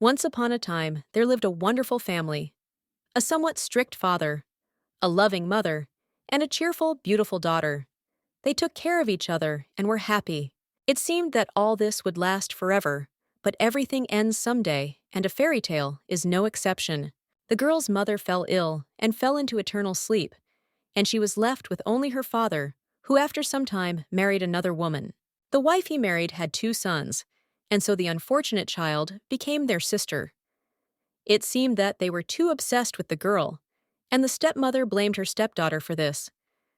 Once upon a time, there lived a wonderful family, a somewhat strict father, a loving mother, and a cheerful, beautiful daughter. They took care of each other and were happy. It seemed that all this would last forever, but everything ends someday, and a fairy tale is no exception. The girl's mother fell ill and fell into eternal sleep, and she was left with only her father, who after some time married another woman. The wife he married had 2 sons, and so the unfortunate child became their sister. It seemed that they were too obsessed with the girl, and the stepmother blamed her stepdaughter for this.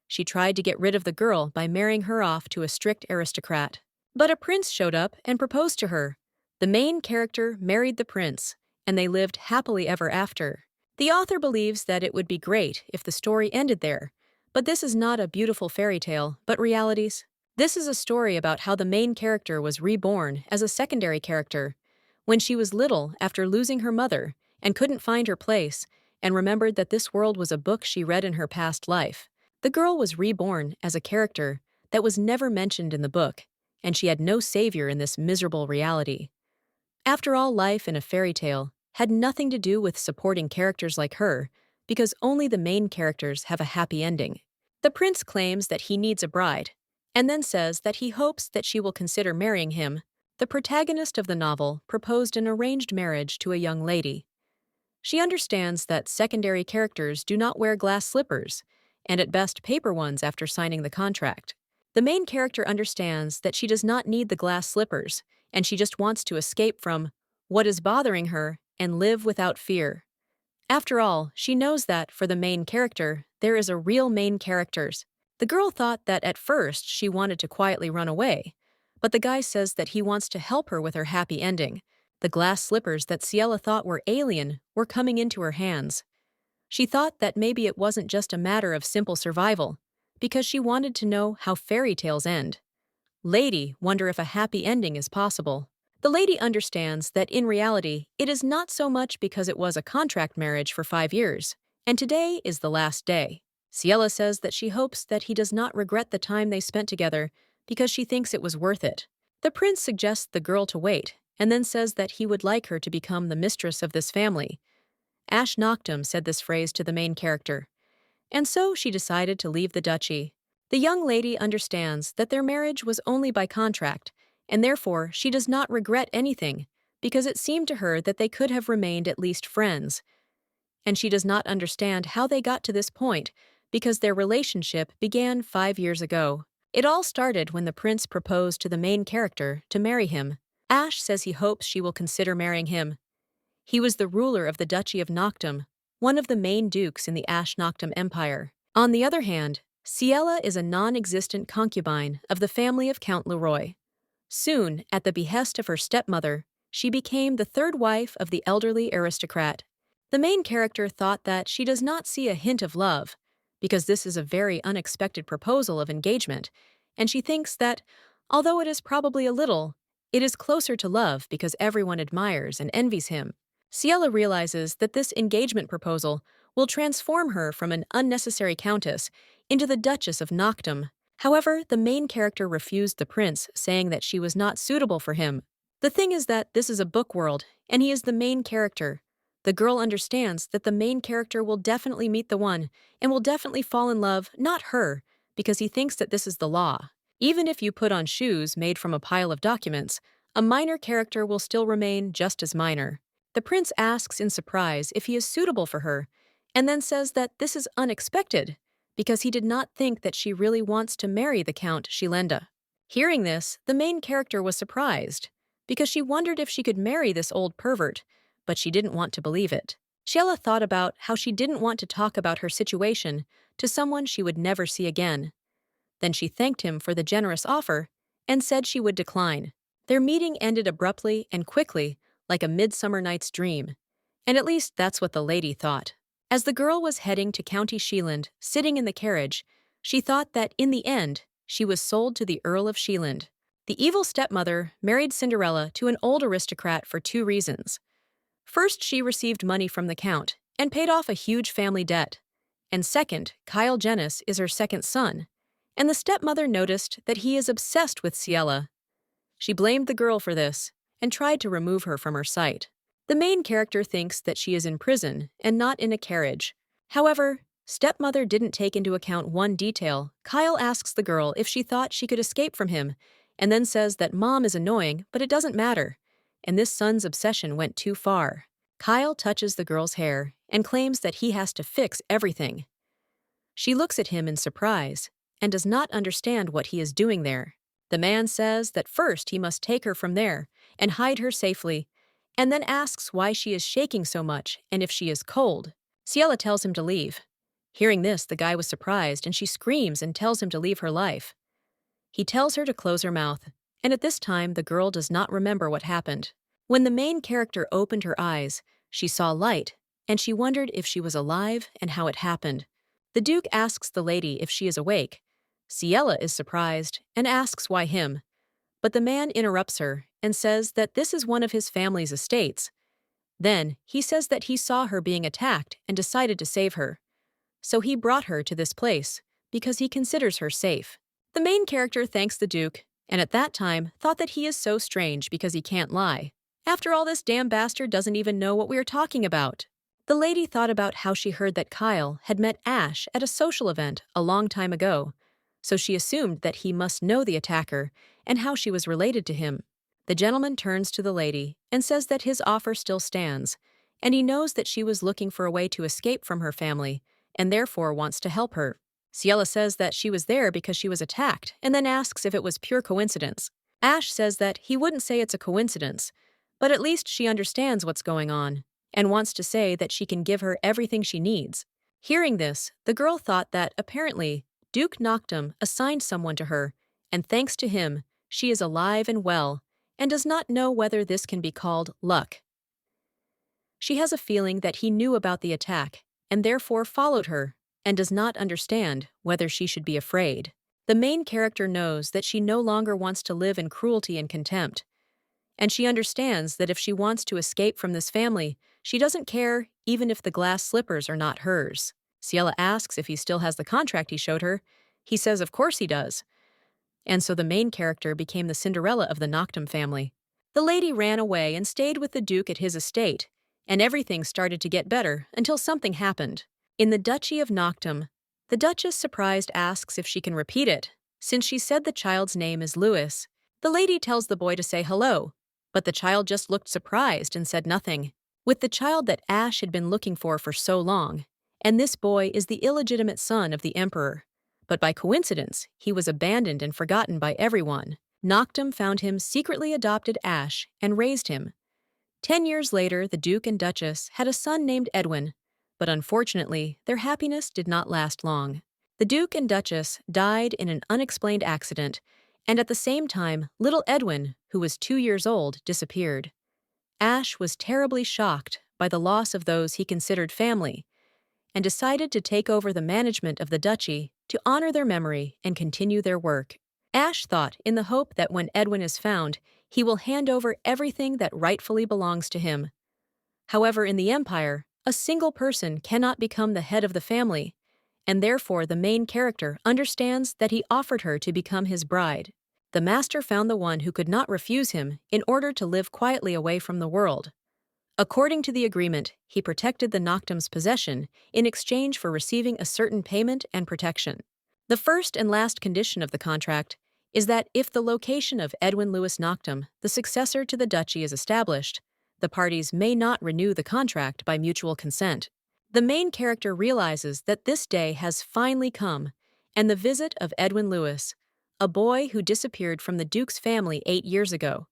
She tried to get rid of the girl by marrying her off to a strict aristocrat. But a prince showed up and proposed to her. The main character married the prince, and they lived happily ever after. The author believes that it would be great if the story ended there, but this is not a beautiful fairy tale, but realities. This is a story about how the main character was reborn as a secondary character when she was little after losing her mother and couldn't find her place, and remembered that this world was a book she read in her past life. The girl was reborn as a character that was never mentioned in the book, and she had no savior in this miserable reality. After all, life in a fairy tale had nothing to do with supporting characters like her, because only the main characters have a happy ending. The prince claims that he needs a bride, and then says that he hopes that she will consider marrying him. The protagonist of the novel proposed an arranged marriage to a young lady. She understands that secondary characters do not wear glass slippers, and at best paper ones after signing the contract. The main character understands that she does not need the glass slippers, and she just wants to escape from what is bothering her and live without fear. After all, she knows that, for the main character, there is a real main characters. The girl thought that at first she wanted to quietly run away, but the guy says that he wants to help her with her happy ending. The glass slippers that Ciela thought were alien were coming into her hands. She thought that maybe it wasn't just a matter of simple survival, because she wanted to know how fairy tales end. Lady wonder if a happy ending is possible. The lady understands that in reality, it is not so much because it was a contract marriage for 5 years, and today is the last day. Ciela says that she hopes that he does not regret the time they spent together because she thinks it was worth it. The prince suggests the girl to wait, and then says that he would like her to become the mistress of this family. Ash Noctum said this phrase to the main character, and so she decided to leave the duchy. The young lady understands that their marriage was only by contract, and therefore she does not regret anything, because it seemed to her that they could have remained at least friends. And she does not understand how they got to this point, because their relationship began 5 years ago. It all started when the prince proposed to the main character to marry him. Ash says he hopes she will consider marrying him. He was the ruler of the Duchy of Noctum, one of the main dukes in the Ash Noctum Empire. On the other hand, Ciela is a non-existent concubine of the family of Count Leroy. Soon, at the behest of her stepmother, she became the third wife of the elderly aristocrat. The main character thought that she does not see a hint of love, because this is a very unexpected proposal of engagement, and she thinks that, although it is probably a little, it is closer to love because everyone admires and envies him. Ciela realizes that this engagement proposal will transform her from an unnecessary countess into the Duchess of Noctum. However, the main character refused the prince, saying that she was not suitable for him. The thing is that this is a book world, and he is the main character. The girl understands that the main character will definitely meet the one, and will definitely fall in love, not her, because he thinks that this is the law. Even if you put on shoes made from a pile of documents, a minor character will still remain just as minor. The prince asks in surprise if he is suitable for her, and then says that this is unexpected, because he did not think that she really wants to marry the Count Shilenda. Hearing this, the main character was surprised, because she wondered if she could marry this old pervert, but she didn't want to believe it. Ciela thought about how she didn't want to talk about her situation to someone she would never see again. Then she thanked him for the generous offer and said she would decline. Their meeting ended abruptly and quickly, like a midsummer night's dream, and at least that's what the lady thought. As the girl was heading to County Shieland, sitting in the carriage, she thought that, in the end, she was sold to the Earl of Shieland. The evil stepmother married Cinderella to an old aristocrat for 2 reasons. First, she received money from the Count and paid off a huge family debt. And second, Kyle Jennis is her second son, and the stepmother noticed that he is obsessed with Ciela. She blamed the girl for this and tried to remove her from her sight. The main character thinks that she is in prison and not in a carriage. However, stepmother didn't take into account one detail. Kyle asks the girl if she thought she could escape from him, and then says that mom is annoying, but it doesn't matter. And this son's obsession went too far. Kyle touches the girl's hair and claims that he has to fix everything. She looks at him in surprise and does not understand what he is doing there. The man says that first he must take her from there and hide her safely, and then asks why she is shaking so much and if she is cold. Ciela tells him to leave. Hearing this, the guy was surprised and she screams and tells him to leave her life. He tells her to close her mouth, and at this time the girl does not remember what happened. When the main character opened her eyes, she saw light, and she wondered if she was alive and how it happened. The Duke asks the lady if she is awake. Ciela is surprised and asks why him, but the man interrupts her and says that this is one of his family's estates. Then, he says that he saw her being attacked and decided to save her. So he brought her to this place because he considers her safe. The main character thanks the Duke, and at that time thought that he is so strange because he can't lie. After all, this damn bastard doesn't even know what we are talking about. The lady thought about how she heard that Kyle had met Ash at a social event a long time ago, so she assumed that he must know the attacker and how she was related to him. The gentleman turns to the lady and says that his offer still stands, and he knows that she was looking for a way to escape from her family and therefore wants to help her. Ciela says that she was there because she was attacked and then asks if it was pure coincidence. Ash says that he wouldn't say it's a coincidence, but at least she understands what's going on and wants to say that she can give her everything she needs. Hearing this, the girl thought that, apparently, Duke Noctum assigned someone to her, and thanks to him, she is alive and well, and does not know whether this can be called luck. She has a feeling that he knew about the attack, and therefore followed her, and does not understand whether she should be afraid. The main character knows that she no longer wants to live in cruelty and contempt, and she understands that if she wants to escape from this family, she doesn't care even if the glass slippers are not hers. Ciela asks if he still has the contract he showed her. He says of course he does. And so the main character became the Cinderella of the Noctum family. The lady ran away and stayed with the Duke at his estate, and everything started to get better until something happened. In the Duchy of Noctum, the Duchess, surprised, asks if she can repeat it, since she said the child's name is Louis. The lady tells the boy to say hello, but the child just looked surprised and said nothing. With the child that Ash had been looking for so long, and this boy is the illegitimate son of the Emperor. But by coincidence, he was abandoned and forgotten by everyone. Noctum found him, secretly adopted Ash, and raised him. 10 years later, the Duke and Duchess had a son named Edwin, but unfortunately, their happiness did not last long. The Duke and Duchess died in an unexplained accident, and at the same time, little Edwin, who was 2 years old, disappeared. Ash was terribly shocked by the loss of those he considered family, and decided to take over the management of the duchy to honor their memory and continue their work. Ash thought, in the hope that when Edwin is found, he will hand over everything that rightfully belongs to him. However, in the Empire, a single person cannot become the head of the family, and therefore the main character understands that he offered her to become his bride. The master found the one who could not refuse him in order to live quietly away from the world. According to the agreement, he protected the Noctum's possession in exchange for receiving a certain payment and protection. The first and last condition of the contract is that if the location of Edwin Louis Noctum, the successor to the duchy, is established, the parties may not renew the contract by mutual consent. The main character realizes that this day has finally come, and the visit of Edwin Louis, a boy who disappeared from the Duke's family 8 years ago,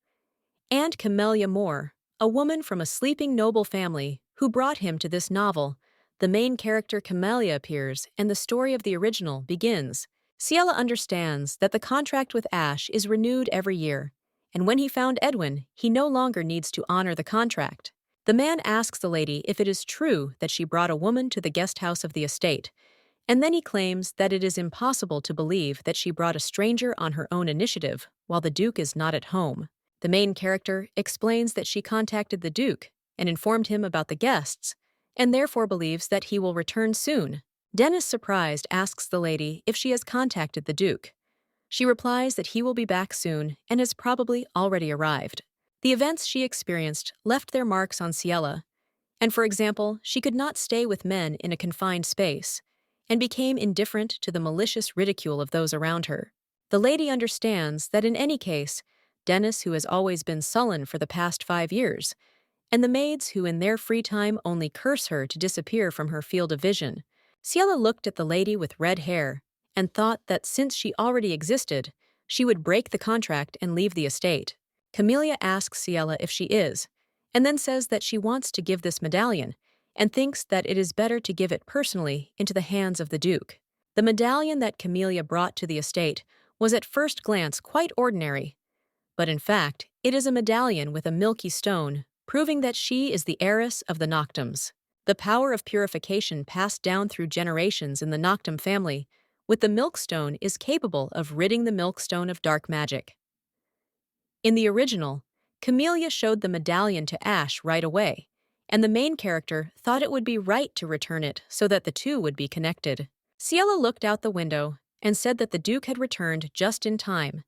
and Camellia Moore, a woman from a sleeping noble family who brought him to this novel. The main character Camellia appears, and the story of the original begins. Ciela understands that the contract with Ash is renewed every year, and when he found Edwin, he no longer needs to honor the contract. The man asks the lady if it is true that she brought a woman to the guest house of the estate, and then he claims that it is impossible to believe that she brought a stranger on her own initiative while the Duke is not at home. The main character explains that she contacted the Duke and informed him about the guests, and therefore believes that he will return soon. Dennis, surprised, asks the lady if she has contacted the Duke. She replies that he will be back soon and has probably already arrived. The events she experienced left their marks on Ciela, and for example, she could not stay with men in a confined space, and became indifferent to the malicious ridicule of those around her. The lady understands that in any case, Dennis, who has always been sullen for the past 5 years, and the maids who in their free time only curse her to disappear from her field of vision. Ciela looked at the lady with red hair and thought that since she already existed, she would break the contract and leave the estate. Camellia asks Ciela if she is, and then says that she wants to give this medallion and thinks that it is better to give it personally into the hands of the Duke. The medallion that Camellia brought to the estate was at first glance quite ordinary, but in fact, it is a medallion with a milky stone, proving that she is the heiress of the Noctums. The power of purification passed down through generations in the Noctum family, with the Milkstone is capable of ridding the Milkstone of dark magic. In the original, Camellia showed the medallion to Ash right away, and the main character thought it would be right to return it so that the two would be connected. Ciela looked out the window and said that the Duke had returned just in time,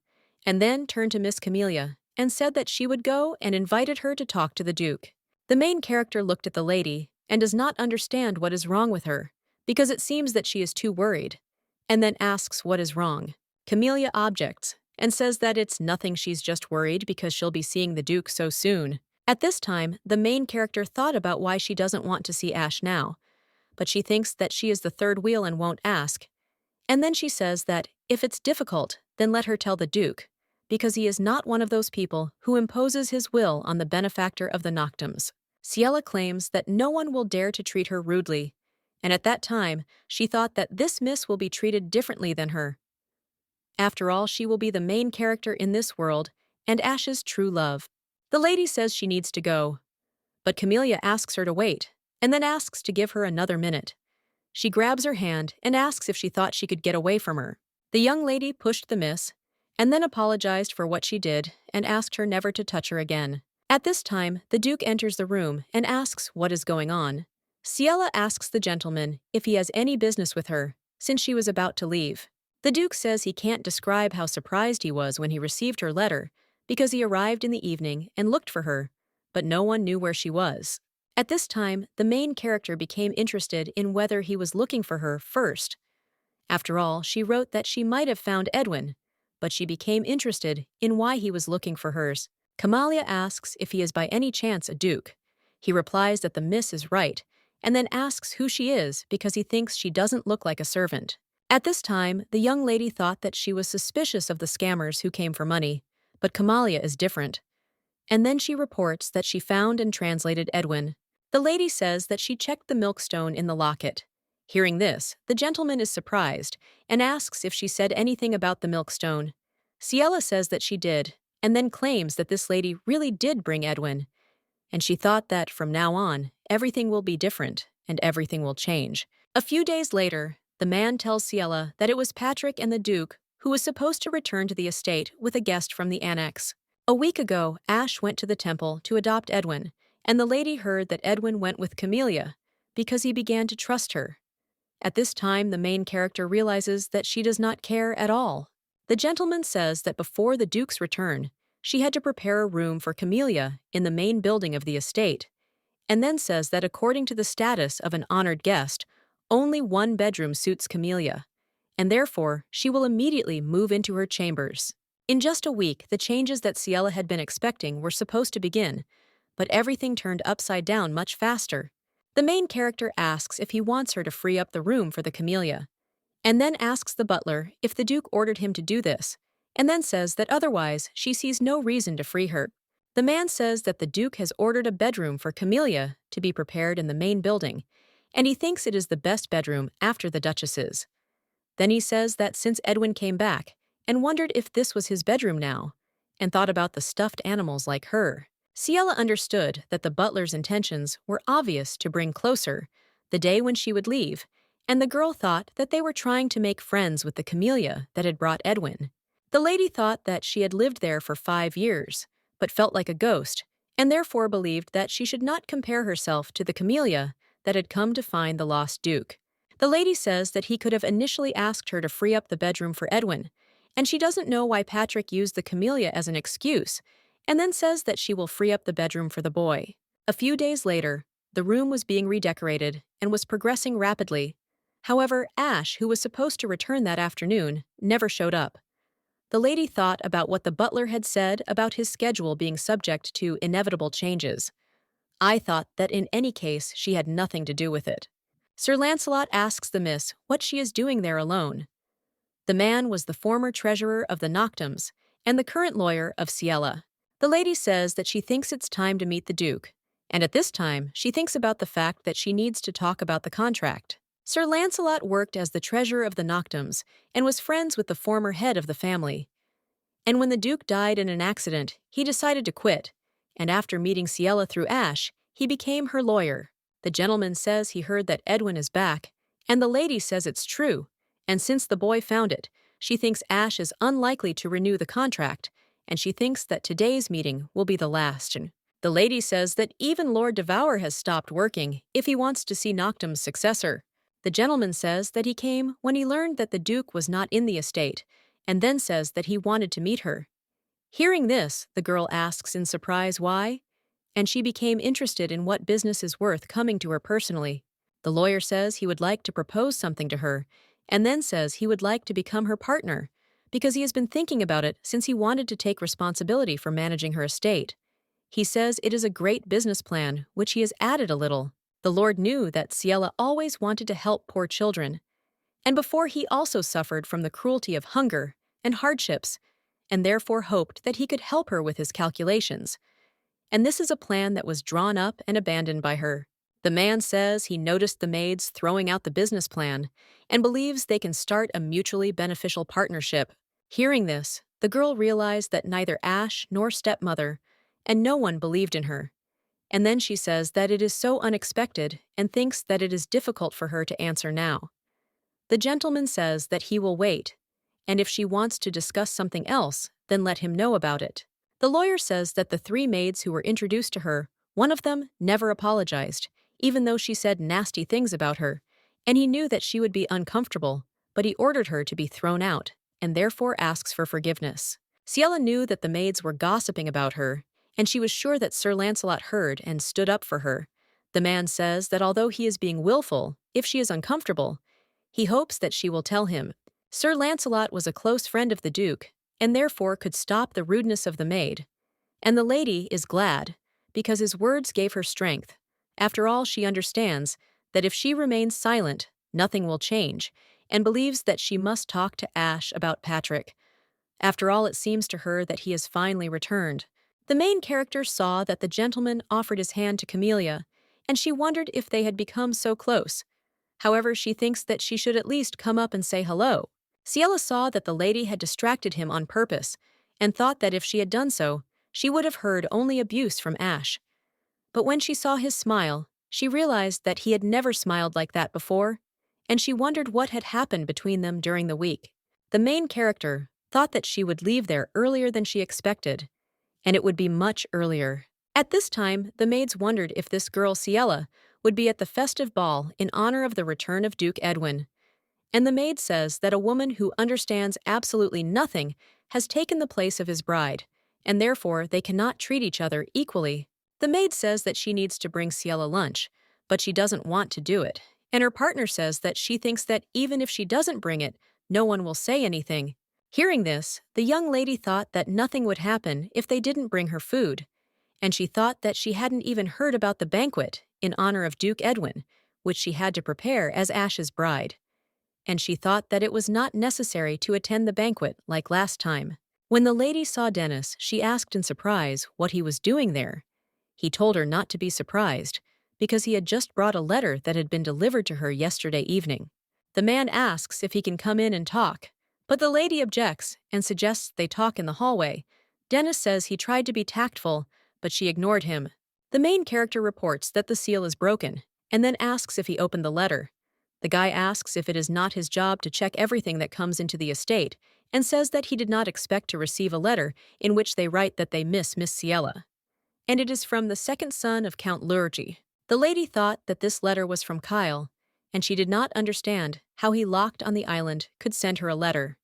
and then turned to Miss Camellia and said that she would go and invited her to talk to the Duke. The main character looked at the lady and does not understand what is wrong with her, because it seems that she is too worried, and then asks what is wrong. Camellia objects and says that it's nothing, she's just worried because she'll be seeing the Duke so soon. At this time, the main character thought about why she doesn't want to see Ash now, but she thinks that she is the third wheel and won't ask. And then she says that if it's difficult, then let her tell the Duke, because he is not one of those people who imposes his will on the benefactor of the Noctums. Ciela claims that no one will dare to treat her rudely, and at that time, she thought that this miss will be treated differently than her. After all, she will be the main character in this world and Ash's true love. The lady says she needs to go, but Camellia asks her to wait, and then asks to give her another minute. She grabs her hand and asks if she thought she could get away from her. The young lady pushed the miss, and then apologized for what she did and asked her never to touch her again. At this time, the Duke enters the room and asks what is going on. Ciela asks the gentleman if he has any business with her, since she was about to leave. The Duke says he can't describe how surprised he was when he received her letter, because he arrived in the evening and looked for her, but no one knew where she was. At this time, the main character became interested in whether he was looking for her first. After all, she wrote that she might have found Edwin, but she became interested in why he was looking for hers. Camellia asks if he is by any chance a Duke. He replies that the miss is right, and then asks who she is because he thinks she doesn't look like a servant. At this time, the young lady thought that she was suspicious of the scammers who came for money, but Camellia is different. And then she reports that she found and translated Edwin. The lady says that she checked the milkstone in the locket. Hearing this, the gentleman is surprised and asks if she said anything about the milkstone. Ciela says that she did, and then claims that this lady really did bring Edwin, and she thought that from now on, everything will be different and everything will change. A few days later, the man tells Ciela that it was Patrick and the Duke who was supposed to return to the estate with a guest from the annex. A week ago, Ash went to the temple to adopt Edwin, and the lady heard that Edwin went with Camellia because he began to trust her. At this time, the main character realizes that she does not care at all. The gentleman says that before the Duke's return, she had to prepare a room for Camellia in the main building of the estate, and then says that according to the status of an honored guest, only one bedroom suits Camellia, and therefore she will immediately move into her chambers. In just a week, the changes that Ciela had been expecting were supposed to begin, but everything turned upside down much faster. The main character asks if he wants her to free up the room for the Camellia, and then asks the butler if the Duke ordered him to do this, and then says that otherwise she sees no reason to free her. The man says that the Duke has ordered a bedroom for Camellia to be prepared in the main building, and he thinks it is the best bedroom after the Duchess's. Then he says that since Edwin came back, and wondered if this was his bedroom now, and thought about the stuffed animals like her. Ciela understood that the butler's intentions were obvious to bring closer the day when she would leave, and the girl thought that they were trying to make friends with the Camellia that had brought Edwin. The lady thought that she had lived there for 5 years, but felt like a ghost, and therefore believed that she should not compare herself to the Camellia that had come to find the lost Duke. The lady says that he could have initially asked her to free up the bedroom for Edwin, and she doesn't know why Patrick used the Camellia as an excuse, and then says that she will free up the bedroom for the boy. A few days later, the room was being redecorated and was progressing rapidly. However, Ash, who was supposed to return that afternoon, never showed up. The lady thought about what the butler had said about his schedule being subject to inevitable changes. I thought that in any case she had nothing to do with it. Sir Lancelot asks the miss what she is doing there alone. The man was the former treasurer of the Noctums and the current lawyer of Ciela. The lady says that she thinks it's time to meet the Duke, and at this time she thinks about the fact that she needs to talk about the contract. Sir Lancelot worked as the treasurer of the Noctums and was friends with the former head of the family. And when the Duke died in an accident, he decided to quit, and after meeting Ciela through Ash, he became her lawyer. The gentleman says he heard that Edwin is back, and the lady says it's true, and since the boy found it, she thinks Ash is unlikely to renew the contract, and she thinks that today's meeting will be the last. The lady says that even Lord Devour has stopped working if he wants to see Noctum's successor. The gentleman says that he came when he learned that the Duke was not in the estate, and then says that he wanted to meet her. Hearing this, the girl asks in surprise why, and she became interested in what business is worth coming to her personally. The lawyer says he would like to propose something to her, and then says he would like to become her partner, because he has been thinking about it since he wanted to take responsibility for managing her estate. He says it is a great business plan, which he has added a little. The Lord knew that Ciela always wanted to help poor children, and before he also suffered from the cruelty of hunger and hardships, and therefore hoped that he could help her with his calculations. And this is a plan that was drawn up and abandoned by her. The man says he noticed the maids throwing out the business plan and believes they can start a mutually beneficial partnership. Hearing this, the girl realized that neither Ash nor stepmother, and no one believed in her. And then she says that it is so unexpected and thinks that it is difficult for her to answer now. The gentleman says that he will wait, and if she wants to discuss something else, then let him know about it. The lawyer says that the three maids who were introduced to her, one of them never apologized, even though she said nasty things about her, and he knew that she would be uncomfortable, but he ordered her to be thrown out, and therefore asks for forgiveness. Ciela knew that the maids were gossiping about her, and she was sure that Sir Lancelot heard and stood up for her. The man says that although he is being willful, if she is uncomfortable, he hopes that she will tell him. Sir Lancelot was a close friend of the Duke, and therefore could stop the rudeness of the maid. And the lady is glad, because his words gave her strength. After all, she understands that if she remains silent, nothing will change, and believes that she must talk to Ash about Patrick. After all, it seems to her that he has finally returned. The main character saw that the gentleman offered his hand to Camellia, and she wondered if they had become so close. However, she thinks that she should at least come up and say hello. Ciela saw that the lady had distracted him on purpose, and thought that if she had done so, she would have heard only abuse from Ash. But when she saw his smile, she realized that he had never smiled like that before, and she wondered what had happened between them during the week. The main character thought that she would leave there earlier than she expected, and it would be much earlier. At this time, the maids wondered if this girl Ciela would be at the festive ball in honor of the return of Duke Edwin. And the maid says that a woman who understands absolutely nothing has taken the place of his bride, and therefore they cannot treat each other equally. The maid says that she needs to bring Ciela lunch, but she doesn't want to do it, and her partner says that she thinks that even if she doesn't bring it, no one will say anything. Hearing this, the young lady thought that nothing would happen if they didn't bring her food, and she thought that she hadn't even heard about the banquet in honor of Duke Edwin, which she had to prepare as Ash's bride. And she thought that it was not necessary to attend the banquet like last time. When the lady saw Dennis, she asked in surprise what he was doing there. He told her not to be surprised, because he had just brought a letter that had been delivered to her yesterday evening. The man asks if he can come in and talk, but the lady objects and suggests they talk in the hallway. Dennis says he tried to be tactful, but she ignored him. The main character reports that the seal is broken, and then asks if he opened the letter. The guy asks if it is not his job to check everything that comes into the estate, and says that he did not expect to receive a letter in which they write that they miss Miss Ciela. And it is from the second son of Count Lurgy. The lady thought that this letter was from Kyle, and she did not understand how he locked on the island could send her a letter.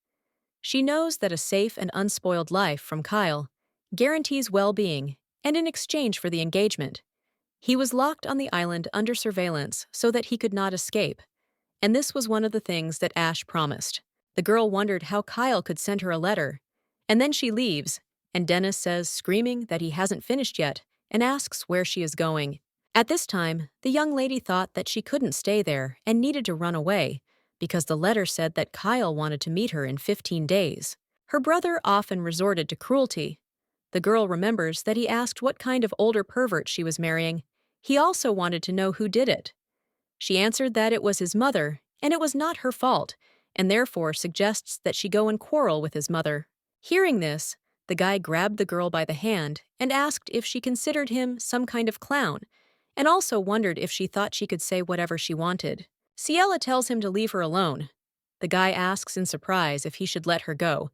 She knows that a safe and unspoiled life from Kyle, guarantees well-being, and in exchange for the engagement, he was locked on the island under surveillance so that he could not escape. And this was one of the things that Ash promised. The girl wondered how Kyle could send her a letter. And then she leaves, and Dennis says, screaming that he hasn't finished yet, and asks where she is going. At this time, the young lady thought that she couldn't stay there and needed to run away, because the letter said that Kyle wanted to meet her in 15 days. Her brother often resorted to cruelty. The girl remembers that he asked what kind of older pervert she was marrying. He also wanted to know who did it. She answered that it was his mother, and it was not her fault, and therefore suggests that she go and quarrel with his mother. Hearing this, the guy grabbed the girl by the hand and asked if she considered him some kind of clown, and also wondered if she thought she could say whatever she wanted. Ciela tells him to leave her alone. The guy asks in surprise if he should let her go,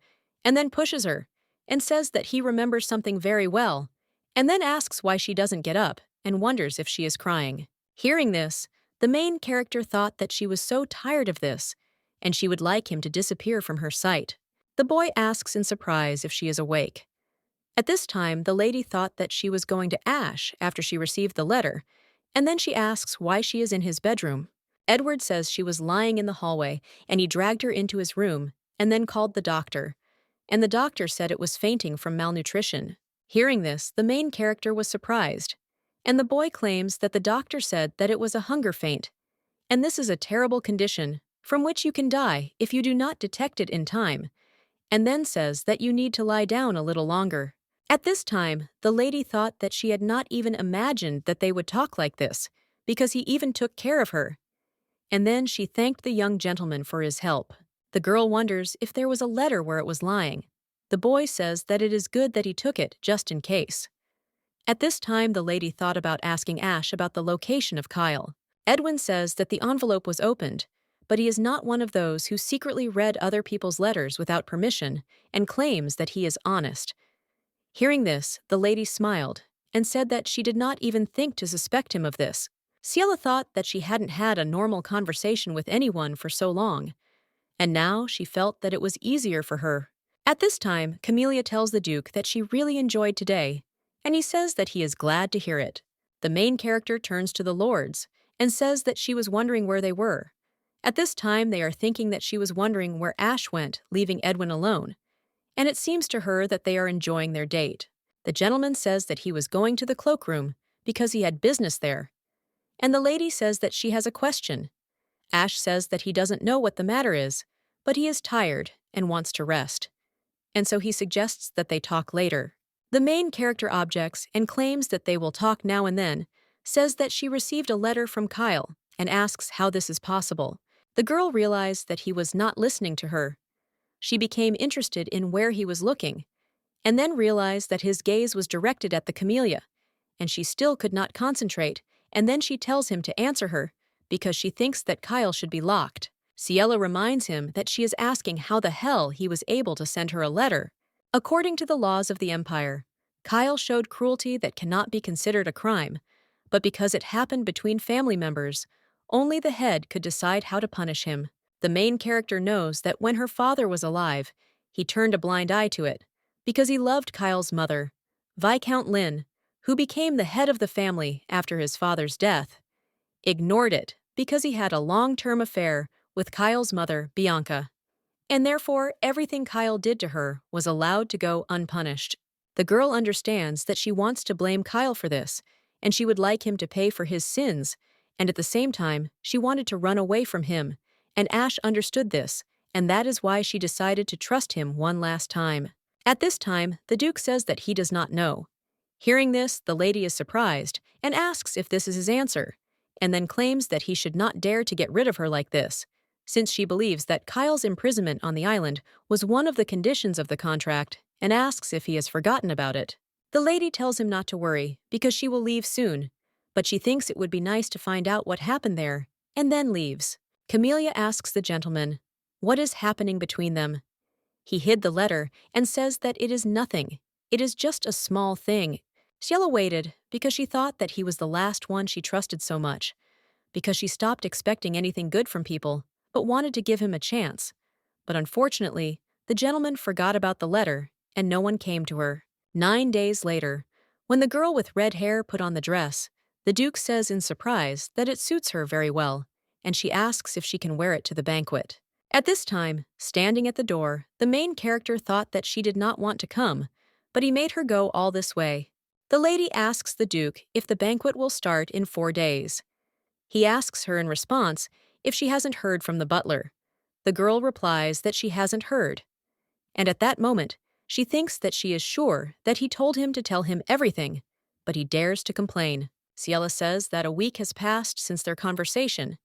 and then pushes her, and says that he remembers something very well, and then asks why she doesn't get up, and wonders if she is crying. Hearing this, the main character thought that she was so tired of this, and she would like him to disappear from her sight. The boy asks in surprise if she is awake. At this time, the lady thought that she was going to Ash after she received the letter, and then she asks why she is in his bedroom. Edward says she was lying in the hallway, and he dragged her into his room, and then called the doctor. And the doctor said it was fainting from malnutrition. Hearing this, the main character was surprised, and the boy claims that the doctor said that it was a hunger faint, and this is a terrible condition from which you can die if you do not detect it in time, and then says that you need to lie down a little longer. At this time, the lady thought that she had not even imagined that they would talk like this, because he even took care of her. And then she thanked the young gentleman for his help. The girl wonders if there was a letter where it was lying. The boy says that it is good that he took it, just in case. At this time, the lady thought about asking Ash about the location of Kyle. Edwin says that the envelope was opened, but he is not one of those who secretly read other people's letters without permission and claims that he is honest. Hearing this, the lady smiled and said that she did not even think to suspect him of this. Ciela thought that she hadn't had a normal conversation with anyone for so long, and now she felt that it was easier for her. At this time, Camelia tells the Duke that she really enjoyed today, and he says that he is glad to hear it. The main character turns to the Lords and says that she was wondering where they were. At this time, they are thinking that she was wondering where Ash went, leaving Edwin alone, and it seems to her that they are enjoying their date. The gentleman says that he was going to the cloakroom because he had business there, and the lady says that she has a question. Ash says that he doesn't know what the matter is, but he is tired and wants to rest, and so he suggests that they talk later. The main character objects and claims that they will talk now and then, says that she received a letter from Kyle and asks how this is possible. The girl realized that he was not listening to her. She became interested in where he was looking, and then realized that his gaze was directed at the camellia, and she still could not concentrate, and then she tells him to answer her because she thinks that Kyle should be locked. Ciela reminds him that she is asking how the hell he was able to send her a letter. According to the laws of the Empire, Kyle showed cruelty that cannot be considered a crime, but because it happened between family members, only the head could decide how to punish him. The main character knows that when her father was alive, he turned a blind eye to it, because he loved Kyle's mother, Viscount Lynn, who became the head of the family after his father's death, ignored it because he had a long-term affair with Kyle's mother, Bianca, and therefore everything Kyle did to her was allowed to go unpunished. The girl understands that she wants to blame Kyle for this, and she would like him to pay for his sins, and at the same time, she wanted to run away from him, and Ash understood this, and that is why she decided to trust him one last time. At this time, the Duke says that he does not know. Hearing this, the lady is surprised and asks if this is his answer, and then claims that he should not dare to get rid of her like this, since she believes that Kyle's imprisonment on the island was one of the conditions of the contract, and asks if he has forgotten about it. The lady tells him not to worry, because she will leave soon, but she thinks it would be nice to find out what happened there, and then leaves. Camelia asks the gentleman what is happening between them. He hid the letter and says that it is nothing. It is just a small thing. Ciela waited because she thought that he was the last one she trusted so much, because she stopped expecting anything good from people, but wanted to give him a chance. But unfortunately, the gentleman forgot about the letter, and no one came to her. 9 days later, when the girl with red hair put on the dress, the Duke says in surprise that it suits her very well, and she asks if she can wear it to the banquet. At this time, standing at the door, the main character thought that she did not want to come, but he made her go all this way. The lady asks the Duke if the banquet will start in 4 days. He asks her in response if she hasn't heard from the butler. The girl replies that she hasn't heard. And at that moment, she thinks that she is sure that he told him to tell him everything, but he dares to complain. Ciela says that a week has passed since their conversation.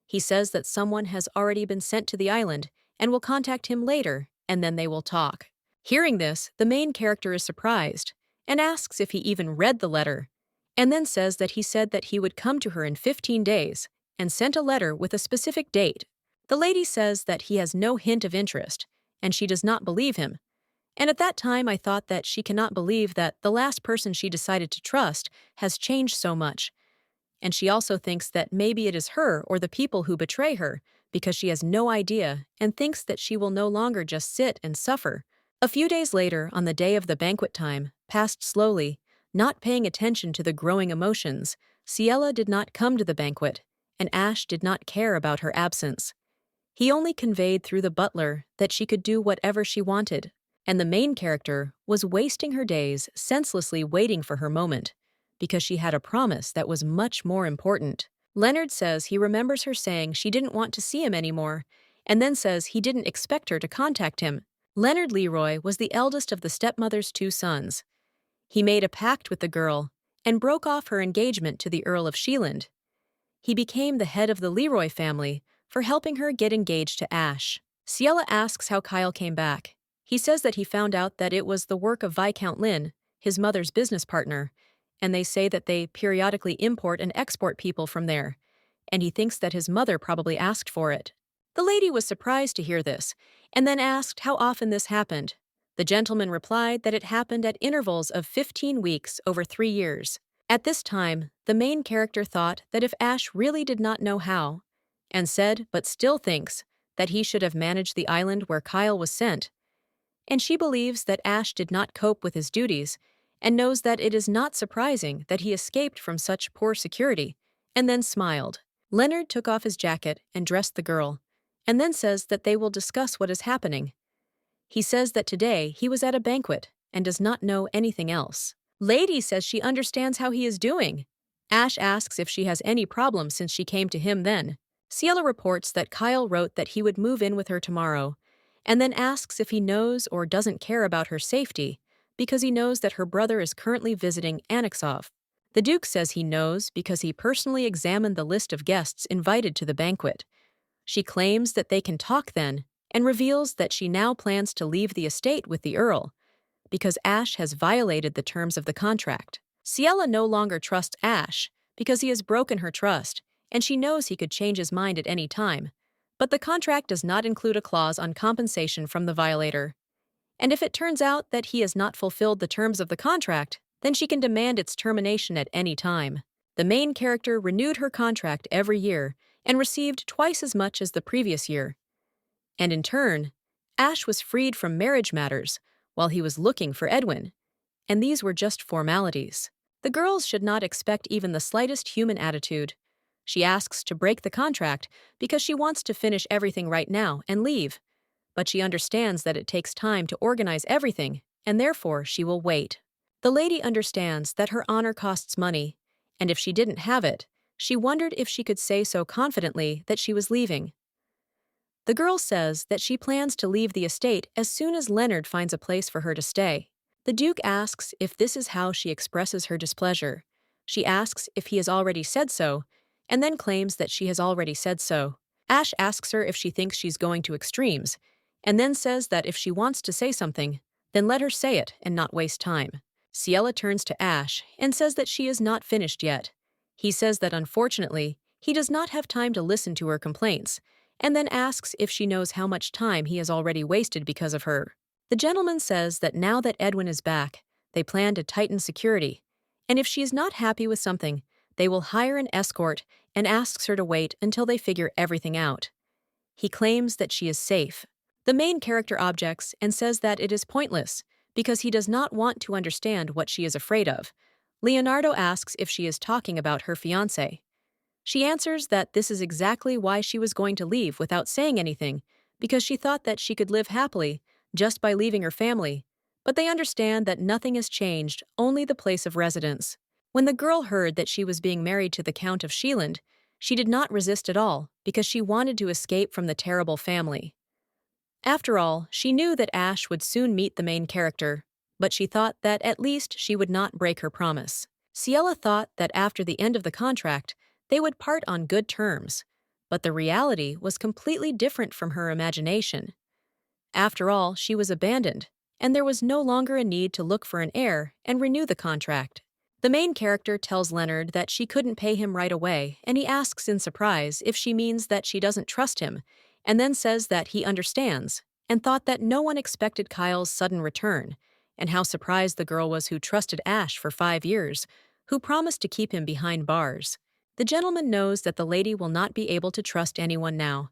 He says that someone has already been sent to the island and will contact him later, and then they will talk. Hearing this, the main character is surprised and asks if he even read the letter, and then says that he said that he would come to her in 15 days and sent a letter with a specific date. The lady says that he has no hint of interest, and she does not believe him. And at that time I thought that she cannot believe that the last person she decided to trust has changed so much. And she also thinks that maybe it is her or the people who betray her because she has no idea and thinks that she will no longer just sit and suffer. A few days later, on the day of the banquet time, passed slowly, not paying attention to the growing emotions. Ciela did not come to the banquet, and Ash did not care about her absence. He only conveyed through the butler that she could do whatever she wanted, and the main character was wasting her days senselessly waiting for her moment, because she had a promise that was much more important. Leonard says he remembers her saying she didn't want to see him anymore, and then says he didn't expect her to contact him. Leonard Leroy was the eldest of the stepmother's 2 sons. He made a pact with the girl and broke off her engagement to the Earl of Sheeland. He became the head of the Leroy family for helping her get engaged to Ash. Ciela asks how Kyle came back. He says that he found out that it was the work of Viscount Lynn, his mother's business partner, and they say that they periodically import and export people from there, and he thinks that his mother probably asked for it. The lady was surprised to hear this, and then asked how often this happened. The gentleman replied that it happened at intervals of 15 weeks over 3 years. At this time, the main character thought that if Ash really did not know how, and said but still thinks that he should have managed the island where Kyle was sent, and she believes that Ash did not cope with his duties and knows that it is not surprising that he escaped from such poor security, and then smiled. Leonard took off his jacket and dressed the girl, and then says that they will discuss what is happening. He says that today he was at a banquet and does not know anything else. Lady says she understands how he is doing. Ash asks if she has any problems since she came to him then. Ciela reports that Kyle wrote that he would move in with her tomorrow, and then asks if he knows or doesn't care about her safety because he knows that her brother is currently visiting Anixov. The Duke says he knows because he personally examined the list of guests invited to the banquet. She claims that they can talk then, and reveals that she now plans to leave the estate with the Earl, because Ash has violated the terms of the contract. Ciela no longer trusts Ash because he has broken her trust, and she knows he could change his mind at any time. But the contract does not include a clause on compensation from the violator. And if it turns out that he has not fulfilled the terms of the contract, then she can demand its termination at any time. The main character renewed her contract every year and received twice as much as the previous year. And in turn, Ash was freed from marriage matters while he was looking for Edwin, and these were just formalities. The girls should not expect even the slightest human attitude. She asks to break the contract because she wants to finish everything right now and leave, but she understands that it takes time to organize everything, and therefore she will wait. The lady understands that her honor costs money, and if she didn't have it, she wondered if she could say so confidently that she was leaving. The girl says that she plans to leave the estate as soon as Leonard finds a place for her to stay. The Duke asks if this is how she expresses her displeasure. She asks if he has already said so, and then claims that she has already said so. Ash asks her if she thinks she's going to extremes, and then says that if she wants to say something, then let her say it and not waste time. Ciela turns to Ash and says that she is not finished yet. He says that unfortunately, he does not have time to listen to her complaints, and then asks if she knows how much time he has already wasted because of her. The gentleman says that now that Edwin is back, they plan to tighten security, and if she is not happy with something, they will hire an escort and asks her to wait until they figure everything out. He claims that she is safe. The main character objects and says that it is pointless because he does not want to understand what she is afraid of. Leonardo asks if she is talking about her fiancé. She answers that this is exactly why she was going to leave without saying anything, because she thought that she could live happily just by leaving her family. But they understand that nothing has changed, only the place of residence. When the girl heard that she was being married to the Count of Sheeland, she did not resist at all, because she wanted to escape from the terrible family. After all, she knew that Ash would soon meet the main character, but she thought that at least she would not break her promise. Ciela thought that after the end of the contract, they would part on good terms, but the reality was completely different from her imagination. After all, she was abandoned, and there was no longer a need to look for an heir and renew the contract. The main character tells Leonard that she couldn't pay him right away, and he asks in surprise if she means that she doesn't trust him, and then says that he understands, and thought that no one expected Kyle's sudden return, and how surprised the girl was who trusted Ash for 5 years, who promised to keep him behind bars. The gentleman knows that the lady will not be able to trust anyone now.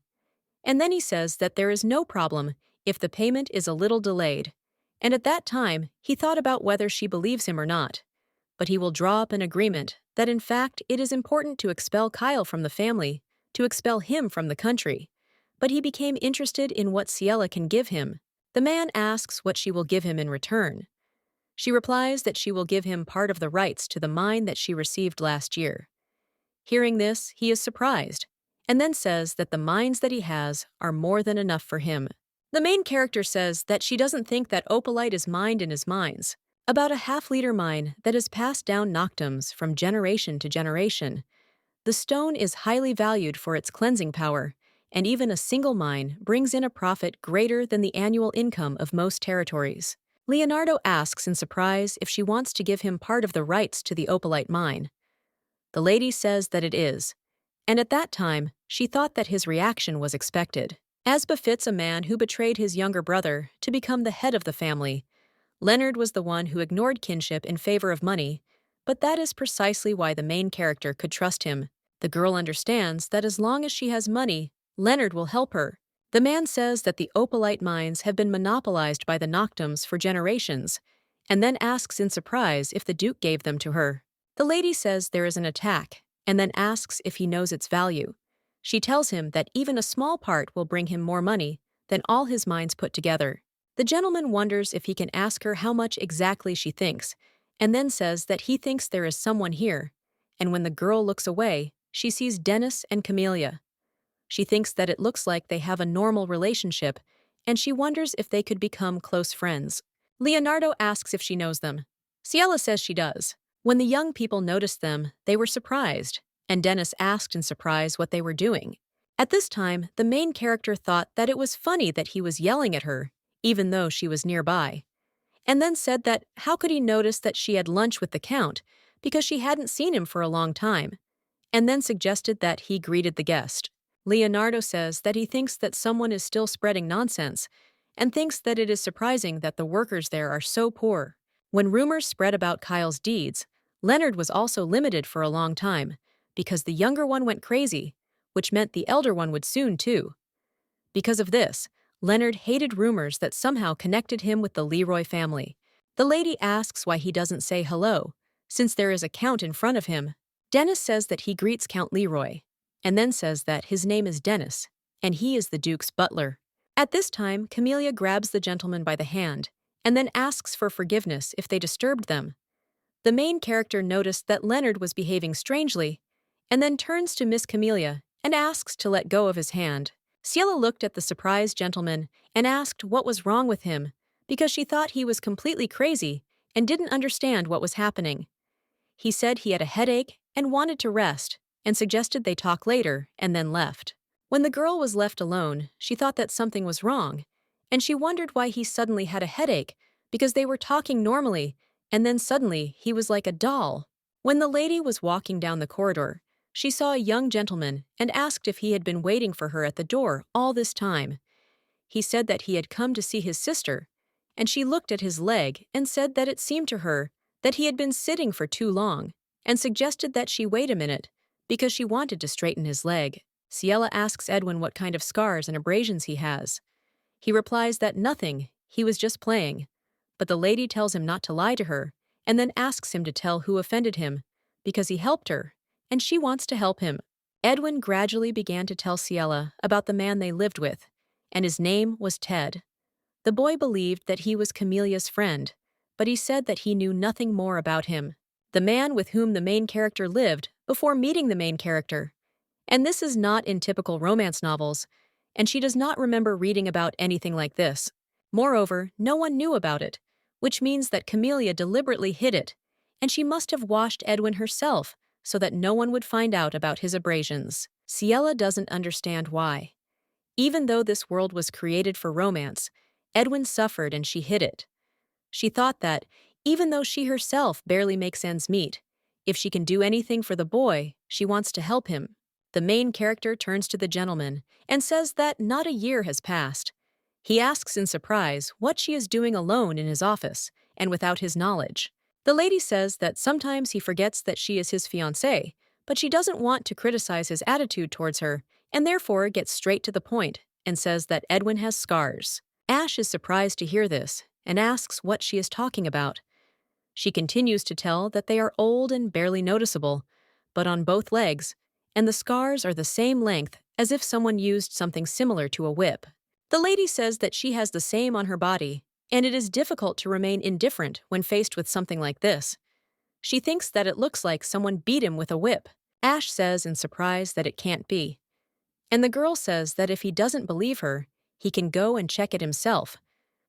And then he says that there is no problem if the payment is a little delayed. And at that time, he thought about whether she believes him or not. But he will draw up an agreement that in fact it is important to expel Kyle from the family, to expel him from the country. But he became interested in what Ciela can give him. The man asks what she will give him in return. She replies that she will give him part of the rights to the mine that she received last year. Hearing this, he is surprised, and then says that the mines that he has are more than enough for him. The main character says that she doesn't think that opalite is mined in his mines, about a half-liter mine that is passed down noctums from generation to generation. The stone is highly valued for its cleansing power, and even a single mine brings in a profit greater than the annual income of most territories. Leonardo asks in surprise if she wants to give him part of the rights to the opalite mine. The lady says that it is, and at that time, she thought that his reaction was expected. As befits a man who betrayed his younger brother to become the head of the family, Leonard was the one who ignored kinship in favor of money, but that is precisely why the main character could trust him. The girl understands that as long as she has money, Leonard will help her. The man says that the opalite mines have been monopolized by the Noctums for generations, and then asks in surprise if the Duke gave them to her. The lady says there is an attack, and then asks if he knows its value. She tells him that even a small part will bring him more money than all his mines put together. The gentleman wonders if he can ask her how much exactly she thinks, and then says that he thinks there is someone here, and when the girl looks away, she sees Dennis and Camellia. She thinks that it looks like they have a normal relationship, and she wonders if they could become close friends. Leonardo asks if she knows them. Ciela says she does. When the young people noticed them, they were surprised, and Dennis asked in surprise what they were doing. At this time, the main character thought that it was funny that he was yelling at her, even though she was nearby, and then said that how could he notice that she had lunch with the Count, because she hadn't seen him for a long time, and then suggested that he greeted the guest. Leonardo says that he thinks that someone is still spreading nonsense, and thinks that it is surprising that the workers there are so poor. When rumors spread about Kyle's deeds, Leonard was also limited for a long time, because the younger one went crazy, which meant the elder one would soon too. Because of this, Leonard hated rumors that somehow connected him with the Leroy family. The lady asks why he doesn't say hello, since there is a Count in front of him. Dennis says that he greets Count Leroy, and then says that his name is Dennis, and he is the Duke's butler. At this time, Camellia grabs the gentleman by the hand, and then asks for forgiveness if they disturbed them. The main character noticed that Leonard was behaving strangely, and then turns to Miss Camellia and asks to let go of his hand. Ciela looked at the surprised gentleman and asked what was wrong with him, because she thought he was completely crazy and didn't understand what was happening. He said he had a headache and wanted to rest, and suggested they talk later, and then left. When the girl was left alone, she thought that something was wrong, and she wondered why he suddenly had a headache, because they were talking normally, and then suddenly he was like a doll. When the lady was walking down the corridor, she saw a young gentleman and asked if he had been waiting for her at the door all this time. He said that he had come to see his sister, and she looked at his leg and said that it seemed to her that he had been sitting for too long, and suggested that she wait a minute, because she wanted to straighten his leg. Ciela asks Edwin what kind of scars and abrasions he has. He replies that nothing, he was just playing. but the lady tells him not to lie to her, and then asks him to tell who offended him, because he helped her, and she wants to help him. Edwin gradually began to tell Ciela about the man they lived with, and his name was Ted. The boy believed that he was Camelia's friend, but he said that he knew nothing more about him, the man with whom the main character lived before meeting the main character. And this is not in typical romance novels, and she does not remember reading about anything like this. Moreover, no one knew about it, which means that Camelia deliberately hid it, and she must have washed Edwin herself so that no one would find out about his abrasions. Ciela doesn't understand why. Even though this world was created for romance, Edwin suffered and she hid it. She thought that, even though she herself barely makes ends meet, if she can do anything for the boy, she wants to help him. The main character turns to the gentleman and says that not a year has passed. He asks in surprise what she is doing alone in his office and without his knowledge. The lady says that sometimes he forgets that she is his fiancée, but she doesn't want to criticize his attitude towards her and therefore gets straight to the point and says that Edwin has scars. Ash is surprised to hear this and asks what she is talking about. She continues to tell that they are old and barely noticeable, but on both legs, and the scars are the same length as if someone used something similar to a whip. The lady says that she has the same on her body, and it is difficult to remain indifferent when faced with something like this. She thinks that it looks like someone beat him with a whip. Ash says in surprise that it can't be. And the girl says that if he doesn't believe her, he can go and check it himself,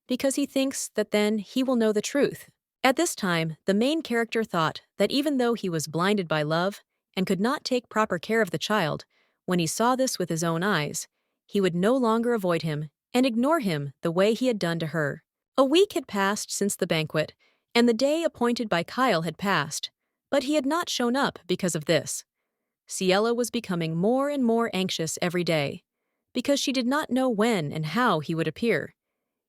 because he thinks that then he will know the truth. At this time, the main character thought that even though he was blinded by love and could not take proper care of the child, when he saw this with his own eyes, he would no longer avoid him and ignore him the way he had done to her. A week had passed since the banquet, and the day appointed by Kyle had passed, but he had not shown up because of this. Ciela was becoming more and more anxious every day, because she did not know when and how he would appear,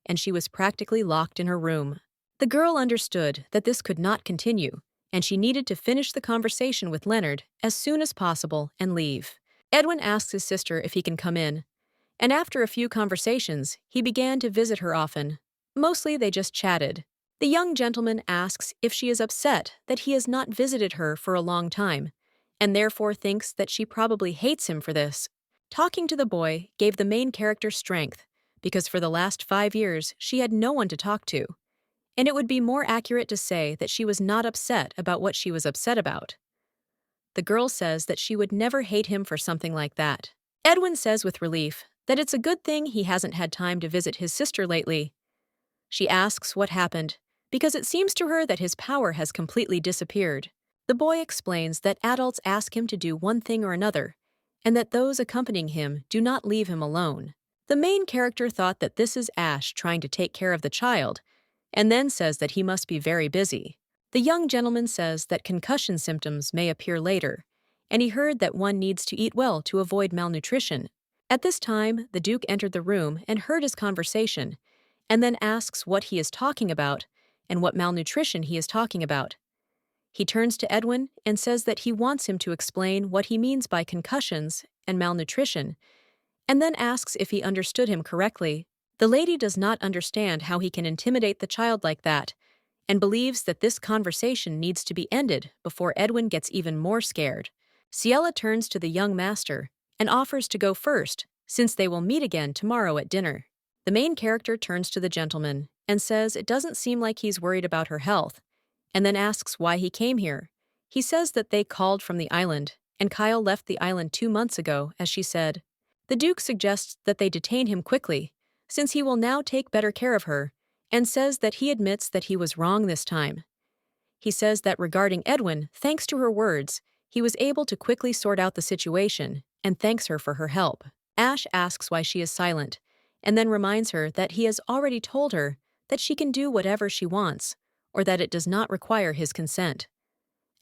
and she was practically locked in her room. The girl understood that this could not continue, and she needed to finish the conversation with Leonard as soon as possible and leave. Edwin asks his sister if he can come in, and after a few conversations, he began to visit her often. Mostly they just chatted. The young gentleman asks if she is upset that he has not visited her for a long time, and therefore thinks that she probably hates him for this. Talking to the boy gave the main character strength, because for the last 5 years she had no one to talk to, and it would be more accurate to say that she was not upset about what she was upset about. The girl says that she would never hate him for something like that. Edwin says with relief that it's a good thing he hasn't had time to visit his sister lately. She asks what happened, because it seems to her that his power has completely disappeared. The boy explains that adults ask him to do one thing or another, and that those accompanying him do not leave him alone. The main character thought that this is Ash trying to take care of the child, and then says that he must be very busy. The young gentleman says that concussion symptoms may appear later, and he heard that one needs to eat well to avoid malnutrition. At this time, the Duke entered the room and heard his conversation, and then asks what he is talking about and what malnutrition he is talking about. He turns to Edwin and says that he wants him to explain what he means by concussions and malnutrition, and then asks if he understood him correctly. The lady does not understand how he can intimidate the child like that, and believes that this conversation needs to be ended before Edwin gets even more scared. Ciela turns to the young master and offers to go first, since they will meet again tomorrow at dinner. The main character turns to the gentleman and says it doesn't seem like he's worried about her health, and then asks why he came here. He says that they called from the island, and Kyle left the island 2 months ago, as she said. The Duke suggests that they detain him quickly, since he will now take better care of her, and says that he admits that he was wrong this time. He says that regarding Edwin, thanks to her words, he was able to quickly sort out the situation, and thanks her for her help. Ash asks why she is silent, and then reminds her that he has already told her that she can do whatever she wants, or that it does not require his consent.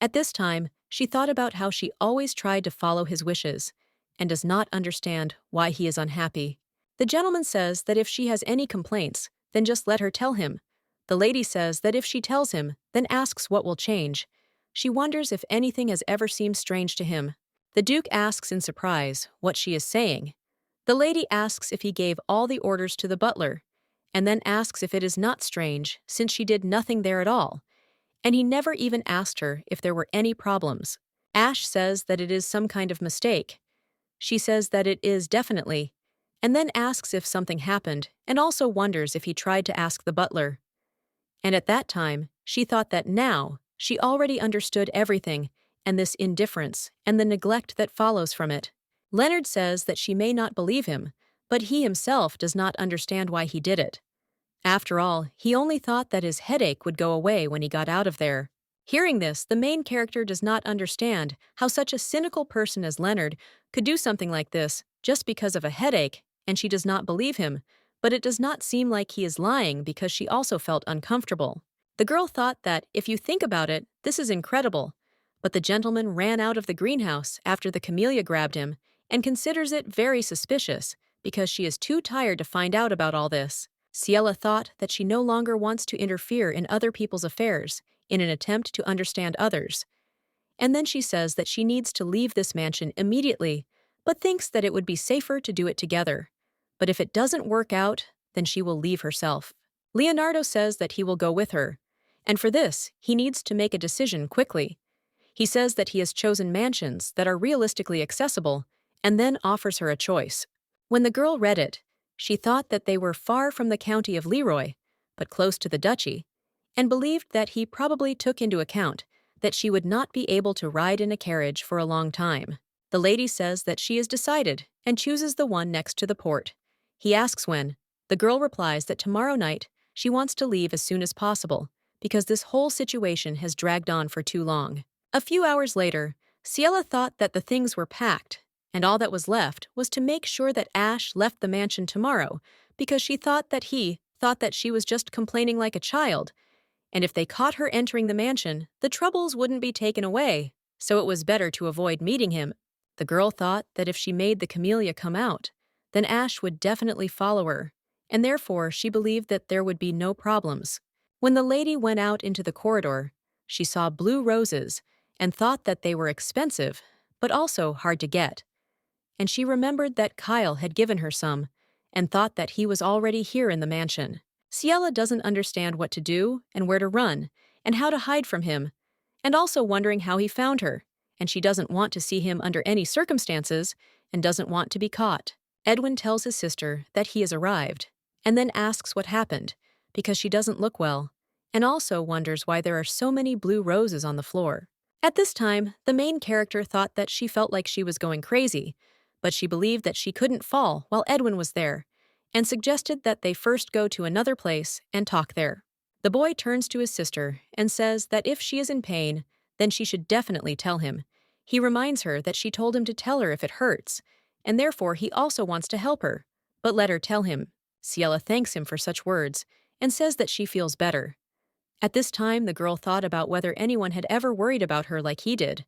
At this time, she thought about how she always tried to follow his wishes, and does not understand why he is unhappy. The gentleman says that if she has any complaints, then just let her tell him. The lady says that if she tells him, then asks what will change. She wonders if anything has ever seemed strange to him. The Duke asks in surprise what she is saying. The lady asks if he gave all the orders to the butler, and then asks if it is not strange since she did nothing there at all, and he never even asked her if there were any problems. Ash says that it is some kind of mistake. She says that it is definitely, and then asks if something happened and also wonders if he tried to ask the butler. And at that time, she thought that now she already understood everything and this indifference and the neglect that follows from it. Leonard says that she may not believe him, but he himself does not understand why he did it. After all, he only thought that his headache would go away when he got out of there. Hearing this, the main character does not understand how such a cynical person as Leonard could do something like this just because of a headache, and she does not believe him, but it does not seem like he is lying because she also felt uncomfortable. The girl thought that, if you think about it, this is incredible, but the gentleman ran out of the greenhouse after the camellia grabbed him and considers it very suspicious because she is too tired to find out about all this. Ciela thought that she no longer wants to interfere in other people's affairs in an attempt to understand others. And then she says that she needs to leave this mansion immediately, but thinks that it would be safer to do it together. But if it doesn't work out, then she will leave herself. Leonardo says that he will go with her, and for this, he needs to make a decision quickly. He says that he has chosen mansions that are realistically accessible, and then offers her a choice. When the girl read it, she thought that they were far from the county of Leroy, but close to the duchy, and believed that he probably took into account that she would not be able to ride in a carriage for a long time. The lady says that she is decided and chooses the one next to the port. He asks when. The girl replies that tomorrow night she wants to leave as soon as possible because this whole situation has dragged on for too long. A few hours later, Ciela thought that the things were packed, and all that was left was to make sure that Ash left the mansion tomorrow because she thought that he thought that she was just complaining like a child, and if they caught her entering the mansion, the troubles wouldn't be taken away, so it was better to avoid meeting him. The girl thought that if she made the camellia come out, then Ash would definitely follow her, and therefore she believed that there would be no problems. When the lady went out into the corridor, she saw blue roses and thought that they were expensive, but also hard to get. And she remembered that Kyle had given her some, and thought that he was already here in the mansion. Ciela doesn't understand what to do and where to run, and how to hide from him, and also wondering how he found her, and she doesn't want to see him under any circumstances, and doesn't want to be caught. Edwin tells his sister that he has arrived, and then asks what happened, because she doesn't look well, and also wonders why there are so many blue roses on the floor. At this time, the main character thought that she felt like she was going crazy, but she believed that she couldn't fall while Edwin was there, and suggested that they first go to another place and talk there. The boy turns to his sister and says that if she is in pain, then she should definitely tell him. He reminds her that she told him to tell her if it hurts, and therefore he also wants to help her, but let her tell him. Ciela thanks him for such words and says that she feels better. At this time, the girl thought about whether anyone had ever worried about her like he did,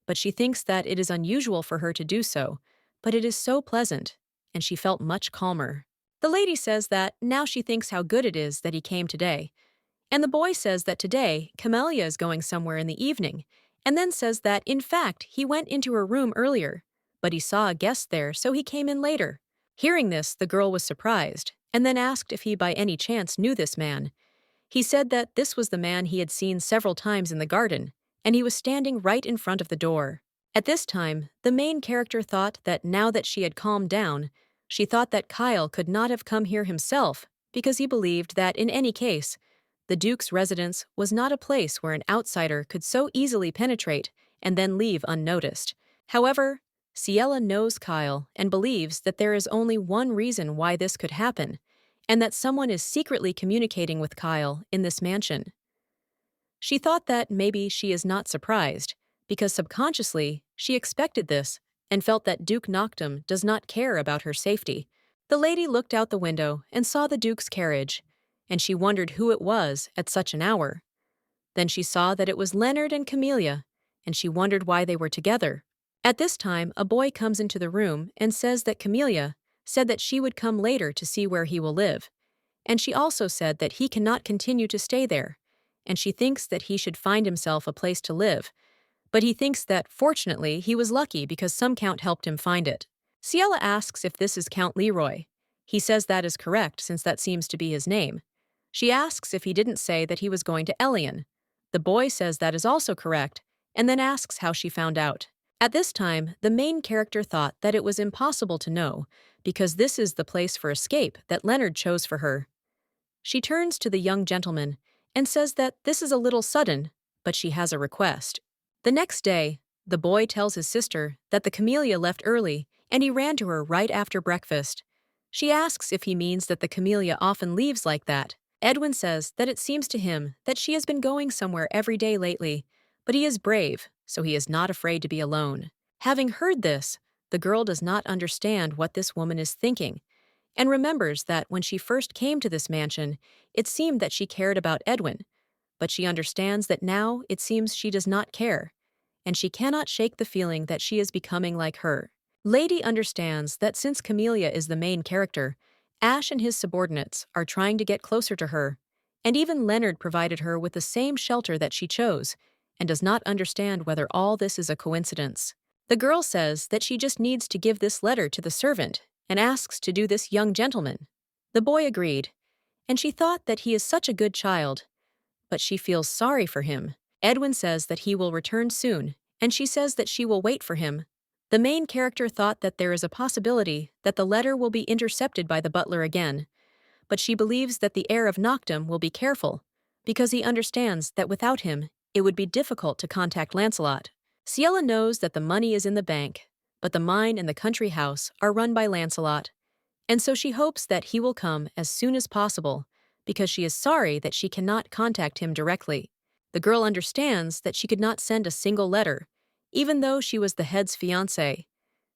but she thinks that it is unusual for her to do so, but it is so pleasant, and she felt much calmer. The lady says that now she thinks how good it is that he came today, and the boy says that today Camellia is going somewhere in the evening, and then says that, in fact, he went into her room earlier, but he saw a guest there, so he came in later. Hearing this, the girl was surprised, and then asked if he by any chance knew this man. He said that this was the man he had seen several times in the garden, and he was standing right in front of the door. At this time, the main character thought that now that she had calmed down, she thought that Kyle could not have come here himself because he believed that, in any case, the Duke's residence was not a place where an outsider could so easily penetrate and then leave unnoticed. However, Ciela knows Kyle and believes that there is only one reason why this could happen, and that someone is secretly communicating with Kyle in this mansion. She thought that maybe she is not surprised, because subconsciously she expected this and felt that Duke Noctum does not care about her safety. The lady looked out the window and saw the Duke's carriage, and she wondered who it was at such an hour. Then she saw that it was Leonard and Camellia, and she wondered why they were together. At this time, a boy comes into the room and says that Camellia said that she would come later to see where he will live, and she also said that he cannot continue to stay there, and she thinks that he should find himself a place to live, but he thinks that, fortunately, he was lucky because some count helped him find it. Ciela asks if this is Count Leroy. He says that is correct since that seems to be his name. She asks if he didn't say that he was going to Elion. The boy says that is also correct, and then asks how she found out. At this time, the main character thought that it was impossible to know, because this is the place for escape that Leonard chose for her. She turns to the young gentleman and says that this is a little sudden, but she has a request. The next day, the boy tells his sister that the camellia left early and he ran to her right after breakfast. She asks if he means that the camellia often leaves like that. Edwin says that it seems to him that she has been going somewhere every day lately, but he is brave, so he is not afraid to be alone. Having heard this, the girl does not understand what this woman is thinking, and remembers that when she first came to this mansion, it seemed that she cared about Edwin, but she understands that now it seems she does not care, and she cannot shake the feeling that she is becoming like her. Lady understands that since Camellia is the main character, Ash and his subordinates are trying to get closer to her, and even Leonard provided her with the same shelter that she chose, and does not understand whether all this is a coincidence. The girl says that she just needs to give this letter to the servant and asks to do this young gentleman. The boy agreed, and she thought that he is such a good child, but she feels sorry for him. Edwin says that he will return soon, and she says that she will wait for him. The main character thought that there is a possibility that the letter will be intercepted by the butler again, but she believes that the heir of Noctum will be careful, because he understands that without him, it would be difficult to contact Lancelot. Ciela knows that the money is in the bank, but the mine and the country house are run by Lancelot, and so she hopes that he will come as soon as possible, because she is sorry that she cannot contact him directly. The girl understands that she could not send a single letter, even though she was the head's fiancé.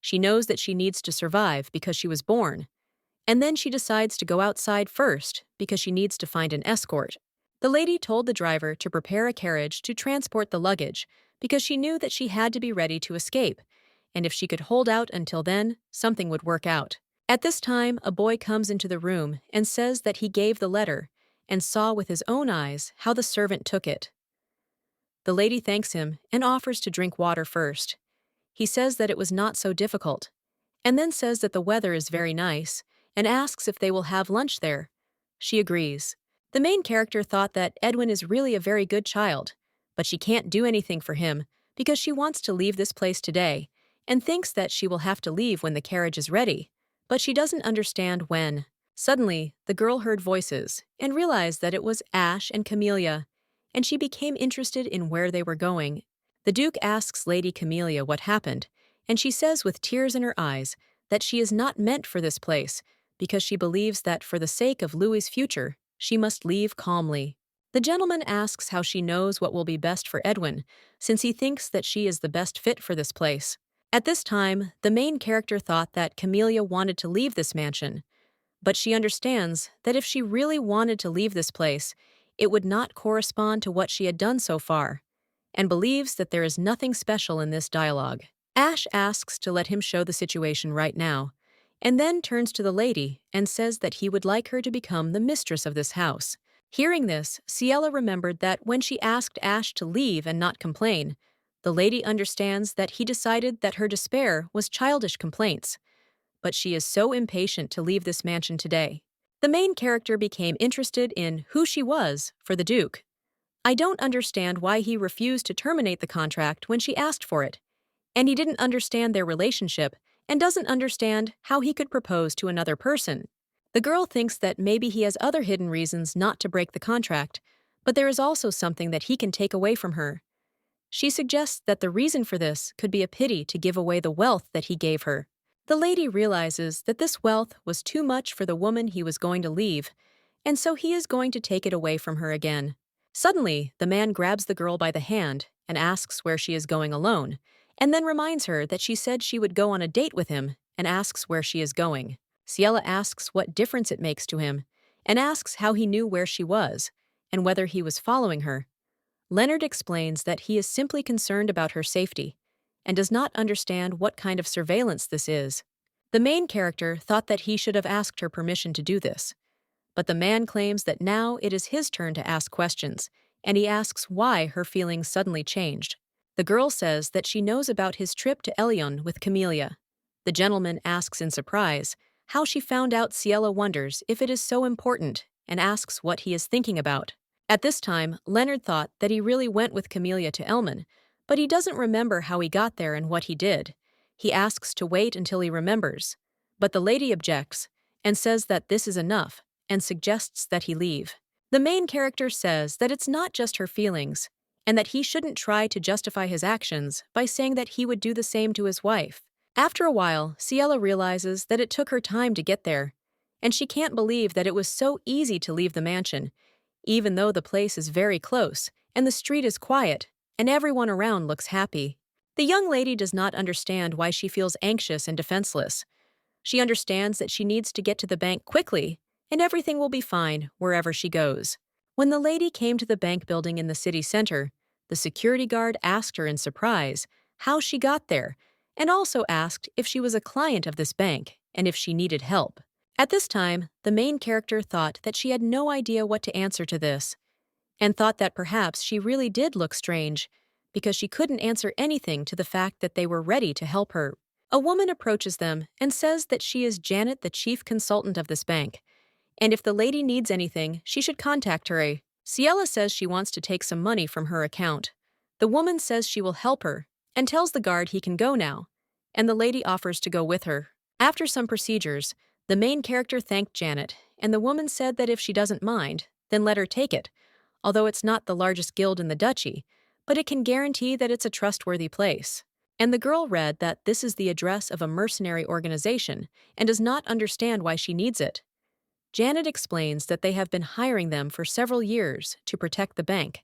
She knows that she needs to survive because she was born, and then she decides to go outside first because she needs to find an escort. The lady told the driver to prepare a carriage to transport the luggage because she knew that she had to be ready to escape, and if she could hold out until then, something would work out. At this time, a boy comes into the room and says that he gave the letter and saw with his own eyes how the servant took it. The lady thanks him and offers to drink water first. He says that it was not so difficult, and then says that the weather is very nice and asks if they will have lunch there. She agrees. The main character thought that Edwin is really a very good child, but she can't do anything for him because she wants to leave this place today and thinks that she will have to leave when the carriage is ready, but she doesn't understand when. Suddenly, the girl heard voices and realized that it was Ash and Camellia, and she became interested in where they were going. The Duke asks Lady Camellia what happened, and she says with tears in her eyes that she is not meant for this place because she believes that for the sake of Louis's future, she must leave calmly. The gentleman asks how she knows what will be best for Edwin, since he thinks that she is the best fit for this place. At this time, the main character thought that Camellia wanted to leave this mansion, but she understands that if she really wanted to leave this place, it would not correspond to what she had done so far, and believes that there is nothing special in this dialogue. Ash asks to let him show the situation right now, and then turns to the lady and says that he would like her to become the mistress of this house. Hearing this, Ciela remembered that when she asked Ash to leave and not complain, the lady understands that he decided that her despair was childish complaints, but she is so impatient to leave this mansion today. The main character became interested in who she was for the Duke. I don't understand why he refused to terminate the contract when she asked for it, and he didn't understand their relationship and doesn't understand how he could propose to another person. The girl thinks that maybe he has other hidden reasons not to break the contract, but there is also something that he can take away from her. She suggests that the reason for this could be a pity to give away the wealth that he gave her. The lady realizes that this wealth was too much for the woman he was going to leave, and so he is going to take it away from her again. Suddenly, the man grabs the girl by the hand and asks where she is going alone, and then reminds her that she said she would go on a date with him and asks where she is going. Ciela asks what difference it makes to him and asks how he knew where she was and whether he was following her. Leonard explains that he is simply concerned about her safety and does not understand what kind of surveillance this is. The main character thought that he should have asked her permission to do this, but the man claims that now it is his turn to ask questions, and he asks why her feelings suddenly changed. The girl says that she knows about his trip to Elion with Camellia. The gentleman asks in surprise How she found out, Ciela wonders if it is so important and asks what he is thinking about. At this time, Leonard thought that he really went with Camellia to Elman, but he doesn't remember how he got there and what he did. He asks to wait until he remembers, but the lady objects and says that this is enough and suggests that he leave. The main character says that it's not just her feelings and that he shouldn't try to justify his actions by saying that he would do the same to his wife. After a while, Ciela realizes that it took her time to get there, and she can't believe that it was so easy to leave the mansion, even though the place is very close and the street is quiet and everyone around looks happy. The young lady does not understand why she feels anxious and defenseless. She understands that she needs to get to the bank quickly and everything will be fine wherever she goes. When the lady came to the bank building in the city center, the security guard asked her in surprise how she got there and also asked if she was a client of this bank and if she needed help. At this time, the main character thought that she had no idea what to answer to this and thought that perhaps she really did look strange because she couldn't answer anything to the fact that they were ready to help her. A woman approaches them and says that she is Janet, the chief consultant of this bank, and if the lady needs anything, she should contact her. Ciela says she wants to take some money from her account. The woman says she will help her and tells the guard he can go now, and the lady offers to go with her. After some procedures, the main character thanked Janet, and the woman said that if she doesn't mind, then let her take it, although it's not the largest guild in the duchy, but it can guarantee that it's a trustworthy place. And the girl read that this is the address of a mercenary organization and does not understand why she needs it. Janet explains that they have been hiring them for several years to protect the bank,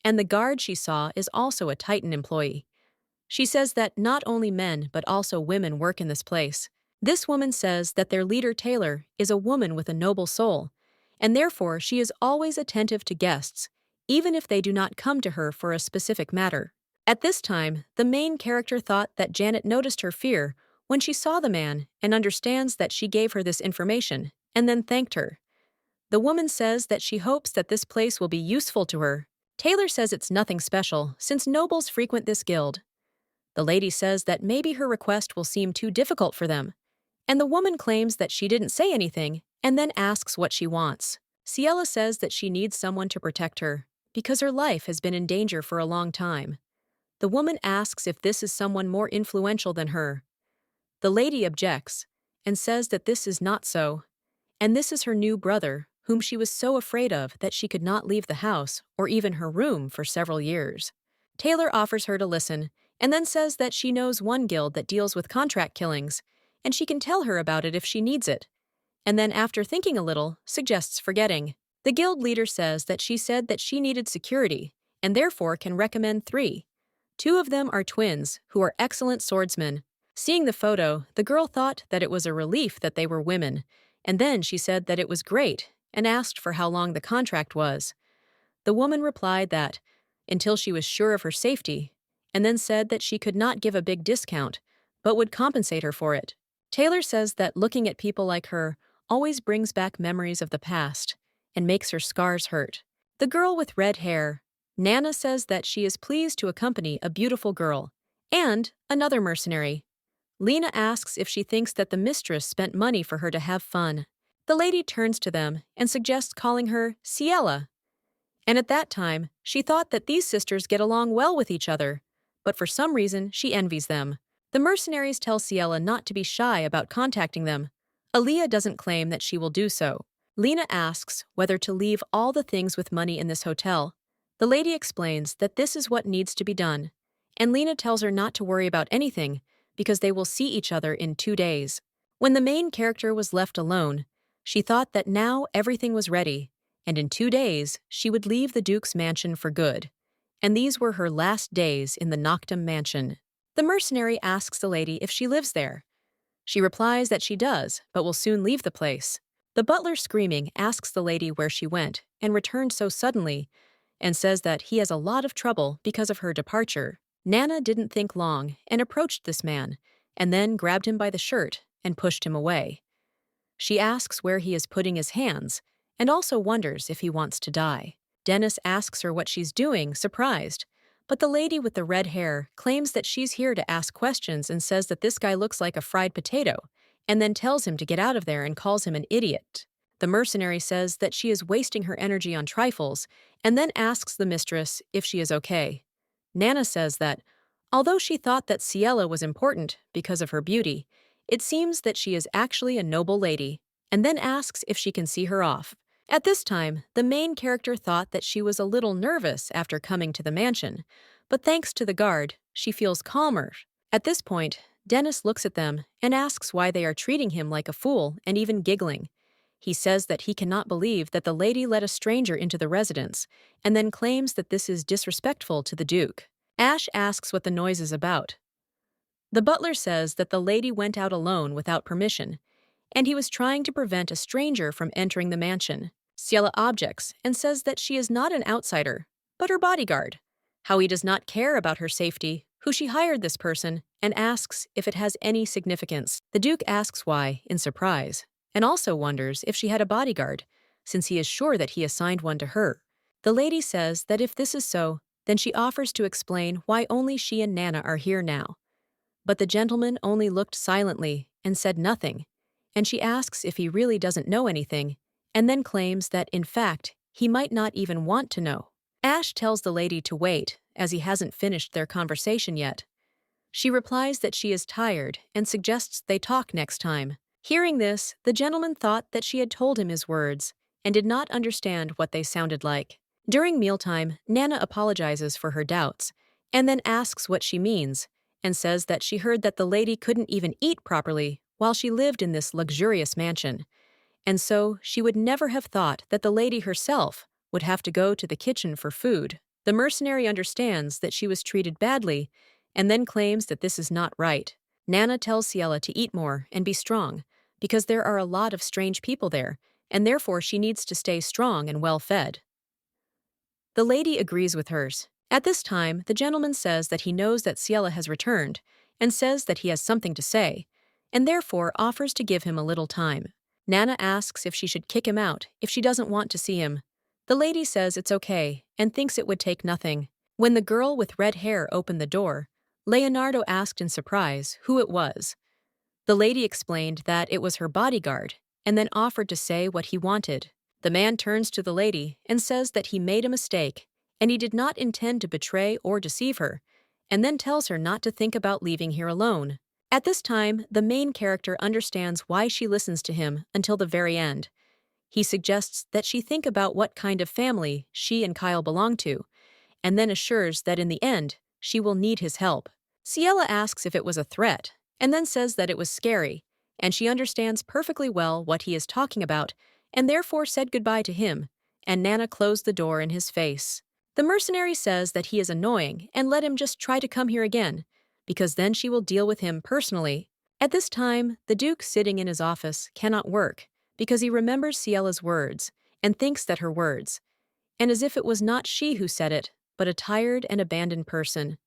and the guard she saw is also a Titan employee. She says that not only men but also women work in this place. This woman says that their leader Taylor is a woman with a noble soul, and therefore she is always attentive to guests, even if they do not come to her for a specific matter. At this time, the main character thought that Janet noticed her fear when she saw the man and understands that she gave her this information and then thanked her. The woman says that she hopes that this place will be useful to her. Taylor says it's nothing special since nobles frequent this guild. The lady says that maybe her request will seem too difficult for them, and the woman claims that she didn't say anything and then asks what she wants. Ciela says that she needs someone to protect her because her life has been in danger for a long time. The woman asks if this is someone more influential than her. The lady objects and says that this is not so, and this is her new brother, whom she was so afraid of that she could not leave the house or even her room for several years. Taylor offers her to listen and then says that she knows one guild that deals with contract killings, and she can tell her about it if she needs it, and then after thinking a little, suggests forgetting. The guild leader says that she said that she needed security and therefore can recommend 3. 2 of them are twins who are excellent swordsmen. Seeing the photo, the girl thought that it was a relief that they were women, and then she said that it was great and asked for how long the contract was. The woman replied that until she was sure of her safety, and then said that she could not give a big discount, but would compensate her for it. Taylor says that looking at people like her always brings back memories of the past and makes her scars hurt. The girl with red hair, Nana, says that she is pleased to accompany a beautiful girl and another mercenary. Lena asks if she thinks that the mistress spent money for her to have fun. The lady turns to them and suggests calling her Ciela. And at that time, she thought that these sisters get along well with each other, but for some reason she envies them. The mercenaries tell Ciela not to be shy about contacting them. Aaliyah doesn't claim that she will do so. Lena asks whether to leave all the things with money in this hotel. The lady explains that this is what needs to be done, and Lena tells her not to worry about anything because they will see each other in 2 days. When the main character was left alone, she thought that now everything was ready, and in 2 days she would leave the Duke's mansion for good. And these were her last days in the Noctum mansion. The mercenary asks the lady if she lives there. She replies that she does, but will soon leave the place. The butler, screaming, asks the lady where she went and returned so suddenly, and says that he has a lot of trouble because of her departure. Nana didn't think long and approached this man, and then grabbed him by the shirt and pushed him away. She asks where he is putting his hands, and also wonders if he wants to die. Dennis asks her what she's doing, surprised, but the lady with the red hair claims that she's here to ask questions and says that this guy looks like a fried potato, and then tells him to get out of there and calls him an idiot. The mercenary says that she is wasting her energy on trifles and then asks the mistress if she is okay. Nana says that, although she thought that Ciela was important because of her beauty, it seems that she is actually a noble lady, and then asks if she can see her off. At this time, the main character thought that she was a little nervous after coming to the mansion, but thanks to the guard, she feels calmer. At this point, Dennis looks at them and asks why they are treating him like a fool and even giggling. He says that he cannot believe that the lady let a stranger into the residence, and then claims that this is disrespectful to the Duke. Ash asks what the noise is about. The butler says that the lady went out alone without permission, and he was trying to prevent a stranger from entering the mansion. Ciela objects and says that she is not an outsider, but her bodyguard. How he does not care about her safety, who she hired this person, and asks if it has any significance. The Duke asks why, in surprise, and also wonders if she had a bodyguard, since he is sure that he assigned one to her. The lady says that if this is so, then she offers to explain why only she and Nana are here now. But the gentleman only looked silently and said nothing, and she asks if he really doesn't know anything, and then claims that, in fact, he might not even want to know. Ash tells the lady to wait, as he hasn't finished their conversation yet. She replies that she is tired and suggests they talk next time. Hearing this, the gentleman thought that she had told him his words and did not understand what they sounded like. During mealtime, Nana apologizes for her doubts and then asks what she means and says that she heard that the lady couldn't even eat properly while she lived in this luxurious mansion, and so she would never have thought that the lady herself would have to go to the kitchen for food. The mercenary understands that she was treated badly and then claims that this is not right. Nana tells Ciela to eat more and be strong because there are a lot of strange people there, and therefore she needs to stay strong and well-fed. The lady agrees with hers. At this time, the gentleman says that he knows that Ciela has returned and says that he has something to say, and therefore offers to give him a little time. Nana asks if she should kick him out if she doesn't want to see him. The lady says it's okay and thinks it would take nothing. When the girl with red hair opened the door, Leonardo asked in surprise who it was. The lady explained that it was her bodyguard and then offered to say what he wanted. The man turns to the lady and says that he made a mistake and he did not intend to betray or deceive her, and then tells her not to think about leaving here alone. At this time, the main character understands why she listens to him until the very end. He suggests that she think about what kind of family she and Kyle belong to, and then assures that in the end, she will need his help. Ciela asks if it was a threat, and then says that it was scary, and she understands perfectly well what he is talking about, and therefore said goodbye to him, and Nana closed the door in his face. The mercenary says that he is annoying and let him just try to come here again, because then she will deal with him personally. At this time, the Duke sitting in his office cannot work because he remembers Ciela's words and thinks that her words, and as if it was not she who said it, but a tired and abandoned person.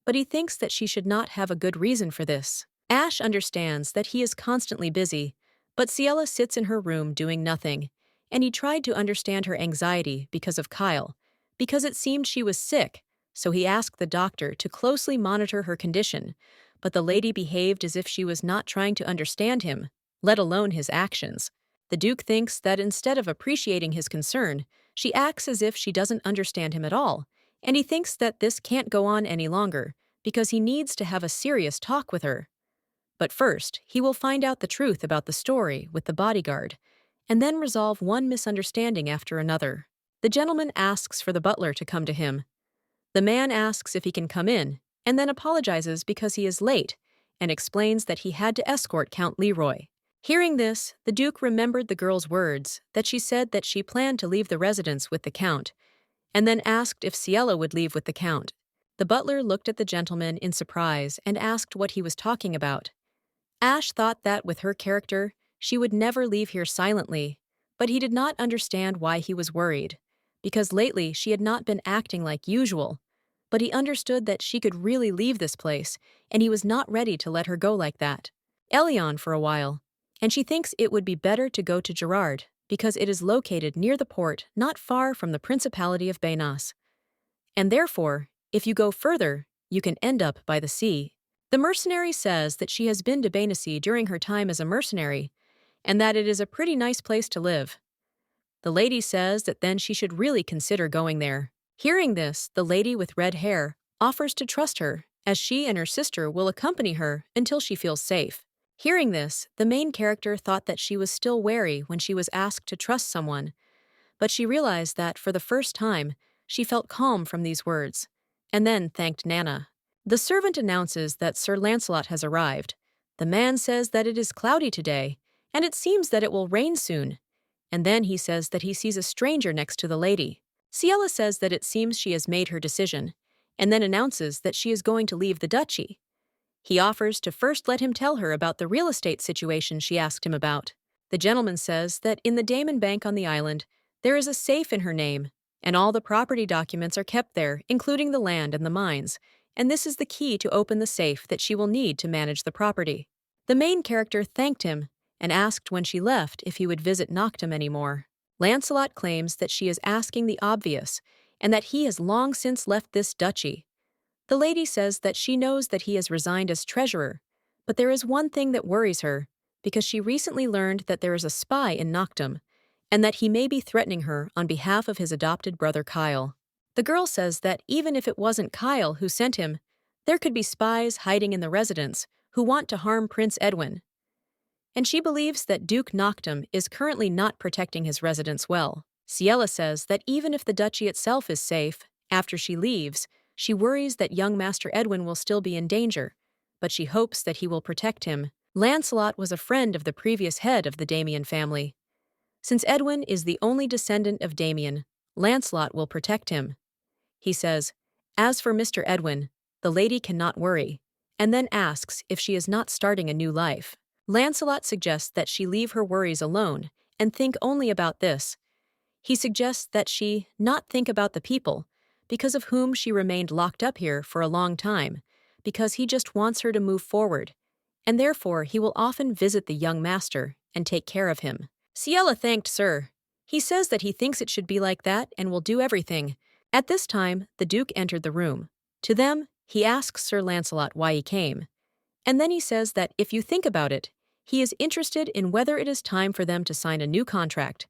But he thinks that she should not have a good reason for this. Ash understands that he is constantly busy, but Ciela sits in her room doing nothing, and he tried to understand her anxiety because of Kyle, because it seemed she was sick, so he asked the doctor to closely monitor her condition, but the lady behaved as if she was not trying to understand him, let alone his actions. The Duke thinks that instead of appreciating his concern, she acts as if she doesn't understand him at all, and he thinks that this can't go on any longer because he needs to have a serious talk with her. But first, he will find out the truth about the story with the bodyguard, and then resolve one misunderstanding after another. The gentleman asks for the butler to come to him. The man asks if he can come in, and then apologizes because he is late, and explains that he had to escort Count Leroy. Hearing this, the Duke remembered the girl's words, that she said that she planned to leave the residence with the Count, and then asked if Ciela would leave with the Count. The butler looked at the gentleman in surprise and asked what he was talking about. Ash thought that with her character, she would never leave here silently, but he did not understand why he was worried, because lately she had not been acting like usual, but he understood that she could really leave this place, and he was not ready to let her go like that. Elion for a while, and she thinks it would be better to go to Gerard, because it is located near the port not far from the Principality of Benas. And therefore, if you go further, you can end up by the sea. The mercenary says that she has been to Bainassi during her time as a mercenary, and that it is a pretty nice place to live. The lady says that then she should really consider going there. Hearing this, the lady with red hair offers to trust her, as she and her sister will accompany her until she feels safe. Hearing this, the main character thought that she was still wary when she was asked to trust someone, but she realized that for the first time, she felt calm from these words, and then thanked Nana. The servant announces that Sir Lancelot has arrived. The man says that it is cloudy today, and it seems that it will rain soon. And then he says that he sees a stranger next to the lady. Ciela says that it seems she has made her decision, and then announces that she is going to leave the duchy. He offers to first let him tell her about the real estate situation she asked him about. The gentleman says that in the Damon Bank on the island, there is a safe in her name, and all the property documents are kept there, including the land and the mines, and this is the key to open the safe that she will need to manage the property. The main character thanked him and asked when she left if he would visit Noctum anymore. Lancelot claims that she is asking the obvious, and that he has long since left this duchy. The lady says that she knows that he has resigned as treasurer, but there is one thing that worries her, because she recently learned that there is a spy in Noctum, and that he may be threatening her on behalf of his adopted brother Kyle. The girl says that even if it wasn't Kyle who sent him, there could be spies hiding in the residence who want to harm Prince Edwin. And she believes that Duke Noctum is currently not protecting his residence well. Ciela says that even if the duchy itself is safe, after she leaves, she worries that young Master Edwin will still be in danger, but she hopes that he will protect him. Lancelot was a friend of the previous head of the Damien family. Since Edwin is the only descendant of Damien, Lancelot will protect him. He says, "As for Mr. Edwin, the lady cannot worry," and then asks if she is not starting a new life. Lancelot suggests that she leave her worries alone and think only about this. He suggests that she not think about the people, because of whom she remained locked up here for a long time, because he just wants her to move forward, and therefore he will often visit the young master and take care of him. Ciela thanked Sir. He says that he thinks it should be like that and will do everything. At this time, the Duke entered the room. To them, he asks Sir Lancelot why he came, and then he says that if you think about it, he is interested in whether it is time for them to sign a new contract,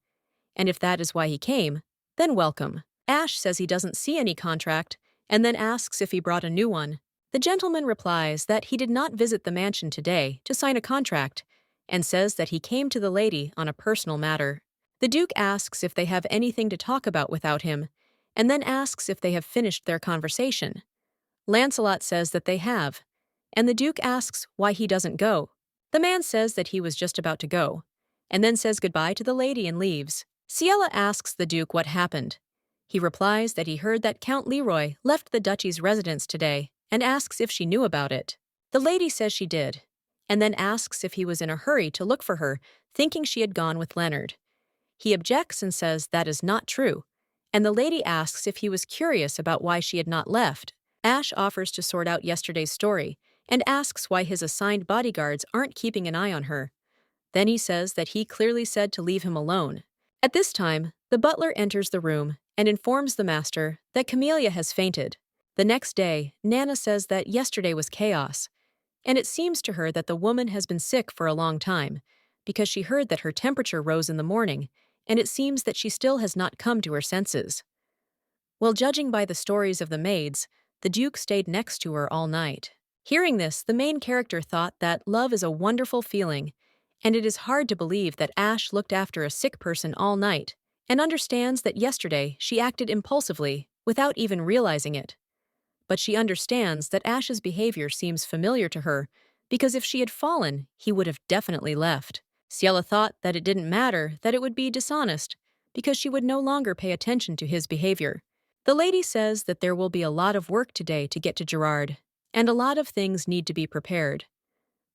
and if that is why he came, then welcome. Ash says he doesn't see any contract, and then asks if he brought a new one. The gentleman replies that he did not visit the mansion today to sign a contract, and says that he came to the lady on a personal matter. The Duke asks if they have anything to talk about without him, and then asks if they have finished their conversation. Lancelot says that they have, and the Duke asks why he doesn't go. The man says that he was just about to go, and then says goodbye to the lady and leaves. Ciela asks the Duke what happened. He replies that he heard that Count Leroy left the duchy's residence today and asks if she knew about it. The lady says she did, and then asks if he was in a hurry to look for her, thinking she had gone with Leonard. He objects and says that is not true, and the lady asks if he was curious about why she had not left. Ash offers to sort out yesterday's story and asks why his assigned bodyguards aren't keeping an eye on her. Then he says that he clearly said to leave him alone. At this time, the butler enters the room and informs the master that Camellia has fainted. The next day, Nana says that yesterday was chaos, and it seems to her that the woman has been sick for a long time, because she heard that her temperature rose in the morning, and it seems that she still has not come to her senses. Well, judging by the stories of the maids, the Duke stayed next to her all night. Hearing this, the main character thought that love is a wonderful feeling, and it is hard to believe that Ash looked after a sick person all night, and understands that yesterday she acted impulsively without even realizing it. But she understands that Ash's behavior seems familiar to her, because if she had fallen, he would have definitely left. Ciela thought that it didn't matter, that it would be dishonest, because she would no longer pay attention to his behavior. The lady says that there will be a lot of work today to get to Gerard, and a lot of things need to be prepared.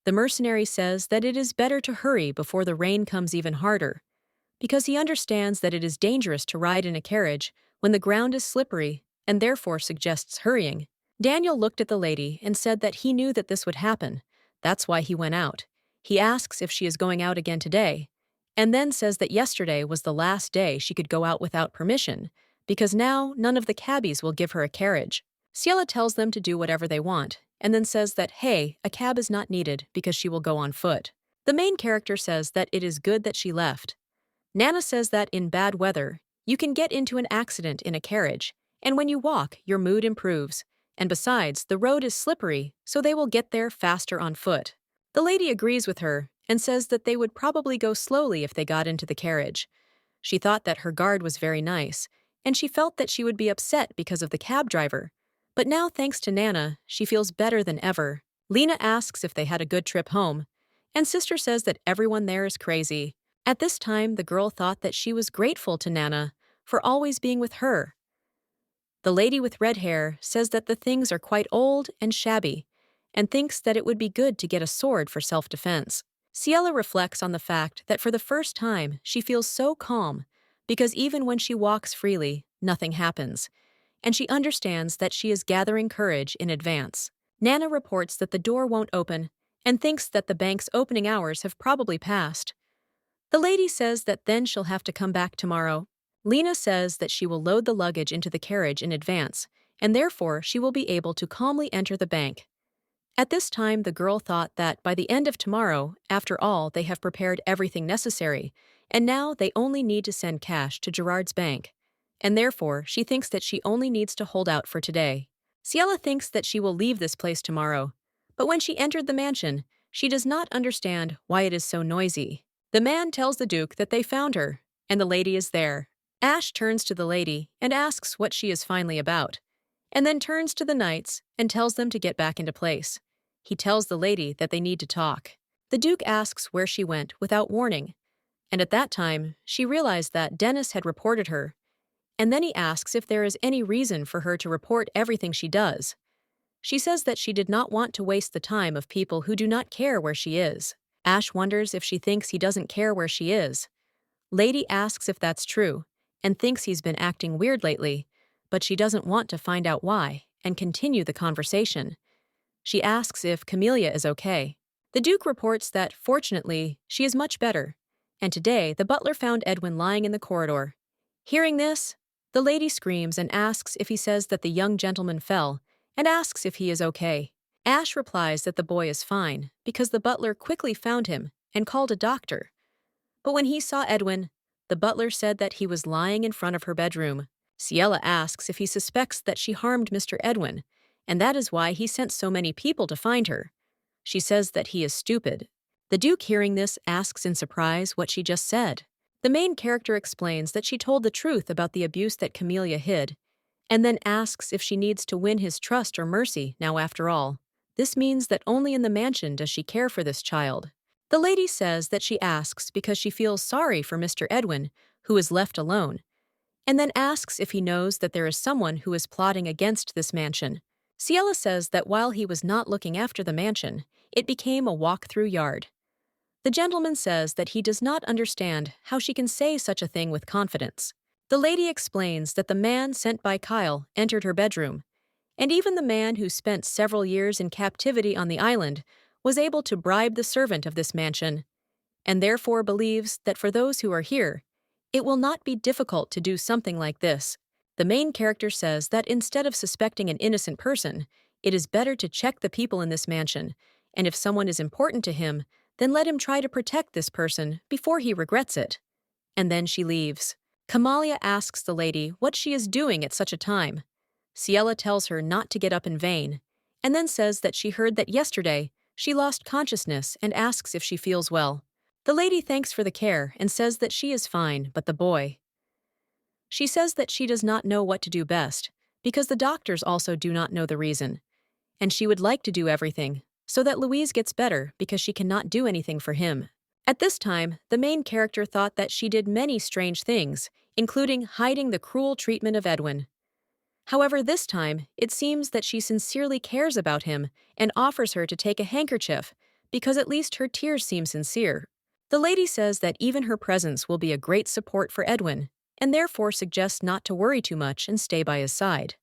The mercenary says that it is better to hurry before the rain comes even harder, because he understands that it is dangerous to ride in a carriage when the ground is slippery, and therefore suggests hurrying. Daniel looked at the lady and said that he knew that this would happen. That's why he went out. He asks if she is going out again today, and then says that yesterday was the last day she could go out without permission, because now none of the cabbies will give her a carriage. Ciela tells them to do whatever they want, and then says that, hey, a cab is not needed because she will go on foot. The main character says that it is good that she left. Nana says that in bad weather, you can get into an accident in a carriage, and when you walk, your mood improves. And besides, the road is slippery, so they will get there faster on foot. The lady agrees with her and says that they would probably go slowly if they got into the carriage. She thought that her guard was very nice, and she felt that she would be upset because of the cab driver. But now, thanks to Nana, she feels better than ever. Lena asks if they had a good trip home, and Sister says that everyone there is crazy. At this time, the girl thought that she was grateful to Nana for always being with her. The lady with red hair says that the things are quite old and shabby, and thinks that it would be good to get a sword for self-defense. Ciela reflects on the fact that for the first time she feels so calm, because even when she walks freely, nothing happens, and she understands that she is gathering courage in advance. Nana reports that the door won't open, and thinks that the bank's opening hours have probably passed. The lady says that then she'll have to come back tomorrow. Lena says that she will load the luggage into the carriage in advance, and therefore she will be able to calmly enter the bank. At this time, the girl thought that by the end of tomorrow, after all, they have prepared everything necessary, and now they only need to send cash to Gerard's bank. And therefore, she thinks that she only needs to hold out for today. Ciela thinks that she will leave this place tomorrow, but when she entered the mansion, she does not understand why it is so noisy. The man tells the Duke that they found her, and the lady is there. Ash turns to the lady and asks what she is finally about, and then turns to the knights and tells them to get back into place. He tells the lady that they need to talk. The Duke asks where she went without warning, and at that time, she realized that Dennis had reported her, and then he asks if there is any reason for her to report everything she does. She says that she did not want to waste the time of people who do not care where she is. Ash wonders if she thinks he doesn't care where she is. Lady asks if that's true, and thinks he's been acting weird lately, but she doesn't want to find out why and continue the conversation. She asks if Camellia is okay. The Duke reports that, fortunately, she is much better, and today the butler found Edwin lying in the corridor. Hearing this, the lady screams and asks if he says that the young gentleman fell, and asks if he is okay. Ash replies that the boy is fine because the butler quickly found him and called a doctor. But when he saw Edwin, the butler said that he was lying in front of her bedroom. Ciela asks if he suspects that she harmed Mr. Edwin, and that is why he sent so many people to find her. She says that he is stupid. The Duke, hearing this, asks in surprise what she just said. The main character explains that she told the truth about the abuse that Camellia hid, and then asks if she needs to win his trust or mercy now after all. This means that only in the mansion does she care for this child. The lady says that she asks because she feels sorry for Mr. Edwin, who is left alone, and then asks if he knows that there is someone who is plotting against this mansion. Ciela says that while he was not looking after the mansion, it became a walk-through yard. The gentleman says that he does not understand how she can say such a thing with confidence. The lady explains that the man sent by Kyle entered her bedroom, and even the man who spent several years in captivity on the island was able to bribe the servant of this mansion, and therefore believes that for those who are here, it will not be difficult to do something like this. The main character says that instead of suspecting an innocent person, it is better to check the people in this mansion, and if someone is important to him, then let him try to protect this person before he regrets it. And then she leaves. Camellia asks the lady what she is doing at such a time. Ciela tells her not to get up in vain, and then says that she heard that yesterday she lost consciousness and asks if she feels well. The lady thanks for the care and says that she is fine, but the boy. She says that she does not know what to do best, because the doctors also do not know the reason, and she would like to do everything, so that Louise gets better because she cannot do anything for him. At this time, the main character thought that she did many strange things, including hiding the cruel treatment of Edwin. However, this time, it seems that she sincerely cares about him and offers her to take a handkerchief, because at least her tears seem sincere. The lady says that even her presence will be a great support for Edwin, and therefore suggests not to worry too much and stay by his side.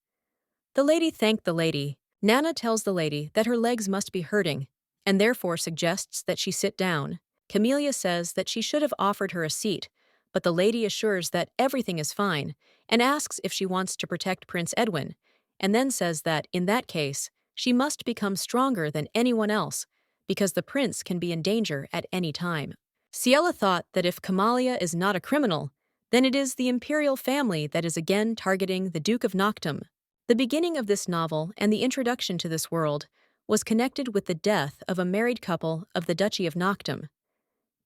The lady thanked the lady. Nana tells the lady that her legs must be hurting, and therefore suggests that she sit down. Camellia says that she should have offered her a seat, but the lady assures that everything is fine and asks if she wants to protect Prince Edwin, and then says that, in that case, she must become stronger than anyone else, because the prince can be in danger at any time. Ciela thought that if Camalia is not a criminal, then it is the imperial family that is again targeting the Duke of Noctum. The beginning of this novel and the introduction to this world was connected with the death of a married couple of the Duchy of Noctum.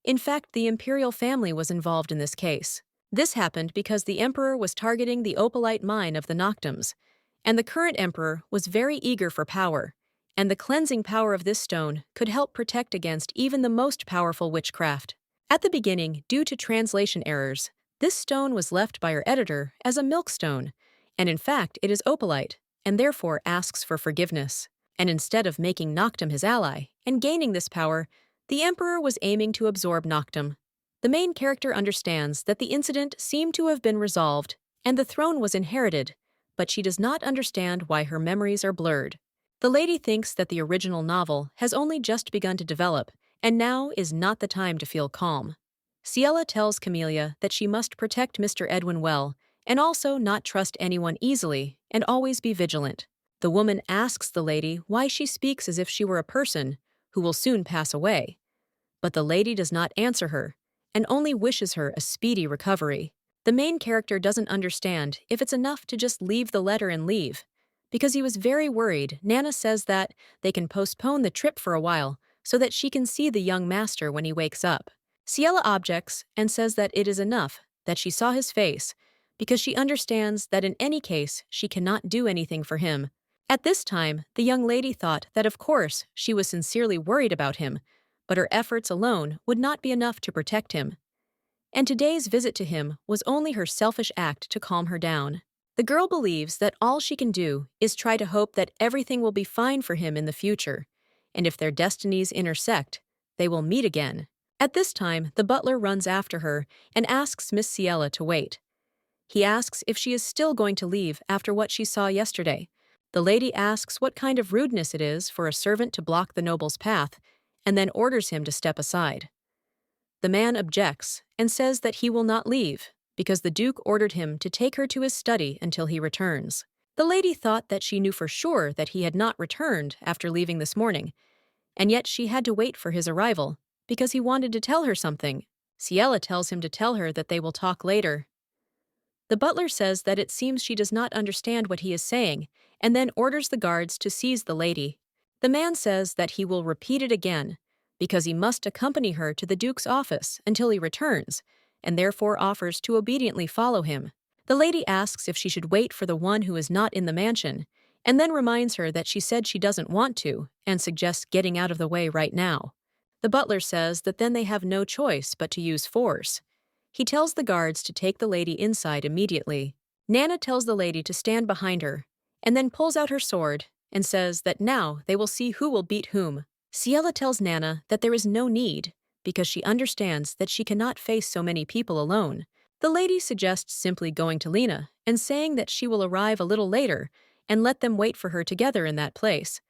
In fact, the imperial family was involved in this case. This happened because the emperor was targeting the opalite mine of the Noctums, and the current emperor was very eager for power, and the cleansing power of this stone could help protect against even the most powerful witchcraft. At the beginning, due to translation errors, this stone was left by her editor as a milkstone, and in fact it is opalite, and therefore asks for forgiveness. And instead of making Noctum his ally and gaining this power, the emperor was aiming to absorb Noctum. The main character understands that the incident seemed to have been resolved, and the throne was inherited, but she does not understand why her memories are blurred. The lady thinks that the original novel has only just begun to develop, and now is not the time to feel calm. Ciela tells Camelia that she must protect Mr. Edwin well, and also not trust anyone easily, and always be vigilant. The woman asks the lady why she speaks as if she were a person who will soon pass away. But the lady does not answer her, and only wishes her a speedy recovery. The main character doesn't understand if it's enough to just leave the letter and leave. Because he was very worried, Nana says that they can postpone the trip for a while so that she can see the young master when he wakes up. Ciela objects and says that it is enough that she saw his face, because she understands that in any case she cannot do anything for him. At this time, the young lady thought that of course she was sincerely worried about him, but her efforts alone would not be enough to protect him. And today's visit to him was only her selfish act to calm her down. The girl believes that all she can do is try to hope that everything will be fine for him in the future, and if their destinies intersect, they will meet again. At this time, the butler runs after her and asks Miss Ciela to wait. He asks if she is still going to leave after what she saw yesterday. The lady asks what kind of rudeness it is for a servant to block the noble's path, and then orders him to step aside. The man objects and says that he will not leave, because the Duke ordered him to take her to his study until he returns. The lady thought that she knew for sure that he had not returned after leaving this morning, and yet she had to wait for his arrival, because he wanted to tell her something. Ciela tells him to tell her that they will talk later. The butler says that it seems she does not understand what he is saying, and then orders the guards to seize the lady. The man says that he will repeat it again, because he must accompany her to the Duke's office until he returns, and therefore offers to obediently follow him. The lady asks if she should wait for the one who is not in the mansion, and then reminds her that she said she doesn't want to, and suggests getting out of the way right now. The butler says that then they have no choice but to use force. He tells the guards to take the lady inside immediately. Nana tells the lady to stand behind her, and then pulls out her sword and says that now they will see who will beat whom. Ciela tells Nana that there is no need, because she understands that she cannot face so many people alone. The lady suggests simply going to Lena and saying that she will arrive a little later and let them wait for her together in that place,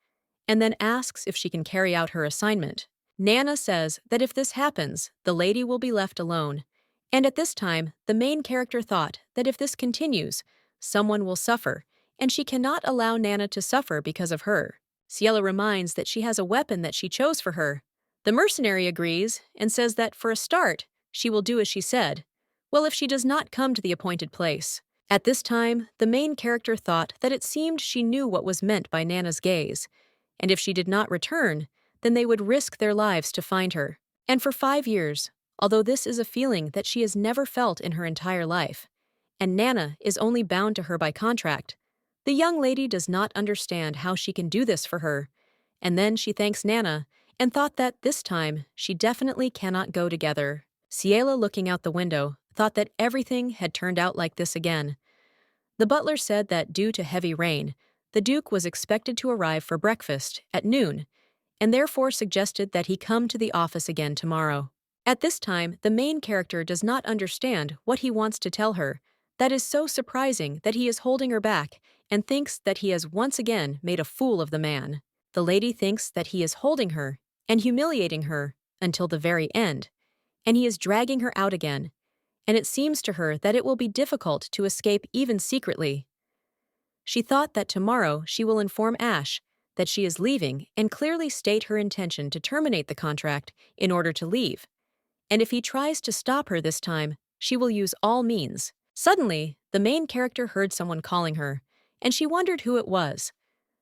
and then asks if she can carry out her assignment. Nana says that if this happens, the lady will be left alone. And at this time, the main character thought that if this continues, someone will suffer, and she cannot allow Nana to suffer because of her. Ciela reminds that she has a weapon that she chose for her. The mercenary agrees and says that for a start, she will do as she said. Well, if she does not come to the appointed place. At this time, the main character thought that it seemed she knew what was meant by Nana's gaze, and if she did not return, then they would risk their lives to find her. And for 5 years, although this is a feeling that she has never felt in her entire life, and Nana is only bound to her by contract, the young lady does not understand how she can do this for her, and then she thanks Nana and thought that this time she definitely cannot go together. Ciela, looking out the window, thought that everything had turned out like this again. The butler said that due to heavy rain, the Duke was expected to arrive for breakfast at noon, and therefore suggested that he come to the office again tomorrow. At this time, the main character does not understand what he wants to tell her. That is so surprising that he is holding her back and thinks that he has once again made a fool of the man. The lady thinks that he is holding her and humiliating her until the very end, and he is dragging her out again, and it seems to her that it will be difficult to escape even secretly. She thought that tomorrow she will inform Ash that she is leaving and clearly state her intention to terminate the contract in order to leave. And if he tries to stop her this time, she will use all means. Suddenly, the main character heard someone calling her, and she wondered who it was.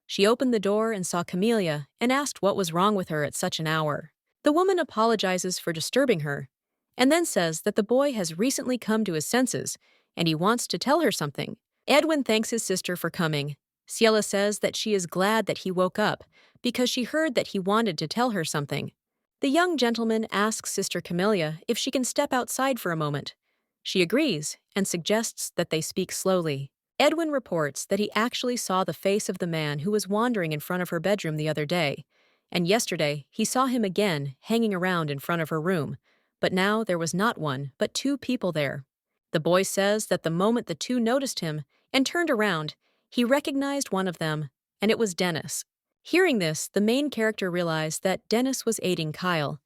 She opened the door and saw Camellia and asked what was wrong with her at such an hour. The woman apologizes for disturbing her, and then says that the boy has recently come to his senses and he wants to tell her something. Edwin thanks his sister for coming. Ciela says that she is glad that he woke up because she heard that he wanted to tell her something. The young gentleman asks Sister Camellia if she can step outside for a moment. She agrees and suggests that they speak slowly. Edwin reports that he actually saw the face of the man who was wandering in front of her bedroom the other day, and yesterday he saw him again hanging around in front of her room, but now there was not one, but two people there. The boy says that the moment the two noticed him and turned around, he recognized one of them, and it was Dennis. Hearing this, the main character realized that Dennis was aiding Kyle,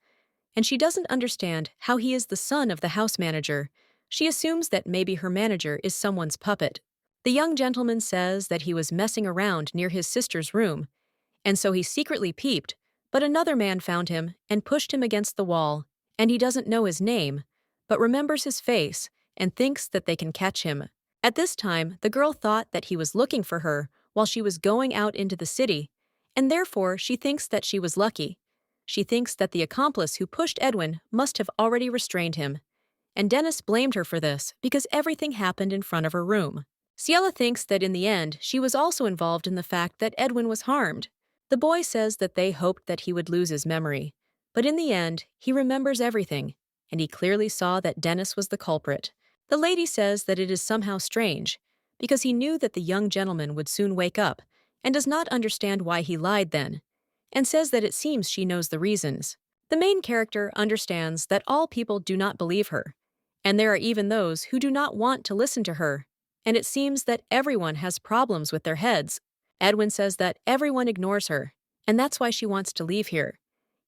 and she doesn't understand how he is the son of the house manager. She assumes that maybe her manager is someone's puppet. The young gentleman says that he was messing around near his sister's room, and so he secretly peeped, but another man found him and pushed him against the wall, and he doesn't know his name, but remembers his face and thinks that they can catch him. At this time, the girl thought that he was looking for her while she was going out into the city, and therefore she thinks that she was lucky. She thinks that the accomplice who pushed Edwin must have already restrained him, and Dennis blamed her for this because everything happened in front of her room. Ciela thinks that in the end, she was also involved in the fact that Edwin was harmed. The boy says that they hoped that he would lose his memory, but in the end, he remembers everything, and he clearly saw that Dennis was the culprit. The lady says that it is somehow strange, because he knew that the young gentleman would soon wake up, and does not understand why he lied then, and says that it seems she knows the reasons. The main character understands that all people do not believe her, and there are even those who do not want to listen to her, and it seems that everyone has problems with their heads. Edwin says that everyone ignores her, and that's why she wants to leave here.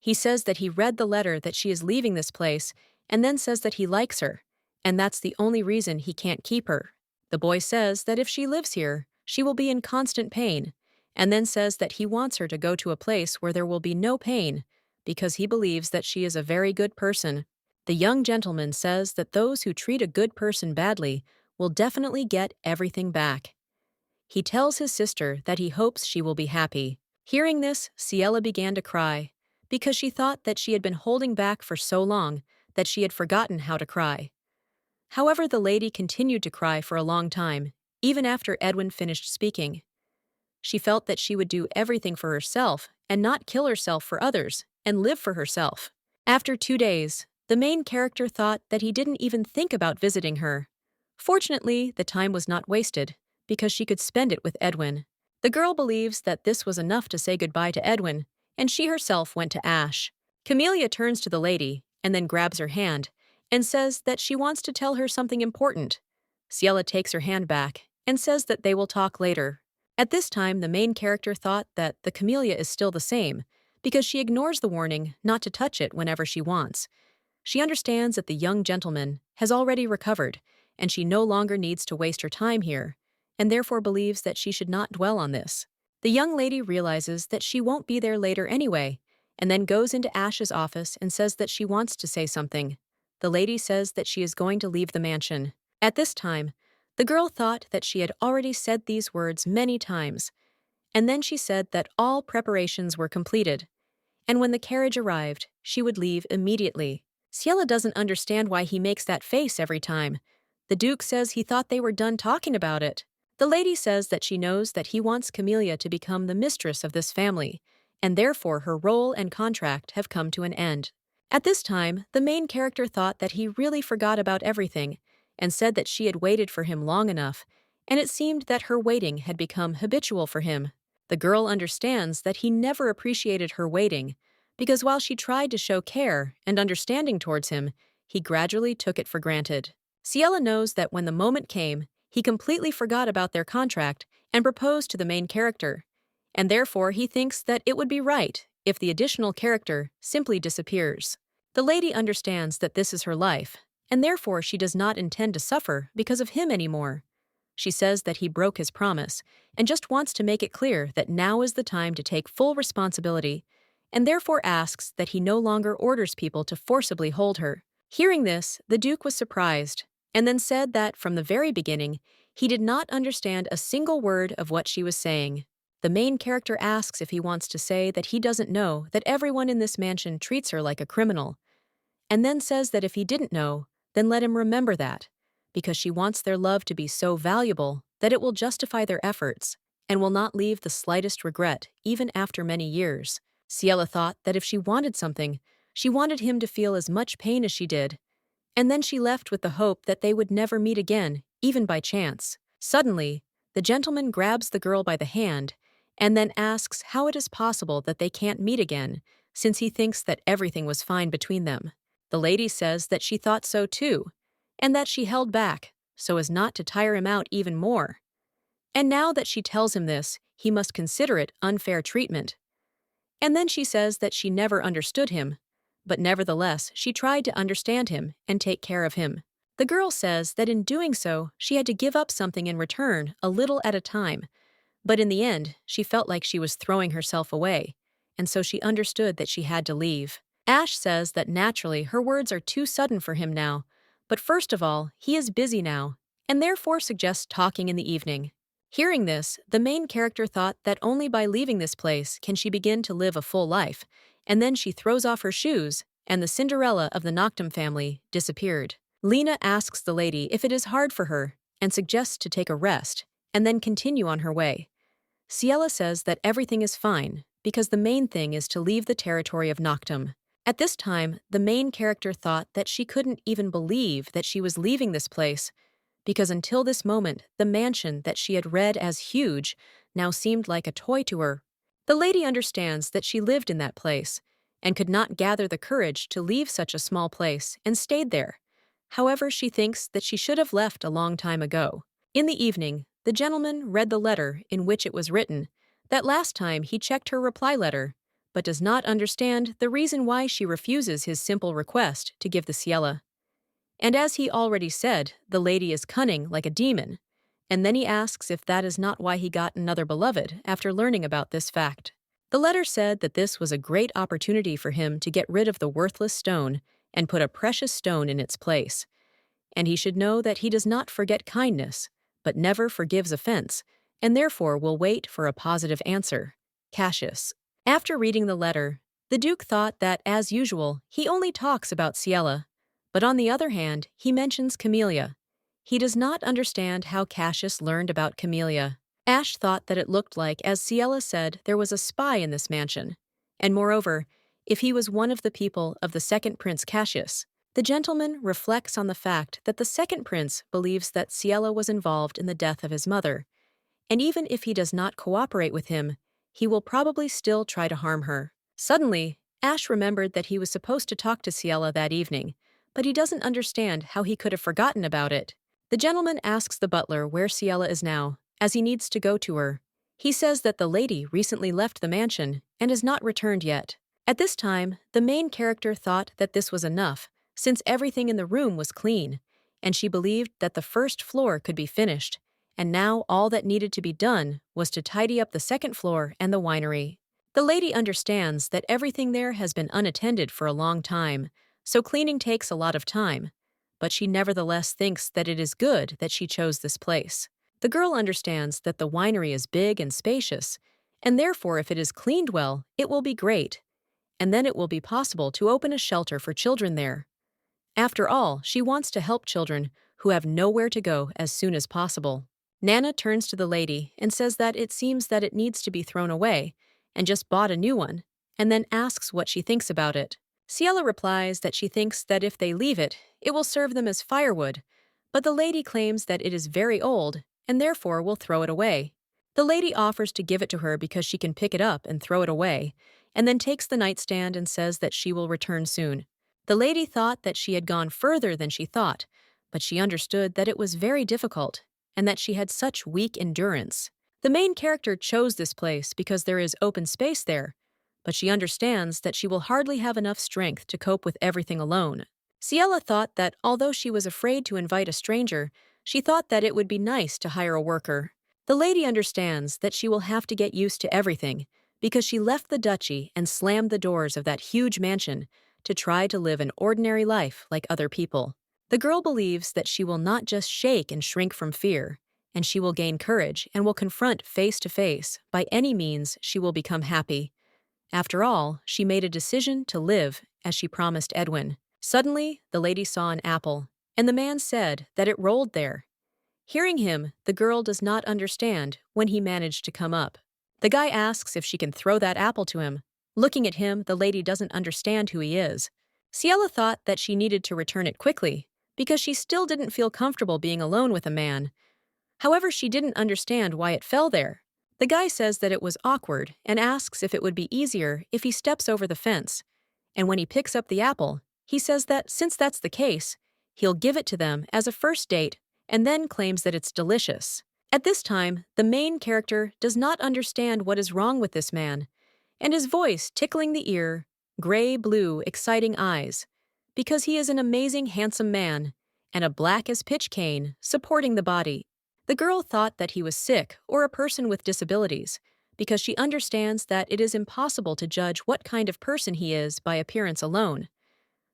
He says that he read the letter that she is leaving this place, and then says that he likes her, and that's the only reason he can't keep her. The boy says that if she lives here, she will be in constant pain, and then says that he wants her to go to a place where there will be no pain, because he believes that she is a very good person. The young gentleman says that those who treat a good person badly will definitely get everything back. He tells his sister that he hopes she will be happy. Hearing this, Ciela began to cry, because she thought that she had been holding back for so long that she had forgotten how to cry. However, the lady continued to cry for a long time, even after Edwin finished speaking. She felt that she would do everything for herself and not kill herself for others and live for herself. After 2 days, the main character thought that he didn't even think about visiting her. Fortunately, the time was not wasted, because she could spend it with Edwin. The girl believes that this was enough to say goodbye to Edwin, and she herself went to Ash. Camellia turns to the lady and then grabs her hand and says that she wants to tell her something important. Ciela takes her hand back and says that they will talk later. At this time, the main character thought that the Camellia is still the same, because she ignores the warning not to touch it whenever she wants. She understands that the young gentleman has already recovered, and she no longer needs to waste her time here, and therefore believes that she should not dwell on this. The young lady realizes that she won't be there later anyway, and then goes into Ash's office and says that she wants to say something. The lady says that she is going to leave the mansion. At this time, the girl thought that she had already said these words many times, and then she said that all preparations were completed, and when the carriage arrived, she would leave immediately. Ciela doesn't understand why he makes that face every time. The Duke says he thought they were done talking about it. The lady says that she knows that he wants Camellia to become the mistress of this family, and therefore her role and contract have come to an end. At this time, the main character thought that he really forgot about everything, and said that she had waited for him long enough, and it seemed that her waiting had become habitual for him. The girl understands that he never appreciated her waiting, because while she tried to show care and understanding towards him, he gradually took it for granted. Ciela knows that when the moment came, he completely forgot about their contract and proposed to the main character, and therefore he thinks that it would be right if the additional character simply disappears. The lady understands that this is her life, and therefore she does not intend to suffer because of him anymore. She says that he broke his promise and just wants to make it clear that now is the time to take full responsibility, and therefore asks that he no longer orders people to forcibly hold her. Hearing this, the Duke was surprised, and then said that from the very beginning, he did not understand a single word of what she was saying. The main character asks if he wants to say that he doesn't know that everyone in this mansion treats her like a criminal, and then says that if he didn't know, then let him remember that, because she wants their love to be so valuable that it will justify their efforts and will not leave the slightest regret even after many years. Ciela thought that if she wanted something, she wanted him to feel as much pain as she did, and then she left with the hope that they would never meet again, even by chance. Suddenly, the gentleman grabs the girl by the hand and then asks how it is possible that they can't meet again, since he thinks that everything was fine between them. The lady says that she thought so too, and that she held back so as not to tire him out even more. And now that she tells him this, he must consider it unfair treatment. And then she says that she never understood him, but nevertheless she tried to understand him and take care of him. The girl says that in doing so, she had to give up something in return, a little at a time, but in the end, she felt like she was throwing herself away, and so she understood that she had to leave. Ash says that naturally her words are too sudden for him now, but first of all, he is busy now, and therefore suggests talking in the evening. Hearing this, the main character thought that only by leaving this place can she begin to live a full life, and then she throws off her shoes, and the Cinderella of the Noctum family disappeared. Lena asks the lady if it is hard for her, and suggests to take a rest, and then continue on her way. Ciela says that everything is fine, because the main thing is to leave the territory of Noctum. At this time, the main character thought that she couldn't even believe that she was leaving this place, because until this moment, the mansion that she had read as huge now seemed like a toy to her. The lady understands that she lived in that place, and could not gather the courage to leave such a small place, and stayed there. However, she thinks that she should have left a long time ago. In the evening, the gentleman read the letter in which it was written that last time he checked her reply letter, but does not understand the reason why she refuses his simple request to give the Ciela. And as he already said, the lady is cunning like a demon, and then he asks if that is not why he got another beloved after learning about this fact. The letter said that this was a great opportunity for him to get rid of the worthless stone and put a precious stone in its place, and he should know that he does not forget kindness, but never forgives offense, and therefore will wait for a positive answer. Cassius. After reading the letter, the Duke thought that, as usual, he only talks about Ciela, but on the other hand, he mentions Camellia. He does not understand how Cassius learned about Camellia. Ash thought that it looked like, as Ciela said, there was a spy in this mansion, and moreover, if he was one of the people of the second Prince Cassius. The gentleman reflects on the fact that the second prince believes that Ciela was involved in the death of his mother, and even if he does not cooperate with him, he will probably still try to harm her. Suddenly, Ash remembered that he was supposed to talk to Ciela that evening, but he doesn't understand how he could have forgotten about it. The gentleman asks the butler where Ciela is now, as he needs to go to her. He says that the lady recently left the mansion and has not returned yet. At this time, the main character thought that this was enough, since everything in the room was clean, and she believed that the first floor could be finished, and now all that needed to be done was to tidy up the second floor and the winery. The lady understands that everything there has been unattended for a long time, so cleaning takes a lot of time, but she nevertheless thinks that it is good that she chose this place. The girl understands that the winery is big and spacious, and therefore if it is cleaned well, it will be great, and then it will be possible to open a shelter for children there. After all, she wants to help children who have nowhere to go as soon as possible. Nana turns to the lady and says that it seems that it needs to be thrown away, and just bought a new one, and then asks what she thinks about it. Ciela replies that she thinks that if they leave it, it will serve them as firewood, but the lady claims that it is very old, and therefore will throw it away. The lady offers to give it to her because she can pick it up and throw it away, and then takes the nightstand and says that she will return soon. The lady thought that she had gone further than she thought, but she understood that it was very difficult, and that she had such weak endurance. The main character chose this place because there is open space there, but she understands that she will hardly have enough strength to cope with everything alone. Ciela thought that although she was afraid to invite a stranger, She thought that it would be nice to hire a worker. The lady understands that she will have to get used to everything because she left the duchy and slammed the doors of that huge mansion to try to live an ordinary life like other people. The girl believes that she will not just shake and shrink from fear, and she will gain courage and will confront face to face. By any means, she will become happy. After all, she made a decision to live as she promised Edwin. Suddenly, the lady saw an apple, and the man said that it rolled there. Hearing him, the girl does not understand when he managed to come up. The guy asks if she can throw that apple to him. Looking at him, the lady doesn't understand who he is. Ciela thought that she needed to return it quickly because she still didn't feel comfortable being alone with a man. However, she didn't understand why it fell there. The guy says that it was awkward and asks if it would be easier if he steps over the fence. And when he picks up the apple, he says that since that's the case, he'll give it to them as a first date and then claims that it's delicious. At this time, the main character does not understand what is wrong with this man, and his voice tickling the ear, gray-blue, exciting eyes, because he is an amazing, handsome man, and a black as pitch cane supporting the body. The girl thought that he was sick or a person with disabilities, because she understands that it is impossible to judge what kind of person he is by appearance alone.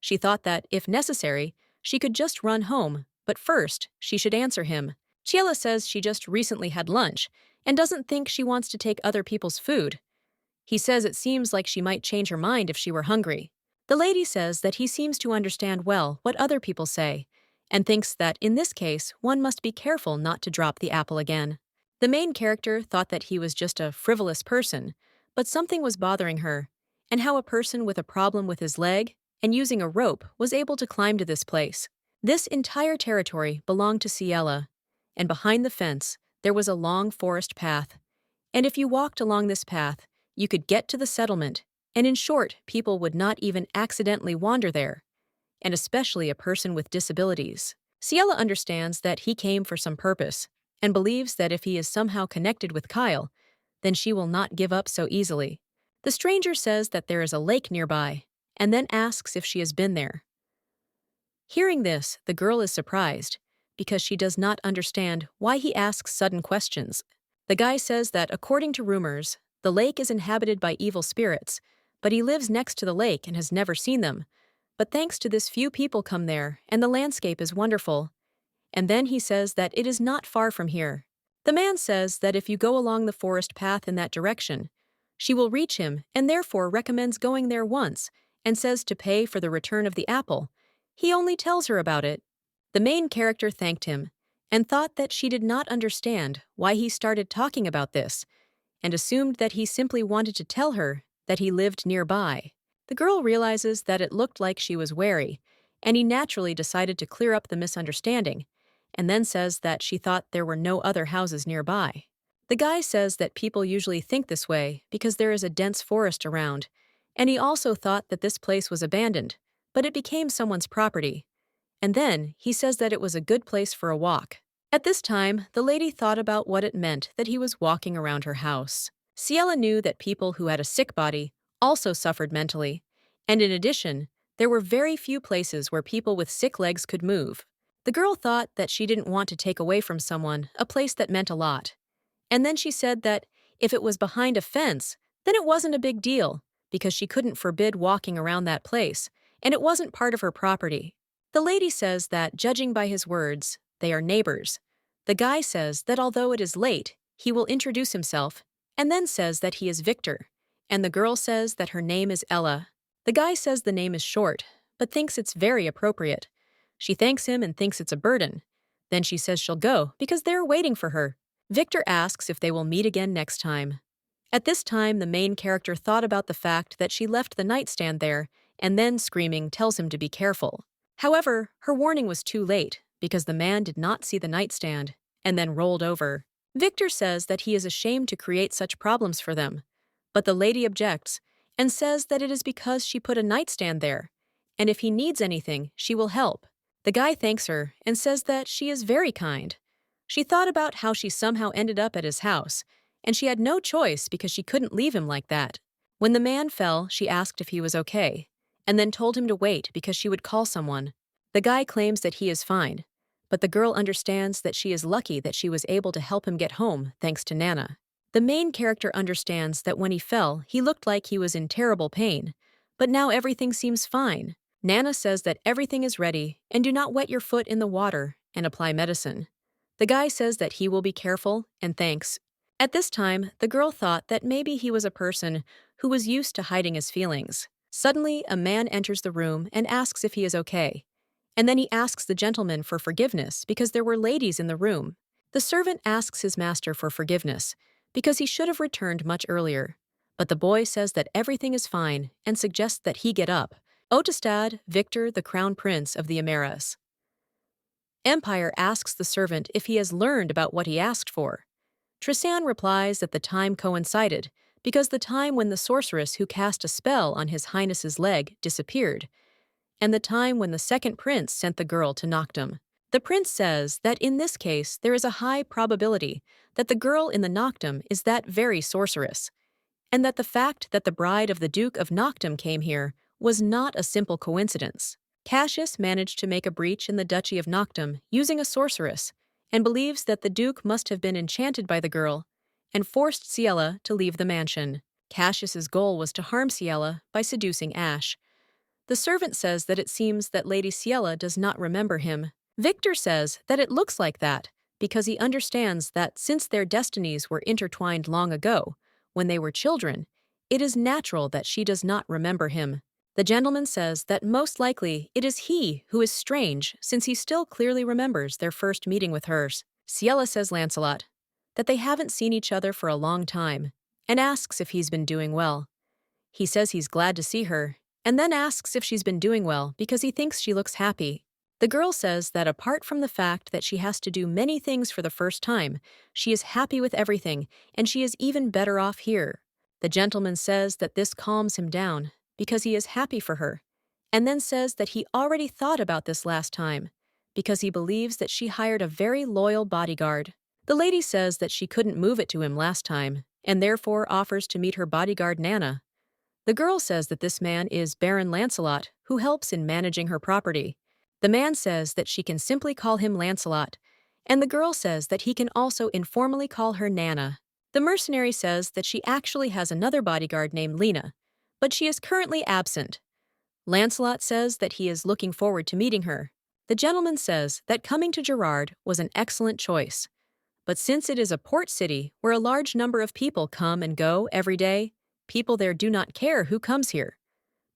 She thought that, if necessary, she could just run home, but first, she should answer him. Ciela says she just recently had lunch and doesn't think she wants to take other people's food. He says it seems like she might change her mind if she were hungry. The lady says that he seems to understand well what other people say, and thinks that in this case one must be careful not to drop the apple again. The main character thought that he was just a frivolous person, but something was bothering her, and how a person with a problem with his leg and using a rope was able to climb to this place. This entire territory belonged to Ciela, and behind the fence there was a long forest path, and if you walked along this path, you could get to the settlement, and in short, people would not even accidentally wander there, and especially a person with disabilities. Ciela understands that he came for some purpose, and believes that if he is somehow connected with Kyle, then she will not give up so easily. The stranger says that there is a lake nearby, and then asks if she has been there. Hearing this, the girl is surprised, because she does not understand why he asks sudden questions. The guy says that according to rumors, the lake is inhabited by evil spirits, but he lives next to the lake and has never seen them. But thanks to this, few people come there, and the landscape is wonderful. And then he says that it is not far from here. The man says that if you go along the forest path in that direction, she will reach him and therefore recommends going there once, and says to pay for the return of the apple. He only tells her about it. The main character thanked him, and thought that she did not understand why he started talking about this, and assumed that he simply wanted to tell her that he lived nearby. The girl realizes that it looked like she was wary, and he naturally decided to clear up the misunderstanding, and then says that she thought there were no other houses nearby. The guy says that people usually think this way because there is a dense forest around, and he also thought that this place was abandoned, but it became someone's property. And then he says that it was a good place for a walk. At this time, the lady thought about what it meant that he was walking around her house. Ciela knew that people who had a sick body also suffered mentally, and in addition, there were very few places where people with sick legs could move. The girl thought that she didn't want to take away from someone a place that meant a lot. And then she said that if it was behind a fence, then it wasn't a big deal, because she couldn't forbid walking around that place, and it wasn't part of her property. The lady says that, judging by his words, they are neighbors. The guy says that although it is late, he will introduce himself, and then says that he is Victor, and the girl says that her name is Ella. The guy says the name is short, but thinks it's very appropriate. She thanks him and thinks it's a burden. Then she says she'll go because they're waiting for her. Victor asks if they will meet again next time. At this time, the main character thought about the fact that she left the nightstand there, and then, screaming, tells him to be careful. However, her warning was too late, because the man did not see the nightstand, and then rolled over. Victor says that he is ashamed to create such problems for them, but the lady objects, and says that it is because she put a nightstand there, and if he needs anything, she will help. The guy thanks her, and says that she is very kind. She thought about how she somehow ended up at his house, and she had no choice because she couldn't leave him like that. When the man fell, she asked if he was okay, and then told him to wait because she would call someone. The guy claims that he is fine, but the girl understands that she is lucky that she was able to help him get home thanks to Nana. The main character understands that when he fell, he looked like he was in terrible pain, but now everything seems fine. Nana says that everything is ready and do not wet your foot in the water and apply medicine. The guy says that he will be careful and thanks. At this time, the girl thought that maybe he was a person who was used to hiding his feelings. Suddenly, a man enters the room and asks if he is okay. And then he asks the gentleman for forgiveness because there were ladies in the room. The servant asks his master for forgiveness because he should have returned much earlier. But the boy says that everything is fine and suggests that he get up. Otestad, Victor, the crown prince of the Amaras Empire, asks the servant if he has learned about what he asked for. Tristan replies that the time coincided because the time when the sorceress who cast a spell on His Highness's leg disappeared, and the time when the second prince sent the girl to Noctum. The prince says that in this case there is a high probability that the girl in the Noctum is that very sorceress, and that the fact that the bride of the Duke of Noctum came here was not a simple coincidence. Cassius managed to make a breach in the Duchy of Noctum using a sorceress, and believes that the Duke must have been enchanted by the girl and forced Ciela to leave the mansion. Cassius's goal was to harm Ciela by seducing Ash. The servant says that it seems that Lady Ciela does not remember him. Victor says that it looks like that because he understands that since their destinies were intertwined long ago, when they were children, it is natural that she does not remember him. The gentleman says that most likely it is he who is strange since he still clearly remembers their first meeting with hers. Ciela says Lancelot that they haven't seen each other for a long time and asks if he's been doing well. He says he's glad to see her and then asks if she's been doing well because he thinks she looks happy. The girl says that apart from the fact that she has to do many things for the first time, she is happy with everything and she is even better off here. The gentleman says that this calms him down because he is happy for her, and then says that he already thought about this last time because he believes that she hired a very loyal bodyguard. The lady says that she couldn't move it to him last time and therefore offers to meet her bodyguard Nana. The girl says that this man is Baron Lancelot, who helps in managing her property. The man says that she can simply call him Lancelot, and the girl says that he can also informally call her Nana. The mercenary says that she actually has another bodyguard named Lena, but she is currently absent. Lancelot says that he is looking forward to meeting her. The gentleman says that coming to Gerard was an excellent choice, but since it is a port city where a large number of people come and go every day, people there do not care who comes here.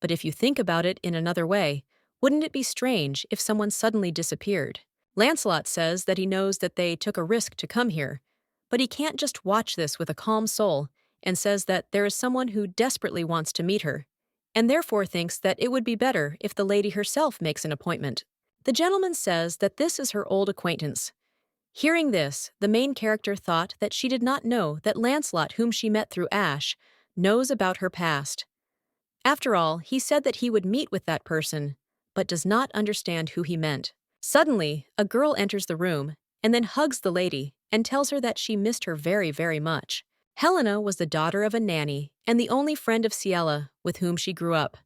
But if you think about it in another way, wouldn't it be strange if someone suddenly disappeared? Lancelot says that he knows that they took a risk to come here, but he can't just watch this with a calm soul, and says that there is someone who desperately wants to meet her, and therefore thinks that it would be better if the lady herself makes an appointment. The gentleman says that this is her old acquaintance. Hearing this, the main character thought that she did not know that Lancelot, whom she met through Ash, knows about her past. After all, he said that he would meet with that person, but does not understand who he meant. Suddenly, a girl enters the room and then hugs the lady and tells her that she missed her very, very much. Helena was the daughter of a nanny and the only friend of Ciela with whom she grew up.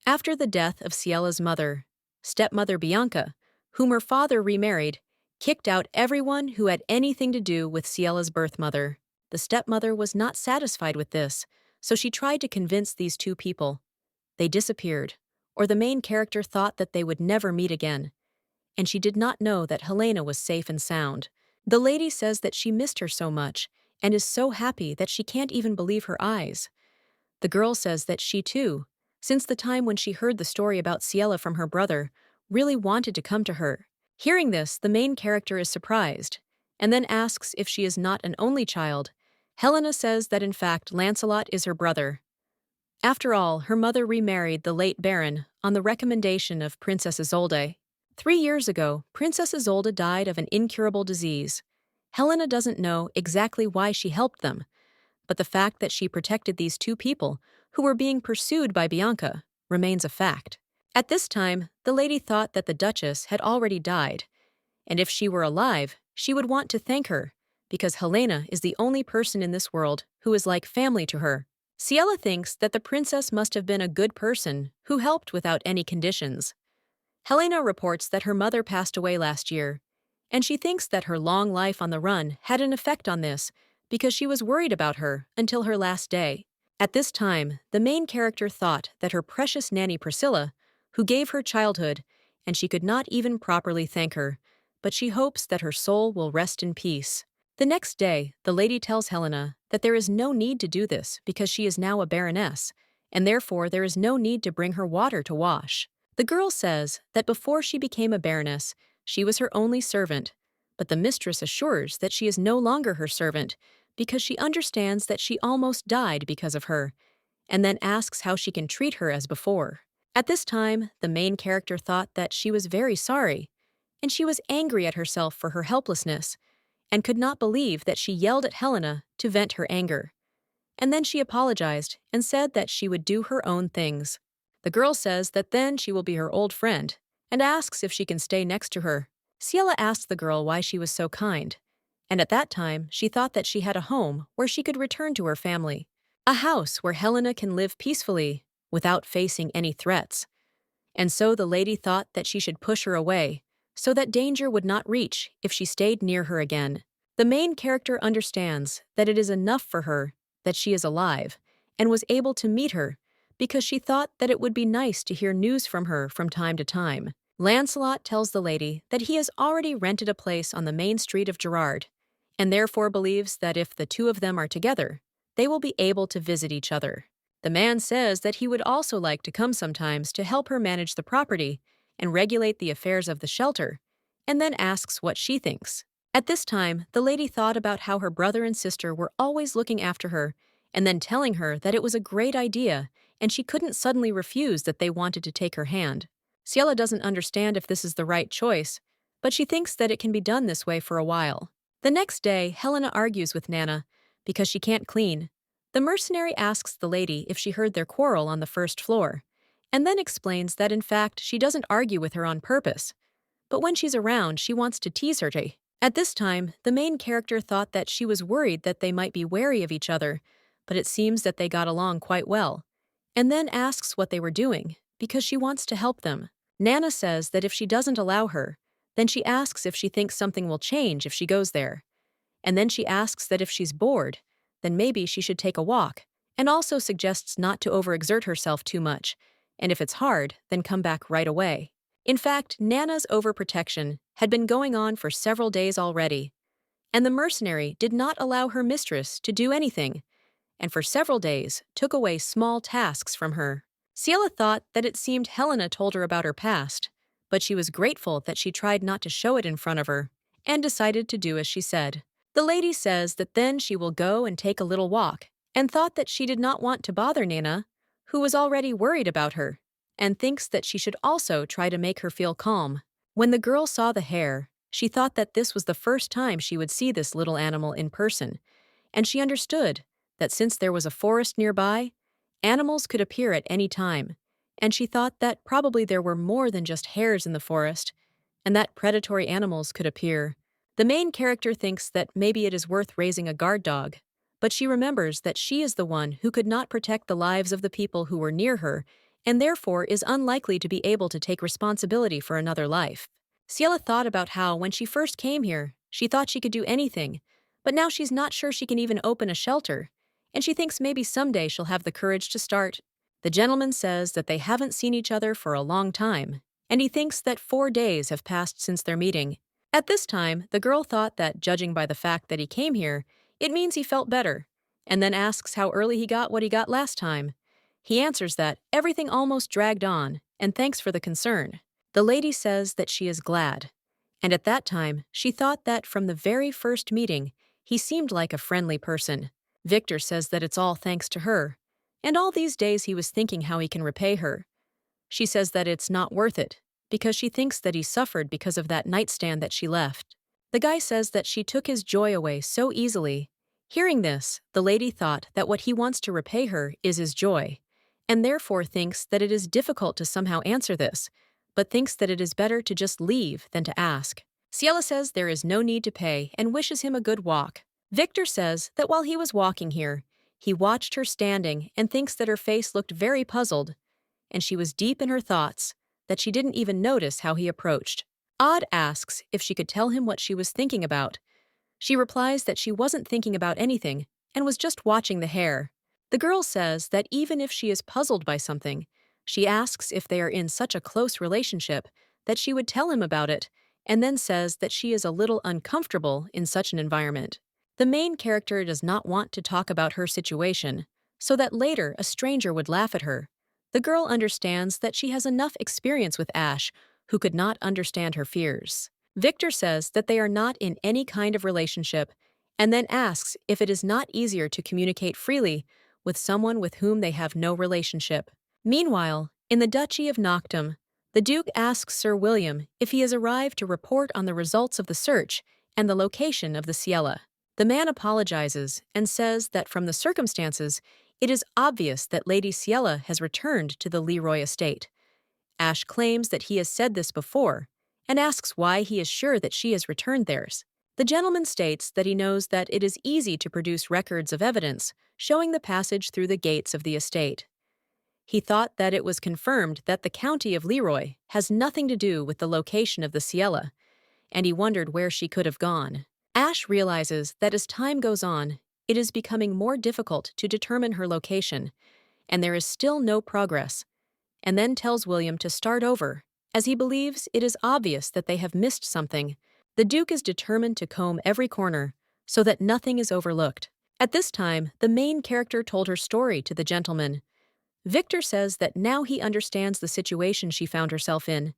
After the death of Ciela's mother, stepmother Bianca, whom her father remarried, kicked out everyone who had anything to do with Ciela's birth mother. The stepmother was not satisfied with this, so she tried to convince these two people. They disappeared, or the main character thought that they would never meet again, and she did not know that Helena was safe and sound. The lady says that she missed her so much and is so happy that she can't even believe her eyes. The girl says that she too, since the time when she heard the story about Ciela from her brother, really wanted to come to her. Hearing this, the main character is surprised, and then asks if she is not an only child. Helena says that in fact Lancelot is her brother. After all, her mother remarried the late Baron on the recommendation of Princess Isolde. 3 years ago, Princess Isolde died of an incurable disease. Helena doesn't know exactly why she helped them, but the fact that she protected these two people who were being pursued by Bianca remains a fact. At this time, the lady thought that the Duchess had already died, and if she were alive, she would want to thank her, because Helena is the only person in this world who is like family to her. Ciela thinks that the princess must have been a good person who helped without any conditions. Helena reports that her mother passed away last year, and she thinks that her long life on the run had an effect on this because she was worried about her until her last day. At this time, the main character thought that her precious nanny Priscilla, who gave her childhood, and she could not even properly thank her, but she hopes that her soul will rest in peace. The next day, the lady tells Helena that there is no need to do this because she is now a baroness, and therefore there is no need to bring her water to wash. The girl says that before she became a baroness, she was her only servant, but the mistress assures that she is no longer her servant because she understands that she almost died because of her, and then asks how she can treat her as before. At this time, the main character thought that she was very sorry, and she was angry at herself for her helplessness, and could not believe that she yelled at Helena to vent her anger. And then she apologized and said that she would do her own things. The girl says that then she will be her old friend, and asks if she can stay next to her. Ciela asked the girl why she was so kind, and at that time she thought that she had a home where she could return to her family. A house where Helena can live peacefully, without facing any threats. And so the lady thought that she should push her away, so that danger would not reach if she stayed near her again. The main character understands that it is enough for her that she is alive, and was able to meet her, because she thought that it would be nice to hear news from her from time to time. Lancelot tells the lady that he has already rented a place on the main street of Gerard, and therefore believes that if the two of them are together, they will be able to visit each other. The man says that he would also like to come sometimes to help her manage the property and regulate the affairs of the shelter, and then asks what she thinks. At this time, the lady thought about how her brother and sister were always looking after her, and then telling her that it was a great idea, and she couldn't suddenly refuse that they wanted to take her hand. Ciela doesn't understand if this is the right choice, but she thinks that it can be done this way for a while. The next day, Helena argues with Nana because she can't clean. The mercenary asks the lady if she heard their quarrel on the first floor, and then explains that in fact she doesn't argue with her on purpose, but when she's around she wants to tease her. At this time, the main character thought that she was worried that they might be wary of each other, but it seems that they got along quite well, and then asks what they were doing, because she wants to help them. Nana says that if she doesn't allow her, then she asks if she thinks something will change if she goes there. And then she asks that if she's bored, then maybe she should take a walk, and also suggests not to overexert herself too much, and if it's hard, then come back right away. In fact, Nana's overprotection had been going on for several days already, and the mercenary did not allow her mistress to do anything, and for several days took away small tasks from her. Ciela thought that it seemed Helena told her about her past, but she was grateful that she tried not to show it in front of her, and decided to do as she said. The lady says that then she will go and take a little walk, and thought that she did not want to bother Nana, who was already worried about her, and thinks that she should also try to make her feel calm. When the girl saw the hare, she thought that this was the first time she would see this little animal in person, and she understood that since there was a forest nearby, animals could appear at any time, and she thought that probably there were more than just hares in the forest, and that predatory animals could appear. The main character thinks that maybe it is worth raising a guard dog, but she remembers that she is the one who could not protect the lives of the people who were near her, and therefore is unlikely to be able to take responsibility for another life. Ciela thought about how when she first came here, she thought she could do anything, but now she's not sure she can even open a shelter, and she thinks maybe someday she'll have the courage to start. The gentleman says that they haven't seen each other for a long time, and he thinks that 4 days have passed since their meeting. At this time, the girl thought that, judging by the fact that he came here, it means he felt better, and then asks how early he got what he got last time. He answers that everything almost dragged on, and thanks for the concern. The lady says that she is glad, and at that time, she thought that from the very first meeting, he seemed like a friendly person. Victor says that it's all thanks to her, and all these days he was thinking how he can repay her. She says that it's not worth it, because she thinks that he suffered because of that nightstand that she left. The guy says that she took his joy away so easily. Hearing this, the lady thought that what he wants to repay her is his joy, and therefore thinks that it is difficult to somehow answer this, but thinks that it is better to just leave than to ask. Ciela says there is no need to pay and wishes him a good walk. Victor says that while he was walking here, he watched her standing and thinks that her face looked very puzzled, and she was deep in her thoughts, that she didn't even notice how he approached. Odd asks if she could tell him what she was thinking about. She replies that she wasn't thinking about anything and was just watching the hair. The girl says that even if she is puzzled by something, she asks if they are in such a close relationship that she would tell him about it, and then says that she is a little uncomfortable in such an environment. The main character does not want to talk about her situation, so that later a stranger would laugh at her. The girl understands that she has enough experience with Ash, who could not understand her fears. Victor says that they are not in any kind of relationship, and then asks if it is not easier to communicate freely with someone with whom they have no relationship. Meanwhile, in the Duchy of Noctum, the Duke asks Sir William if he has arrived to report on the results of the search and the location of the Ciela. The man apologizes and says that from the circumstances, it is obvious that Lady Ciela has returned to the Leroy estate. Ash claims that he has said this before, and asks why he is sure that she has returned theirs. The gentleman states that he knows that it is easy to produce records of evidence showing the passage through the gates of the estate. He thought that it was confirmed that the county of Leroy has nothing to do with the location of the Ciela, and he wondered where she could have gone. Ash realizes that as time goes on, it is becoming more difficult to determine her location, and there is still no progress, and then tells William to start over, as he believes it is obvious that they have missed something. The Duke is determined to comb every corner so that nothing is overlooked. At this time, the main character told her story to the gentleman. Victor says that now he understands the situation she found herself in,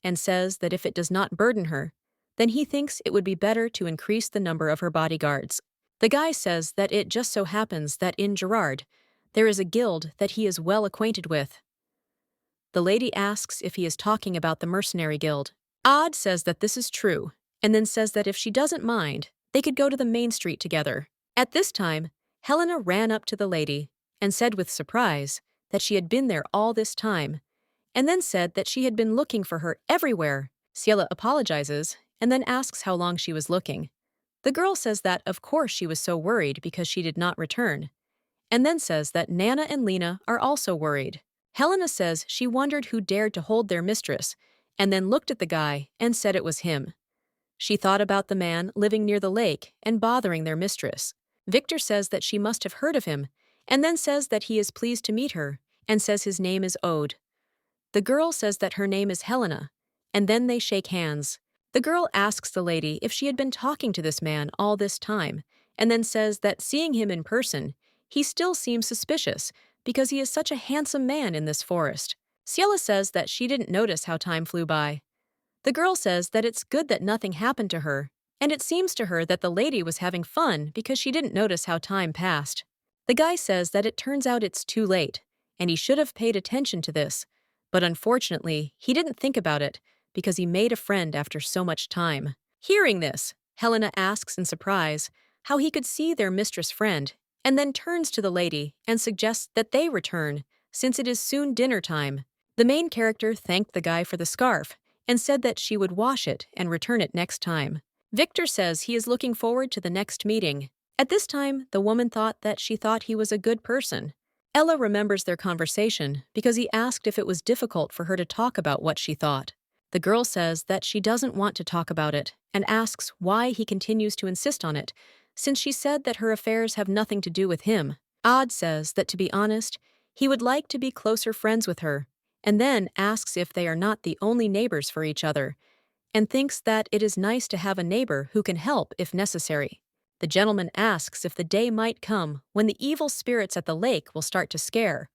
and says that if it does not burden her, then he thinks it would be better to increase the number of her bodyguards. The guy says that it just so happens that in Gerard, there is a guild that he is well acquainted with. The lady asks if he is talking about the mercenary guild. Odd says that this is true, and then says that if she doesn't mind, they could go to the main street together. At this time, Helena ran up to the lady and said with surprise that she had been there all this time, and then said that she had been looking for her everywhere. Ciela apologizes and then asks how long she was looking. The girl says that of course she was so worried because she did not return, and then says that Nana and Lena are also worried. Helena says she wondered who dared to hold their mistress, and then looked at the guy and said it was him. She thought about the man living near the lake and bothering their mistress. Victor says that she must have heard of him, and then says that he is pleased to meet her, and says his name is Ode. The girl says that her name is Helena, and then they shake hands. The girl asks the lady if she had been talking to this man all this time, and then says that seeing him in person, he still seems suspicious because he is such a handsome man in this forest. Ciela says that she didn't notice how time flew by. The girl says that it's good that nothing happened to her, and it seems to her that the lady was having fun because she didn't notice how time passed. The guy says that it turns out it's too late, and he should have paid attention to this, but unfortunately, he didn't think about it because he made a friend after so much time. Hearing this, Helena asks in surprise how he could see their mistress friend, and then turns to the lady and suggests that they return, since it is soon dinner time. The main character thanked the guy for the scarf and said that she would wash it and return it next time. Victor says he is looking forward to the next meeting. At this time, the woman thought that she thought he was a good person. Ella remembers their conversation because he asked if it was difficult for her to talk about what she thought. The girl says that she doesn't want to talk about it and asks why he continues to insist on it, since she said that her affairs have nothing to do with him. Odd says that, to be honest, he would like to be closer friends with her, and then asks if they are not the only neighbors for each other, and thinks that it is nice to have a neighbor who can help if necessary. The gentleman asks if the day might come when the evil spirits at the lake will start to scare,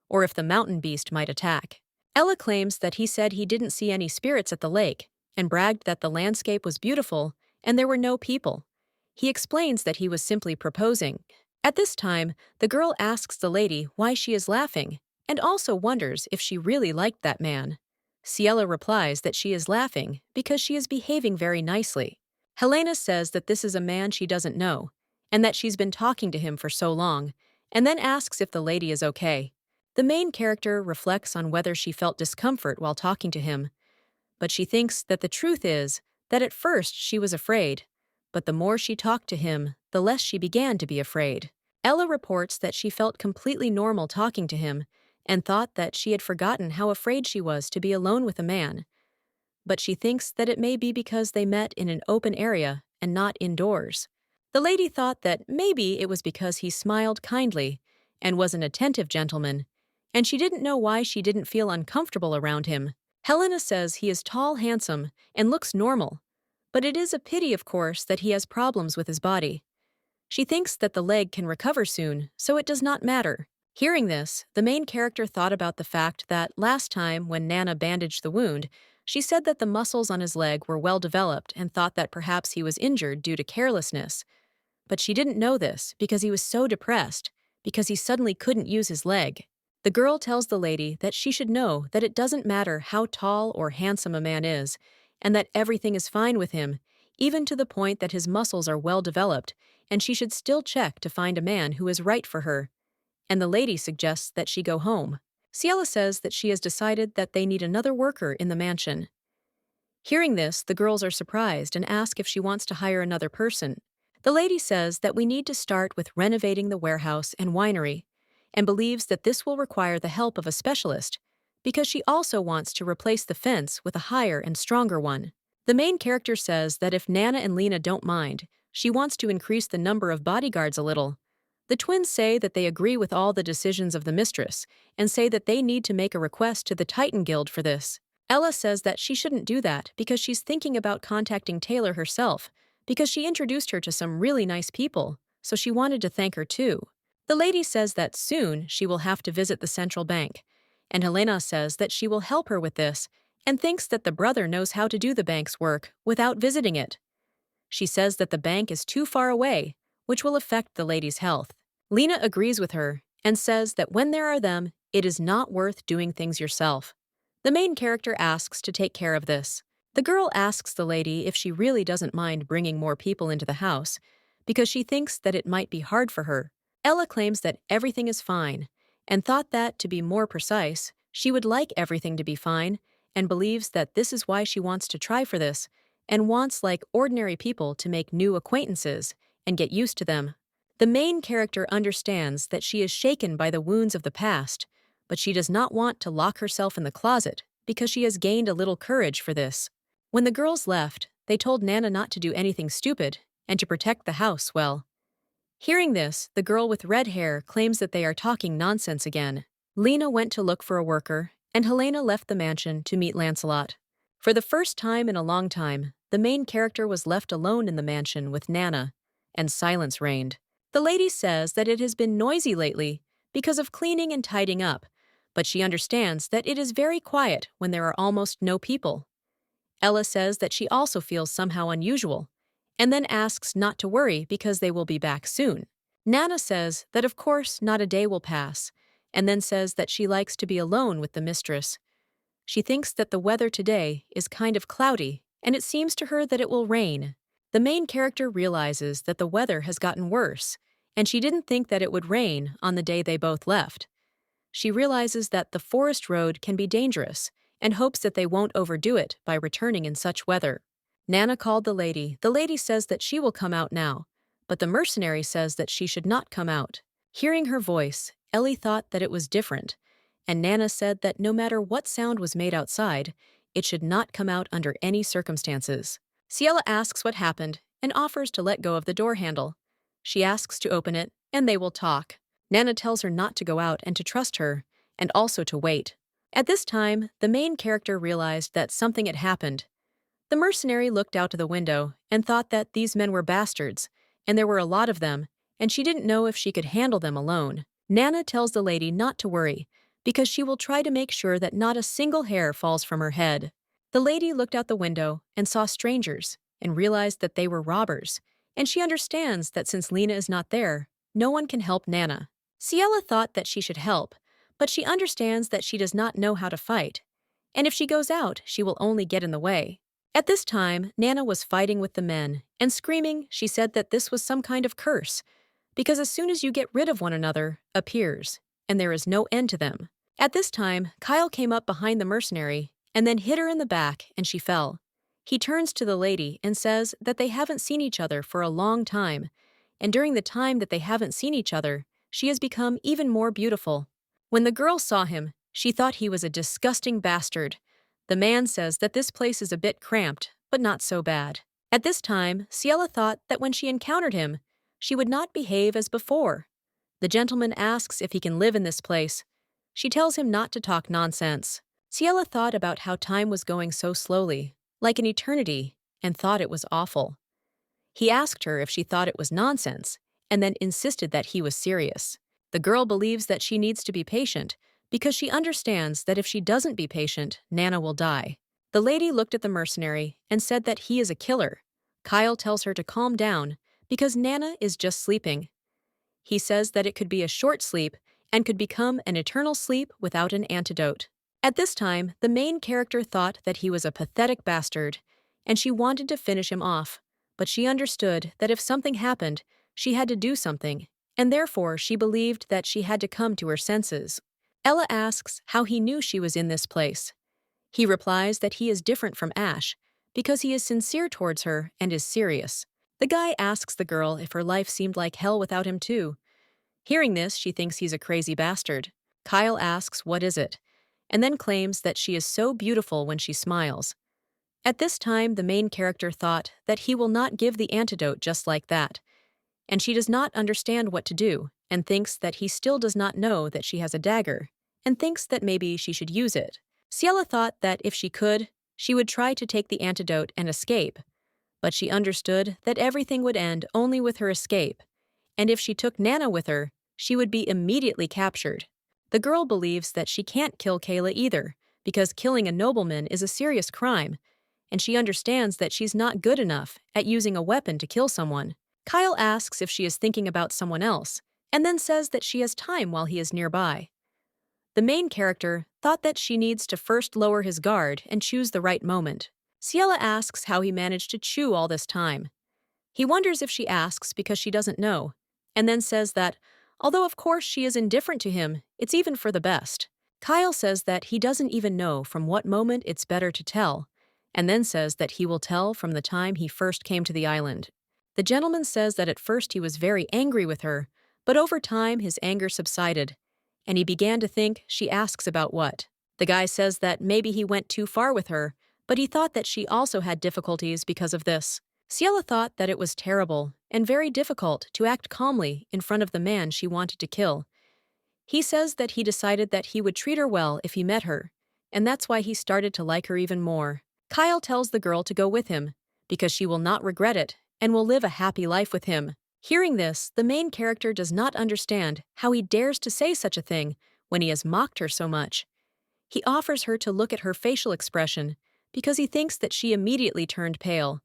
or if the mountain beast might attack. Ella claims that he said he didn't see any spirits at the lake, and bragged that the landscape was beautiful and there were no people. He explains that he was simply proposing. At this time, the girl asks the lady why she is laughing, and also wonders if she really liked that man. Ciela replies that she is laughing because she is behaving very nicely. Helena says that this is a man she doesn't know, and that she's been talking to him for so long, and then asks if the lady is okay. The main character reflects on whether she felt discomfort while talking to him, but she thinks that the truth is that at first she was afraid, but the more she talked to him, the less she began to be afraid. Ella reports that she felt completely normal talking to him, and thought that she had forgotten how afraid she was to be alone with a man. But she thinks that it may be because they met in an open area and not indoors. The lady thought that maybe it was because he smiled kindly and was an attentive gentleman, and she didn't know why she didn't feel uncomfortable around him. Helena says he is tall, handsome, and looks normal, but it is a pity, of course, that he has problems with his body. She thinks that the leg can recover soon, so it does not matter. Hearing this, the main character thought about the fact that last time when Nana bandaged the wound, she said that the muscles on his leg were well developed and thought that perhaps he was injured due to carelessness. But she didn't know this because he was so depressed, because he suddenly couldn't use his leg. The girl tells the lady that she should know that it doesn't matter how tall or handsome a man is, and that everything is fine with him, even to the point that his muscles are well developed, and she should still check to find a man who is right for her. And the lady suggests that she go home. Ciela says that she has decided that they need another worker in the mansion. Hearing this, the girls are surprised and ask if she wants to hire another person. The lady says that we need to start with renovating the warehouse and winery, and believes that this will require the help of a specialist, because she also wants to replace the fence with a higher and stronger one. The main character says that if Nana and Lena don't mind, she wants to increase the number of bodyguards a little. The twins say that they agree with all the decisions of the mistress, and say that they need to make a request to the Titan Guild for this. Ella says that she shouldn't do that because she's thinking about contacting Taylor herself, because she introduced her to some really nice people, so she wanted to thank her too. The lady says that soon she will have to visit the central bank, and Helena says that she will help her with this and thinks that the brother knows how to do the bank's work without visiting it. She says that the bank is too far away, which will affect the lady's health. Lena agrees with her and says that when there are them, it is not worth doing things yourself. The main character asks to take care of this. The girl asks the lady if she really doesn't mind bringing more people into the house, because she thinks that it might be hard for her. Ella claims that everything is fine, and thought that, to be more precise, she would like everything to be fine, and believes that this is why she wants to try for this, and wants, like ordinary people, to make new acquaintances and get used to them. The main character understands that she is shaken by the wounds of the past, but she does not want to lock herself in the closet because she has gained a little courage for this. When the girls left, they told Nana not to do anything stupid and to protect the house well. Hearing this, the girl with red hair claims that they are talking nonsense again. Lena went to look for a worker, and Helena left the mansion to meet Lancelot. For the first time in a long time, the main character was left alone in the mansion with Nana, and silence reigned. The lady says that it has been noisy lately because of cleaning and tidying up, but she understands that it is very quiet when there are almost no people. Ella says that she also feels somehow unusual, and then asks not to worry because they will be back soon. Nana says that of course not a day will pass, and then says that she likes to be alone with the mistress. She thinks that the weather today is kind of cloudy, and it seems to her that it will rain. The main character realizes that the weather has gotten worse, and she didn't think that it would rain on the day they both left. She realizes that the forest road can be dangerous, and hopes that they won't overdo it by returning in such weather. Nana called the lady. The lady says that she will come out now, but the mercenary says that she should not come out. Hearing her voice, Ellie thought that it was different, and Nana said that no matter what sound was made outside, it should not come out under any circumstances. Ciela asks what happened and offers to let go of the door handle. She asks to open it, and they will talk. Nana tells her not to go out and to trust her, and also to wait. At this time, the main character realized that something had happened. The mercenary looked out of the window and thought that these men were bastards, and there were a lot of them, and she didn't know if she could handle them alone. Nana tells the lady not to worry, because she will try to make sure that not a single hair falls from her head. The lady looked out the window and saw strangers, and realized that they were robbers, and she understands that since Lena is not there, no one can help Nana. Ciela thought that she should help, but she understands that she does not know how to fight, and if she goes out, she will only get in the way. At this time, Nana was fighting with the men, and screaming, she said that this was some kind of curse, because as soon as you get rid of one another, appears, and there is no end to them. At this time, Kyle came up behind the mercenary, and then hit her in the back, and she fell. He turns to the lady and says that they haven't seen each other for a long time, and during the time that they haven't seen each other, she has become even more beautiful. When the girl saw him, she thought he was a disgusting bastard. The man says that this place is a bit cramped, but not so bad. At this time, Ciela thought that when she encountered him, she would not behave as before. The gentleman asks if he can live in this place. She tells him not to talk nonsense. Ciela thought about how time was going so slowly, like an eternity, and thought it was awful. He asked her if she thought it was nonsense, and then insisted that he was serious. The girl believes that she needs to be patient because she understands that if she doesn't be patient, Nana will die. The lady looked at the mercenary and said that he is a killer. Kyle tells her to calm down because Nana is just sleeping. He says that it could be a short sleep and could become an eternal sleep without an antidote. At this time, the main character thought that he was a pathetic bastard, and she wanted to finish him off, but she understood that if something happened, she had to do something, and therefore she believed that she had to come to her senses. Ella asks how he knew she was in this place. He replies that he is different from Ash, because he is sincere towards her and is serious. The guy asks the girl if her life seemed like hell without him too. Hearing this, she thinks he's a crazy bastard. Kyle asks what is it, and then claims that she is so beautiful when she smiles. At this time, the main character thought that he will not give the antidote just like that, and she does not understand what to do, and thinks that he still does not know that she has a dagger, and thinks that maybe she should use it. Ciela thought that if she could, she would try to take the antidote and escape, but she understood that everything would end only with her escape, and if she took Nana with her, she would be immediately captured. The girl believes that she can't kill Kayla either, because killing a nobleman is a serious crime, and she understands that she's not good enough at using a weapon to kill someone. Kyle asks if she is thinking about someone else, and then says that she has time while he is nearby. The main character thought that she needs to first lower his guard and choose the right moment. Ciela asks how he managed to chew all this time. He wonders if she asks because she doesn't know, and then says that, although of course she is indifferent to him, it's even for the best. Kyle says that he doesn't even know from what moment it's better to tell, and then says that he will tell from the time he first came to the island. The gentleman says that at first he was very angry with her, but over time his anger subsided, and he began to think she asks about what. The guy says that maybe he went too far with her, but he thought that she also had difficulties because of this. Ciela thought that it was terrible and very difficult to act calmly in front of the man she wanted to kill. He says that he decided that he would treat her well if he met her, and that's why he started to like her even more. Kyle tells the girl to go with him, because she will not regret it and will live a happy life with him. Hearing this, the main character does not understand how he dares to say such a thing when he has mocked her so much. He offers her to look at her facial expression because he thinks that she immediately turned pale.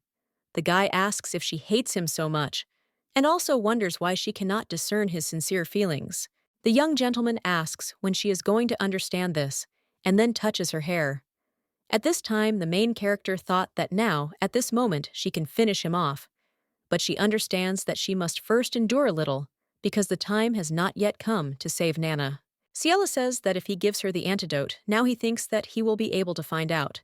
The guy asks if she hates him so much, and also wonders why she cannot discern his sincere feelings. The young gentleman asks when she is going to understand this, and then touches her hair. At this time, the main character thought that now, at this moment, she can finish him off. But she understands that she must first endure a little, because the time has not yet come to save Nana. Ciela says that if he gives her the antidote, now he thinks that he will be able to find out.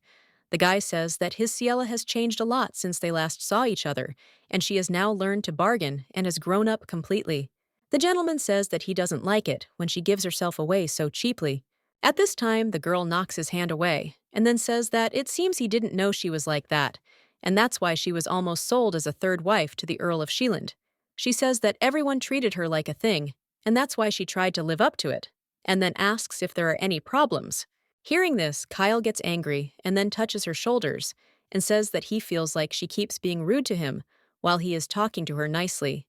The guy says that his Ciela has changed a lot since they last saw each other, and she has now learned to bargain and has grown up completely. The gentleman says that he doesn't like it when she gives herself away so cheaply. At this time, the girl knocks his hand away, and then says that it seems he didn't know she was like that, and that's why she was almost sold as a third wife to the Earl of Sheeland. She says that everyone treated her like a thing, and that's why she tried to live up to it, and then asks if there are any problems. Hearing this, Kyle gets angry and then touches her shoulders and says that he feels like she keeps being rude to him while he is talking to her nicely.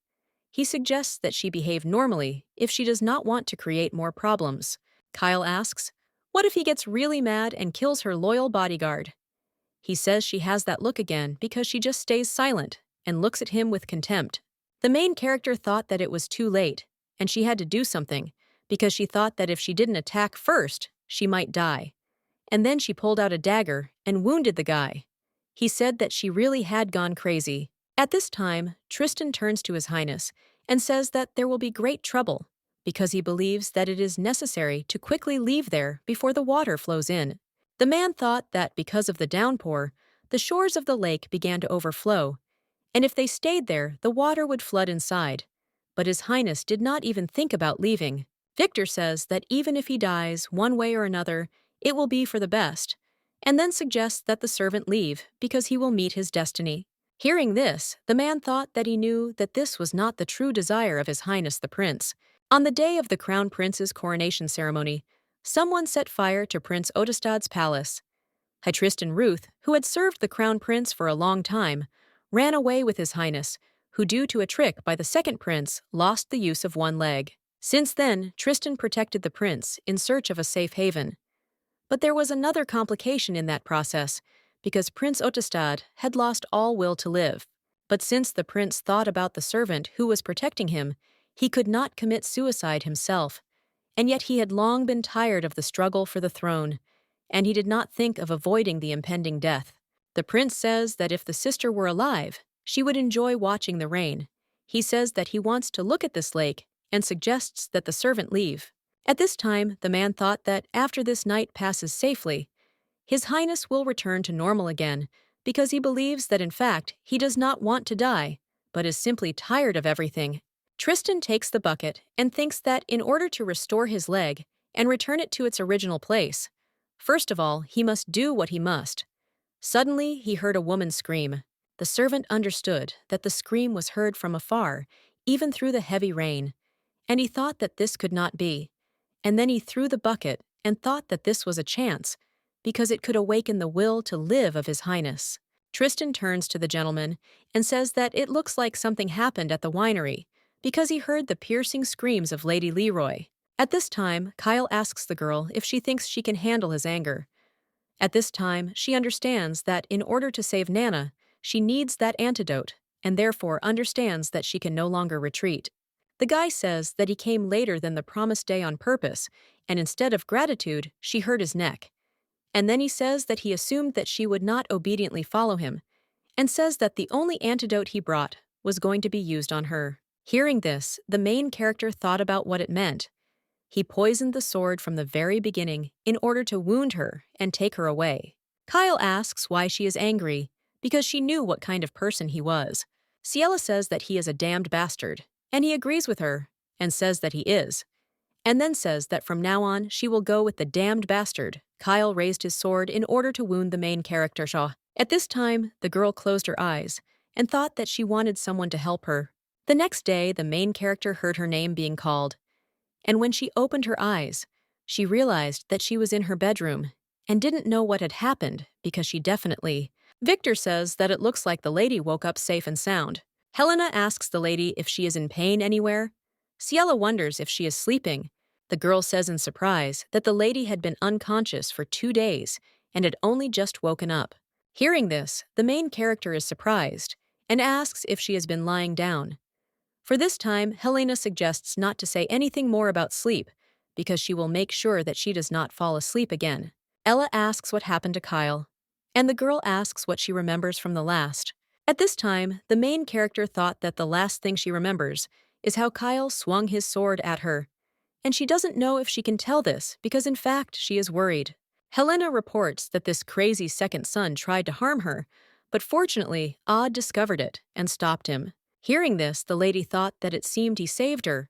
He suggests that she behave normally if she does not want to create more problems. Kyle asks, what if he gets really mad and kills her loyal bodyguard? He says she has that look again because she just stays silent and looks at him with contempt. The main character thought that it was too late, and she had to do something, because she thought that if she didn't attack first, she might die. And then she pulled out a dagger and wounded the guy. He said that she really had gone crazy. At this time, Tristan turns to His Highness and says that there will be great trouble, because he believes that it is necessary to quickly leave there before the water flows in. The man thought that because of the downpour, the shores of the lake began to overflow, and if they stayed there, the water would flood inside. But His Highness did not even think about leaving. Victor says that even if he dies one way or another, it will be for the best, and then suggests that the servant leave because he will meet his destiny. Hearing this, the man thought that he knew that this was not the true desire of His Highness the Prince. On the day of the Crown Prince's coronation ceremony, someone set fire to Prince Otestad's palace. Tristan Ruth, who had served the Crown Prince for a long time, ran away with His Highness, who, due to a trick by the second prince, lost the use of one leg. Since then, Tristan protected the prince in search of a safe haven. But there was another complication in that process, because Prince Otestad had lost all will to live. But since the prince thought about the servant who was protecting him, he could not commit suicide himself, and yet he had long been tired of the struggle for the throne, and he did not think of avoiding the impending death. The prince says that if the sister were alive, she would enjoy watching the rain. He says that he wants to look at this lake and suggests that the servant leave. At this time, the man thought that after this night passes safely, His Highness will return to normal again, because he believes that in fact he does not want to die, but is simply tired of everything. Tristan takes the bucket and thinks that in order to restore his leg and return it to its original place, first of all, he must do what he must. Suddenly, he heard a woman scream. The servant understood that the scream was heard from afar, even through the heavy rain, and he thought that this could not be. And then he threw the bucket and thought that this was a chance, because it could awaken the will to live of His Highness. Tristan turns to the gentleman and says that it looks like something happened at the winery, because he heard the piercing screams of Lady Leroy. At this time, Kyle asks the girl if she thinks she can handle his anger. At this time, she understands that in order to save Nana, she needs that antidote, and therefore understands that she can no longer retreat. The guy says that he came later than the promised day on purpose, and instead of gratitude, she hurt his neck. And then he says that he assumed that she would not obediently follow him, and says that the only antidote he brought was going to be used on her. Hearing this, the main character thought about what it meant. He poisoned the sword from the very beginning in order to wound her and take her away. Kyle asks why she is angry, because she knew what kind of person he was. Ciela says that he is a damned bastard, and he agrees with her, and says that he is, and then says that from now on she will go with the damned bastard. Kyle raised his sword in order to wound the main character, Shaw. At this time, the girl closed her eyes and thought that she wanted someone to help her. The next day, the main character heard her name being called, and when she opened her eyes, she realized that she was in her bedroom and didn't know what had happened because she definitely... Victor says that it looks like the lady woke up safe and sound. Helena asks the lady if she is in pain anywhere. Ciela wonders if she is sleeping. The girl says in surprise that the lady had been unconscious for 2 days and had only just woken up. Hearing this, the main character is surprised and asks if she has been lying down. For this time, Helena suggests not to say anything more about sleep because she will make sure that she does not fall asleep again. Ella asks what happened to Kyle, and the girl asks what she remembers from the last. At this time, the main character thought that the last thing she remembers is how Kyle swung his sword at her, and she doesn't know if she can tell this because in fact she is worried. Helena reports that this crazy second son tried to harm her, but fortunately, Odd discovered it and stopped him. Hearing this, the lady thought that it seemed he saved her,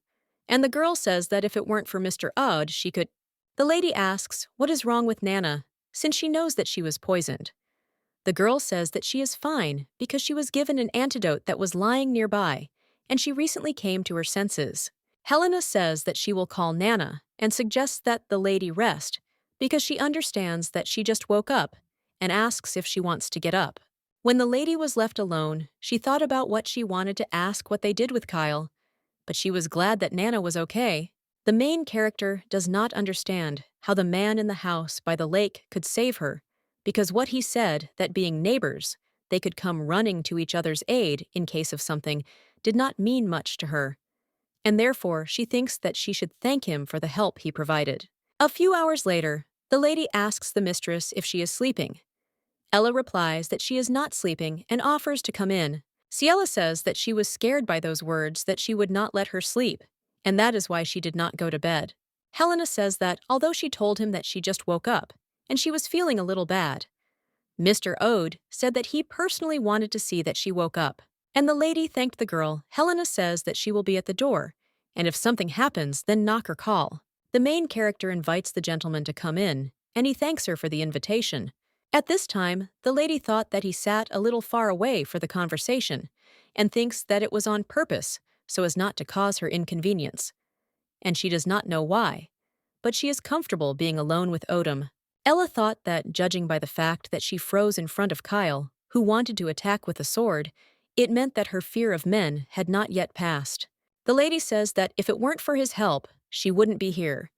and the girl says that if it weren't for Mr. Odd, she could... The lady asks what is wrong with Nana, since she knows that she was poisoned. The girl says that she is fine because she was given an antidote that was lying nearby, and she recently came to her senses. Helena says that she will call Nana and suggests that the lady rest because she understands that she just woke up and asks if she wants to get up. When the lady was left alone, she thought about what she wanted to ask what they did with Kyle, but she was glad that Nana was okay. The main character does not understand how the man in the house by the lake could save her, because what he said, that being neighbors, they could come running to each other's aid in case of something, did not mean much to her, and therefore she thinks that she should thank him for the help he provided. A few hours later, the lady asks the mistress if she is sleeping. Ella replies that she is not sleeping and offers to come in. Ciela says that she was scared by those words that she would not let her sleep, and that is why she did not go to bed. Helena says that although she told him that she just woke up, and she was feeling a little bad, Mr. Ode said that he personally wanted to see that she woke up, and the lady thanked the girl. Helena says that she will be at the door and if something happens, then knock or call. The main character invites the gentleman to come in, and he thanks her for the invitation. At this time, the lady thought that he sat a little far away for the conversation, and thinks that it was on purpose, so as not to cause her inconvenience. And she does not know why, but she is comfortable being alone with Odom. Ella thought that, judging by the fact that she froze in front of Kyle, who wanted to attack with a sword, it meant that her fear of men had not yet passed. The lady says that if it weren't for his help, she wouldn't be here.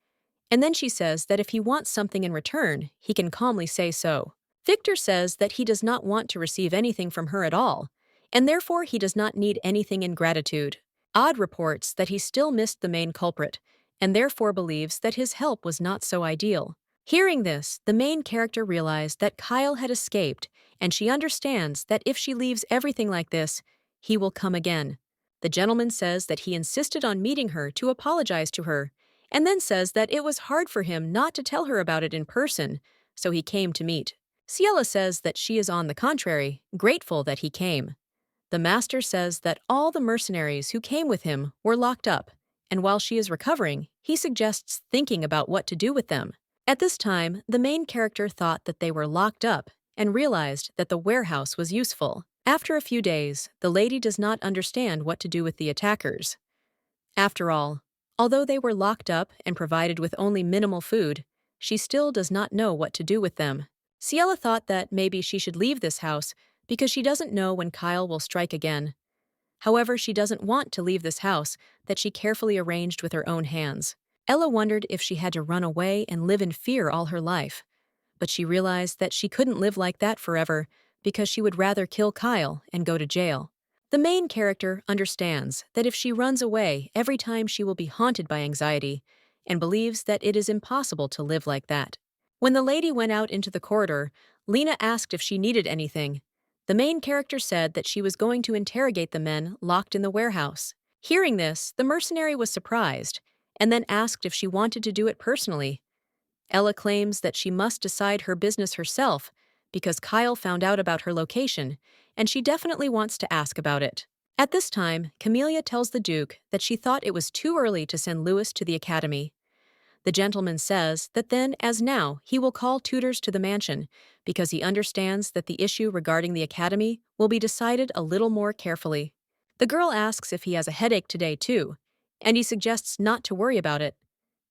And then she says that if he wants something in return, he can calmly say so. Victor says that he does not want to receive anything from her at all, and therefore he does not need anything in gratitude. Odd reports that he still missed the main culprit, and therefore believes that his help was not so ideal. Hearing this, the main character realized that Kyle had escaped, and she understands that if she leaves everything like this, he will come again. The gentleman says that he insisted on meeting her to apologize to her, and then says that it was hard for him not to tell her about it in person, so he came to meet. Ciela says that she is, on the contrary, grateful that he came. The master says that all the mercenaries who came with him were locked up, and while she is recovering, he suggests thinking about what to do with them. At this time, the main character thought that they were locked up and realized that the warehouse was useful. After a few days, the lady does not understand what to do with the attackers. After all, although they were locked up and provided with only minimal food, she still does not know what to do with them. Ciela thought that maybe she should leave this house because she doesn't know when Kyle will strike again. However, she doesn't want to leave this house that she carefully arranged with her own hands. Ella wondered if she had to run away and live in fear all her life, but she realized that she couldn't live like that forever because she would rather kill Kyle and go to jail. The main character understands that if she runs away every time, she will be haunted by anxiety, and believes that it is impossible to live like that. When the lady went out into the corridor, Lena asked if she needed anything. The main character said that she was going to interrogate the men locked in the warehouse. Hearing this, the mercenary was surprised, and then asked if she wanted to do it personally. Ella claims that she must decide her business herself because Kyle found out about her location, and she definitely wants to ask about it. At this time, Camelia tells the Duke that she thought it was too early to send Louis to the academy. The gentleman says that then, as now, he will call tutors to the mansion because he understands that the issue regarding the academy will be decided a little more carefully. The girl asks if he has a headache today too, and he suggests not to worry about it.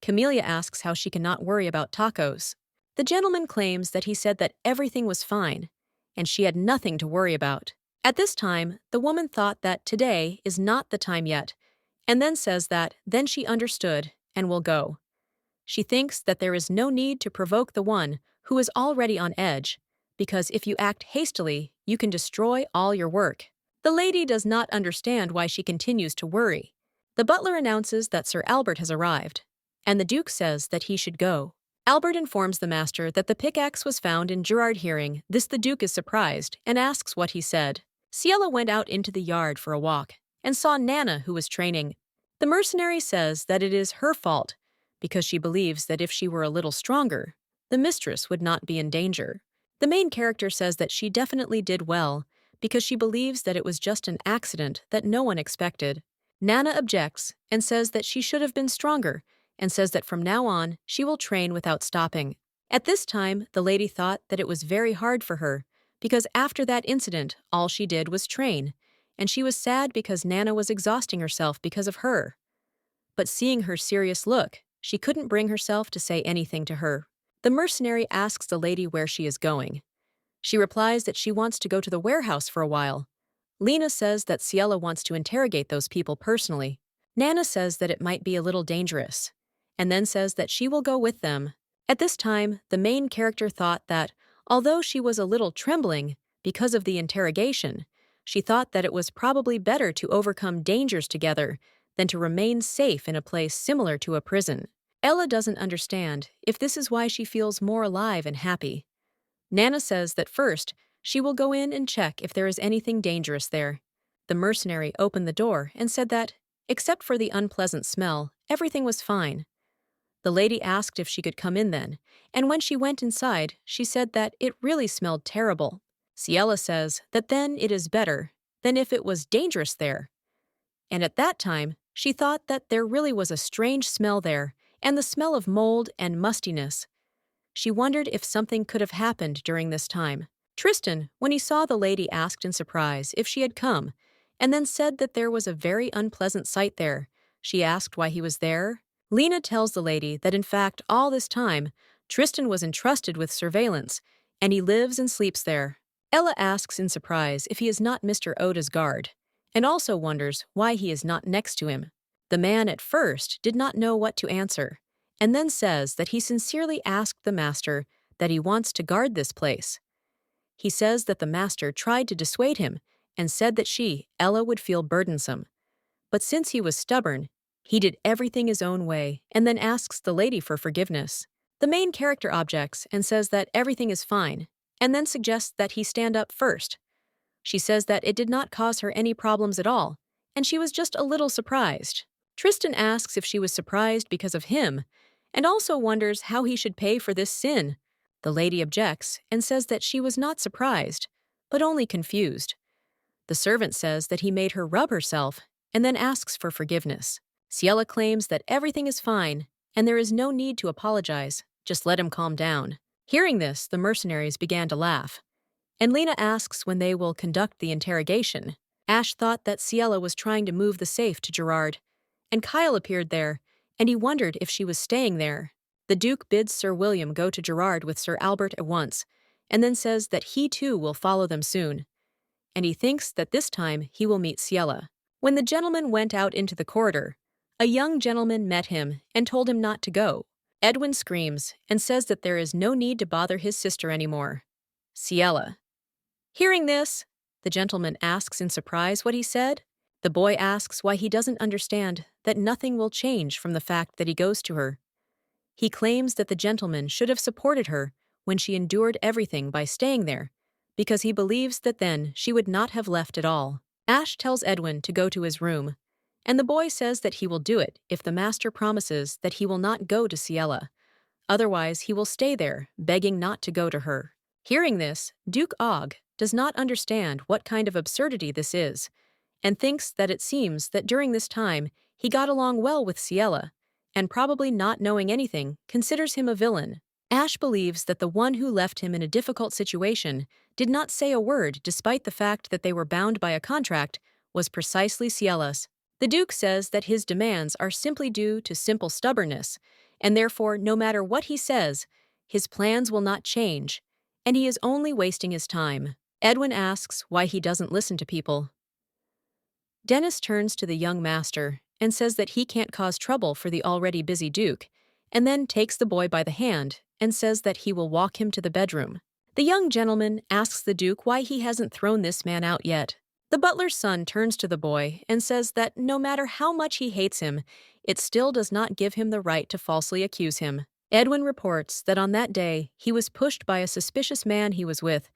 Camelia asks how she cannot worry about tacos. The gentleman claims that he said that everything was fine, and she had nothing to worry about. At this time, the woman thought that today is not the time yet, and then says that then she understood and will go. She thinks that there is no need to provoke the one who is already on edge, because if you act hastily, you can destroy all your work. The lady does not understand why she continues to worry. The butler announces that Sir Albert has arrived, and the Duke says that he should go. Albert informs the master that the pickaxe was found in Gerard. Hearing this, the Duke is surprised and asks what he said. Ciela went out into the yard for a walk and saw Nana, who was training. The mercenary says that it is her fault because she believes that if she were a little stronger, the mistress would not be in danger. The main character says that she definitely did well because she believes that it was just an accident that no one expected. Nana objects and says that she should have been stronger, and says that from now on she will train without stopping. At this time, the lady thought that it was very hard for her because after that incident, all she did was train, and she was sad because Nana was exhausting herself because of her. But seeing her serious look, she couldn't bring herself to say anything to her. The mercenary asks the lady where she is going. She replies that she wants to go to the warehouse for a while. Lena says that Ciela wants to interrogate those people personally. Nana says that it might be a little dangerous, and then says that she will go with them. At this time, the main character thought that, although she was a little trembling because of the interrogation, she thought that it was probably better to overcome dangers together than to remain safe in a place similar to a prison. Ella doesn't understand if this is why she feels more alive and happy. Nana says that first, she will go in and check if there is anything dangerous there. The mercenary opened the door and said that, except for the unpleasant smell, everything was fine. The lady asked if she could come in then, and when she went inside, she said that it really smelled terrible. Ciela says that then it is better than if it was dangerous there. And at that time, She thought that there really was a strange smell there, and the smell of mold and mustiness. She wondered if something could have happened during this time. Tristan, when he saw the lady, asked in surprise if she had come, and then said that there was a very unpleasant sight there. She asked why he was there. Lena tells the lady that in fact all this time, Tristan was entrusted with surveillance, and he lives and sleeps there. Ella asks in surprise if he is not Mr. Oda's guard, and also wonders why he is not next to him. The man at first did not know what to answer, and then says that he sincerely asked the master that he wants to guard this place. He says that the master tried to dissuade him and said that she, Ella, would feel burdensome. But since he was stubborn, he did everything his own way and then asks the lady for forgiveness. The main character objects and says that everything is fine, and then suggests that he stand up first. She says that it did not cause her any problems at all, and she was just a little surprised. Tristan asks if she was surprised because of him, and also wonders how he should pay for this sin. The lady objects and says that she was not surprised, but only confused. The servant says that he made her rub herself and then asks for forgiveness. Ciela claims that everything is fine and there is no need to apologize, just let him calm down. Hearing this, the mercenaries began to laugh, and Lena asks when they will conduct the interrogation. Ash thought that Ciela was trying to move the safe to Gerard, and Kyle appeared there, and he wondered if she was staying there. The Duke bids Sir William go to Gerard with Sir Albert at once, and then says that he too will follow them soon, and he thinks that this time he will meet Ciela. When the gentleman went out into the corridor, a young gentleman met him and told him not to go. Edwin screams and says that there is no need to bother his sister anymore. Ciela. Hearing this, the gentleman asks in surprise what he said. The boy asks why he doesn't understand that nothing will change from the fact that he goes to her. He claims that the gentleman should have supported her when she endured everything by staying there, because he believes that then she would not have left at all. Ash tells Edwin to go to his room, and the boy says that he will do it if the master promises that he will not go to Ciela. Otherwise, he will stay there, begging not to go to her. Hearing this, Duke Og does not understand what kind of absurdity this is, and thinks that it seems that during this time he got along well with Ciela, and probably not knowing anything, considers him a villain. Ash believes that the one who left him in a difficult situation did not say a word despite the fact that they were bound by a contract was precisely Ciela's. The Duke says that his demands are simply due to simple stubbornness, and therefore no matter what he says, his plans will not change, and he is only wasting his time. Edwin asks why he doesn't listen to people. Dennis turns to the young master and says that he can't cause trouble for the already busy Duke, and then takes the boy by the hand and says that he will walk him to the bedroom. The young gentleman asks the Duke why he hasn't thrown this man out yet. The butler's son turns to the boy and says that no matter how much he hates him, it still does not give him the right to falsely accuse him. Edwin reports that on that day he was pushed by a suspicious man he was with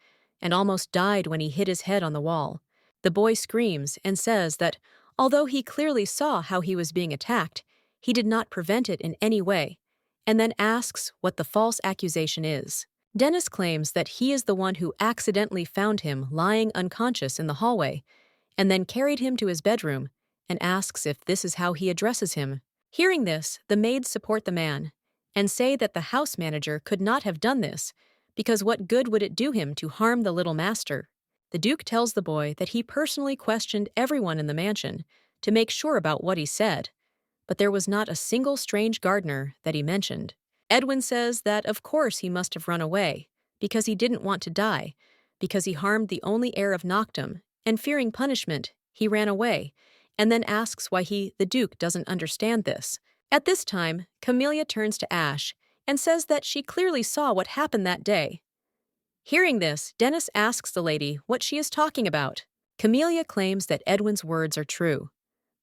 and almost died when he hit his head on the wall. The boy screams and says that although he clearly saw how he was being attacked, he did not prevent it in any way, and then asks what the false accusation is. Dennis claims that he is the one who accidentally found him lying unconscious in the hallway, and then carried him to his bedroom, and asks if this is how he addresses him. Hearing this, the maids support the man, and say that the house manager could not have done this, because what good would it do him to harm the little master? The Duke tells the boy that he personally questioned everyone in the mansion to make sure about what he said, but there was not a single strange gardener that he mentioned. Edwin says that of course he must have run away, because he didn't want to die, because he harmed the only heir of Noctum, and fearing punishment, he ran away, and then asks why the Duke, doesn't understand this. At this time, Camellia turns to Ash and says that she clearly saw what happened that day. Hearing this, Dennis asks the lady what she is talking about. Camellia claims that Edwin's words are true.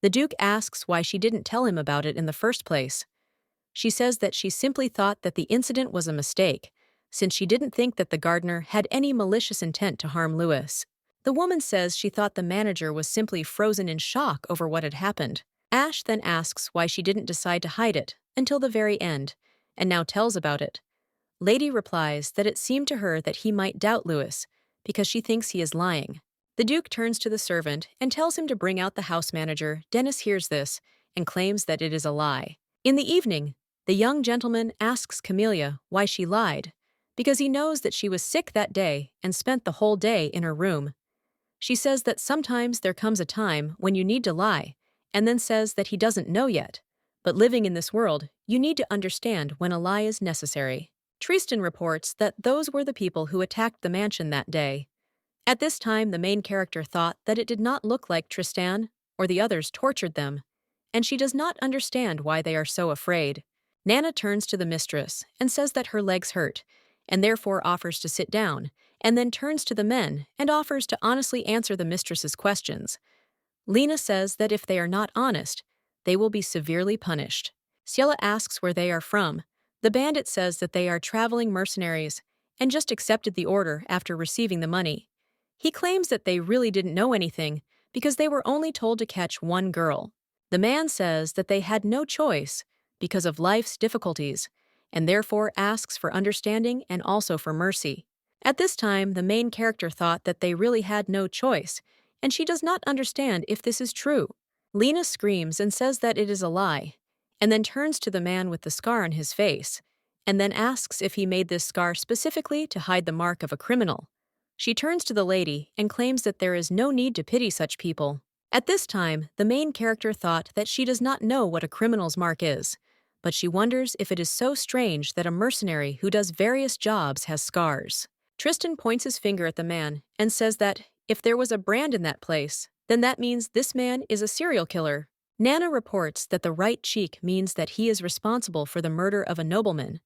The Duke asks why she didn't tell him about it in the first place. She says that she simply thought that the incident was a mistake, since she didn't think that the gardener had any malicious intent to harm Lewis. The woman says she thought the manager was simply frozen in shock over what had happened. Ash then asks why she didn't decide to hide it until the very end, and now tells about it. Lady replies that it seemed to her that he might doubt Lewis, because she thinks he is lying. The Duke turns to the servant and tells him to bring out the house manager. Dennis hears this and claims that it is a lie. In the evening, the young gentleman asks Camelia why she lied, because he knows that she was sick that day and spent the whole day in her room. She says that sometimes there comes a time when you need to lie, and then says that he doesn't know yet. But living in this world, you need to understand when a lie is necessary. Tristan reports that those were the people who attacked the mansion that day. At this time, the main character thought that it did not look like Tristan or the others tortured them, and she does not understand why they are so afraid. Nana turns to the mistress and says that her legs hurt, and therefore offers to sit down, and then turns to the men and offers to honestly answer the mistress's questions. Lena says that if they are not honest, they will be severely punished. Ciela asks where they are from. The bandit says that they are traveling mercenaries and just accepted the order after receiving the money. He claims that they really didn't know anything because they were only told to catch one girl. The man says that they had no choice because of life's difficulties, and therefore asks for understanding and also for mercy. At this time, the main character thought that they really had no choice, and she does not understand if this is true. Lena screams and says that it is a lie, and then turns to the man with the scar on his face, and then asks if he made this scar specifically to hide the mark of a criminal. She turns to the lady and claims that there is no need to pity such people. At this time, the main character thought that she does not know what a criminal's mark is, but she wonders if it is so strange that a mercenary who does various jobs has scars. Tristan points his finger at the man and says that if there was a brand in that place, then that means this man is a serial killer. Nana reports that the right cheek means that he is responsible for the murder of a nobleman,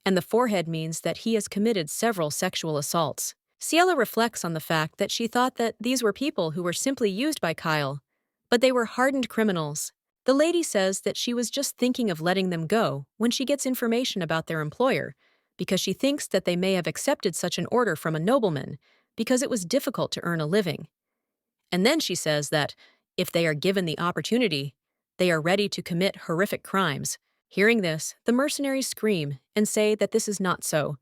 and the forehead means that he has committed several sexual assaults. Ciela reflects on the fact that she thought that these were people who were simply used by Kyle, but they were hardened criminals. The lady says that she was just thinking of letting them go when she gets information about their employer, because she thinks that they may have accepted such an order from a nobleman because it was difficult to earn a living. And then she says that, if they are given the opportunity, they are ready to commit horrific crimes. Hearing this, the mercenaries scream and say that this is not so,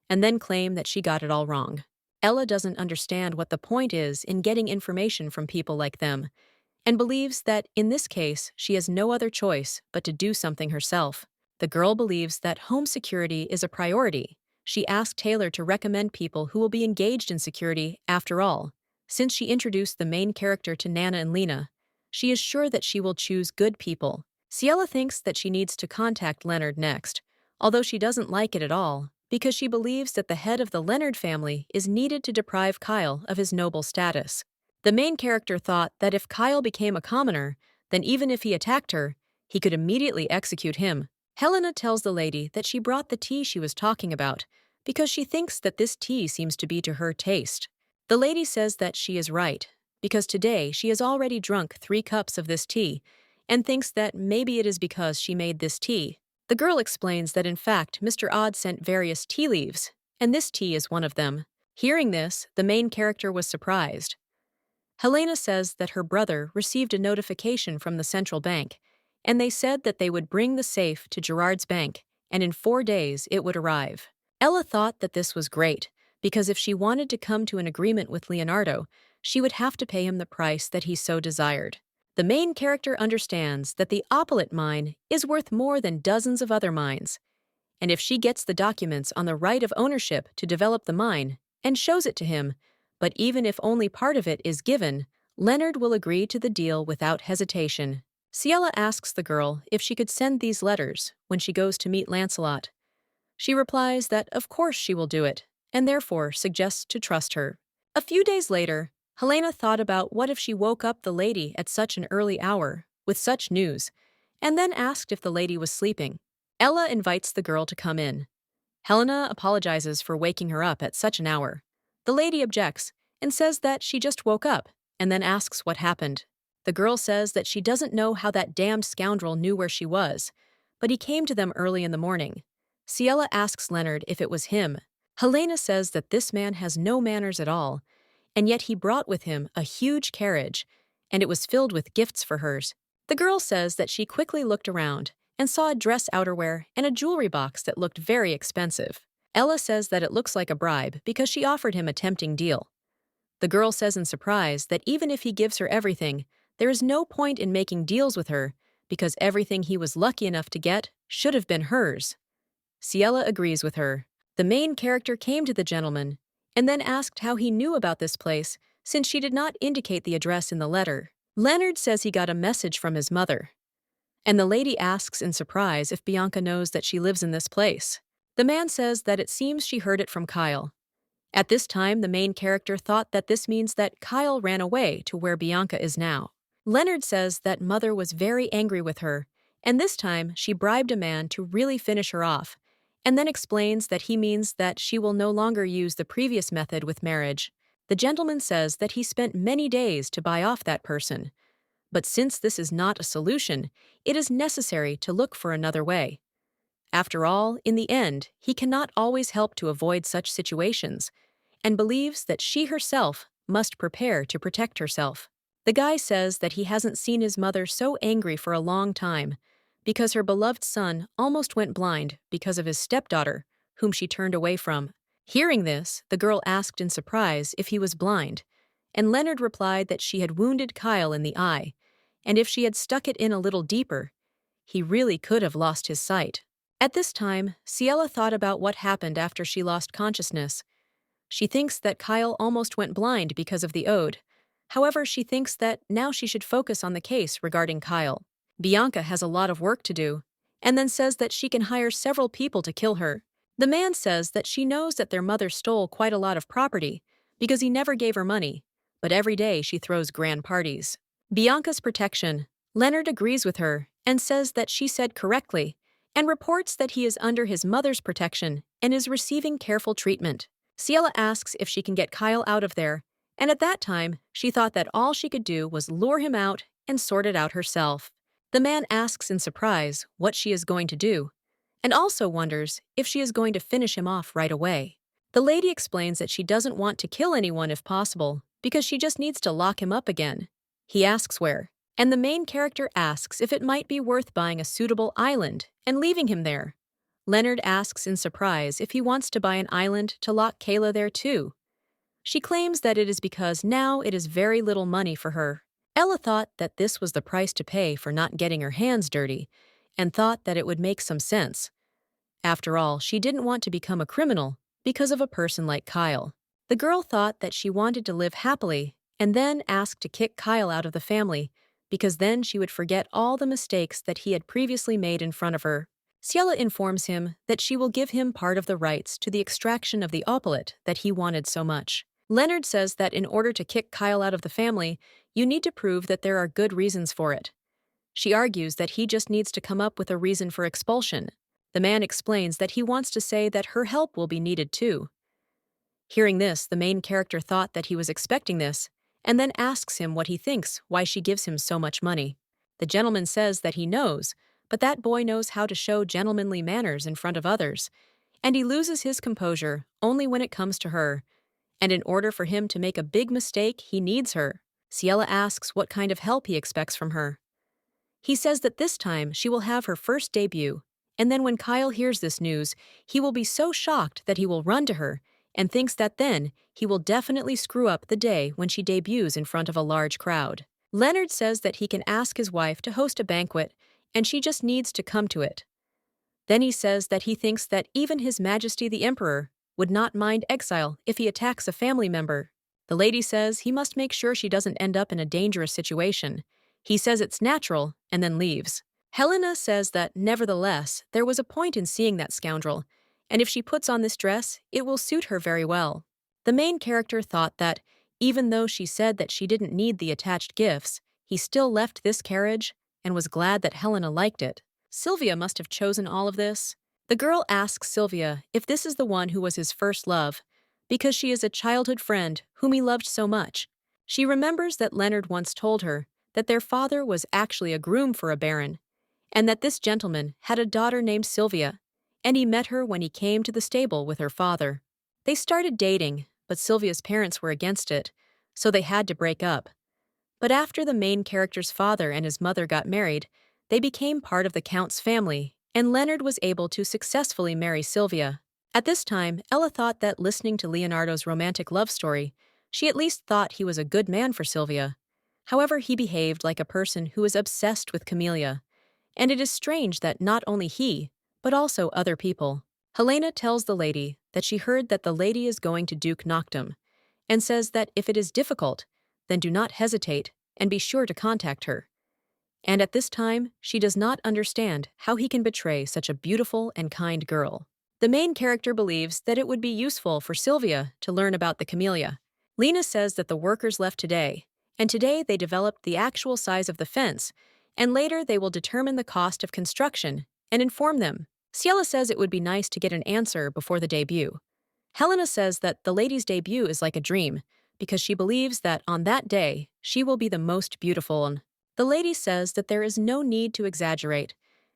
and then claim that she got it all wrong. Ella doesn't understand what the point is in getting information from people like them, and believes that, in this case, she has no other choice but to do something herself. The girl believes that home security is a priority. She asked Taylor to recommend people who will be engaged in security after all. Since she introduced the main character to Nana and Lena, she is sure that she will choose good people. Ciela thinks that she needs to contact Leonard next, although she doesn't like it at all, because she believes that the head of the Leonard family is needed to deprive Kyle of his noble status. The main character thought that if Kyle became a commoner, then even if he attacked her, he could immediately execute him. Helena tells the lady that she brought the tea she was talking about because she thinks that this tea seems to be to her taste. The lady says that she is right, because today she has already drunk 3 cups of this tea and thinks that maybe it is because she made this tea. The girl explains that in fact Mr. Odd sent various tea leaves, and this tea is one of them. Hearing this, the main character was surprised. Helena says that her brother received a notification from the central bank, and they said that they would bring the safe to Gerard's bank, and in 4 days it would arrive. Ella thought that this was great, because if she wanted to come to an agreement with Leonardo, she would have to pay him the price that he so desired. The main character understands that the Opalite mine is worth more than dozens of other mines, and if she gets the documents on the right of ownership to develop the mine and shows it to him, but even if only part of it is given, Leonard will agree to the deal without hesitation. Ciela asks the girl if she could send these letters when she goes to meet Lancelot. She replies that of course she will do it, and therefore suggests to trust her. A few days later, Helena thought about what if she woke up the lady at such an early hour with such news, and then asked if the lady was sleeping. Ella invites the girl to come in. Helena apologizes for waking her up at such an hour. The lady objects and says that she just woke up, and then asks what happened. The girl says that she doesn't know how that damned scoundrel knew where she was, but he came to them early in the morning. Ciela asks Leonard if it was him. Helena says that this man has no manners at all, and yet he brought with him a huge carriage, and it was filled with gifts for hers. The girl says that she quickly looked around and saw a dress outerwear and a jewelry box that looked very expensive. Ella says that it looks like a bribe because she offered him a tempting deal. The girl says in surprise that even if he gives her everything, there is no point in making deals with her because everything he was lucky enough to get should have been hers. Ciela agrees with her. The main character came to the gentleman and then asked how he knew about this place since she did not indicate the address in the letter. Leonard says he got a message from his mother, and the lady asks in surprise if Bianca knows that she lives in this place. The man says that it seems she heard it from Kyle. At this time, the main character thought that this means that Kyle ran away to where Bianca is now. Leonard says that mother was very angry with her, and this time she bribed a man to really finish her off, and then explains that he means that she will no longer use the previous method with marriage. The gentleman says that he spent many days to buy off that person. But since this is not a solution, it is necessary to look for another way. After all, in the end, he cannot always help to avoid such situations, and believes that she herself must prepare to protect herself. The guy says that he hasn't seen his mother so angry for a long time, because her beloved son almost went blind because of his stepdaughter, whom she turned away from. Hearing this, the girl asked in surprise if he was blind, and Leonard replied that she had wounded Kyle in the eye, and if she had stuck it in a little deeper, he really could have lost his sight. At this time, Ciela thought about what happened after she lost consciousness. She thinks that Kyle almost went blind because of the ode. However, she thinks that now she should focus on the case regarding Kyle. Bianca has a lot of work to do, and then says that she can hire several people to kill her. The man says that she knows that their mother stole quite a lot of property because he never gave her money, but every day she throws grand parties. Bianca's protection. Leonard agrees with her and says that she said correctly, and reports that he is under his mother's protection and is receiving careful treatment. Ciela asks if she can get Kyle out of there, and at that time, she thought that all she could do was lure him out and sort it out herself. The man asks in surprise what she is going to do, and also wonders if she is going to finish him off right away. The lady explains that she doesn't want to kill anyone if possible, because she just needs to lock him up again. He asks where, and the main character asks if it might be worth buying a suitable island and leaving him there. Leonard asks in surprise if he wants to buy an island to lock Kayla there too. She claims that it is because now it is very little money for her. Ella thought that this was the price to pay for not getting her hands dirty, and thought that it would make some sense. After all, she didn't want to become a criminal because of a person like Kyle. The girl thought that she wanted to live happily and then asked to kick Kyle out of the family because then she would forget all the mistakes that he had previously made in front of her. Ciela informs him that she will give him part of the rights to the extraction of the opalite that he wanted so much. Leonard says that in order to kick Kyle out of the family, you need to prove that there are good reasons for it. She argues that he just needs to come up with a reason for expulsion. The man explains that he wants to say that her help will be needed too. Hearing this, the main character thought that he was expecting this, and then asks him what he thinks why she gives him so much money. The gentleman says that he knows, but that boy knows how to show gentlemanly manners in front of others, and he loses his composure only when it comes to her, and in order for him to make a big mistake, he needs her. Ciela asks what kind of help he expects from her. He says that this time she will have her first debut, and then when Kyle hears this news, he will be so shocked that he will run to her and thinks that then he will definitely screw up the day when she debuts in front of a large crowd. Leonard says that he can ask his wife to host a banquet, and she just needs to come to it. Then he says that he thinks that even His Majesty the Emperor would not mind exile if he attacks a family member. The lady says he must make sure she doesn't end up in a dangerous situation. He says it's natural and then leaves. Helena says that, nevertheless, there was a point in seeing that scoundrel, and if she puts on this dress, it will suit her very well. The main character thought that, even though she said that she didn't need the attached gifts, he still left this carriage and was glad that Helena liked it. Sylvia must have chosen all of this. The girl asks Sylvia if this is the one who was his first love, because she is a childhood friend whom he loved so much. She remembers that Leonard once told her that their father was actually a groom for a baron, and that this gentleman had a daughter named Sylvia, and he met her when he came to the stable with her father. They started dating, but Sylvia's parents were against it, so they had to break up. But after the main character's father and his mother got married, they became part of the Count's family, and Leonard was able to successfully marry Sylvia. At this time, Ella thought that listening to Leonardo's romantic love story, she at least thought he was a good man for Sylvia. However, he behaved like a person who was obsessed with Camellia, and it is strange that not only he, but also other people. Helena tells the lady that she heard that the lady is going to Duke Noctum, and says that if it is difficult, then do not hesitate and be sure to contact her. And at this time, she does not understand how he can betray such a beautiful and kind girl. The main character believes that it would be useful for Sylvia to learn about the camellia. Lena says that the workers left today, and today they developed the actual size of the fence, and later they will determine the cost of construction and inform them. Ciela says it would be nice to get an answer before the debut. Helena says that the lady's debut is like a dream, because she believes that on that day, she will be the most beautiful. And the lady says that there is no need to exaggerate,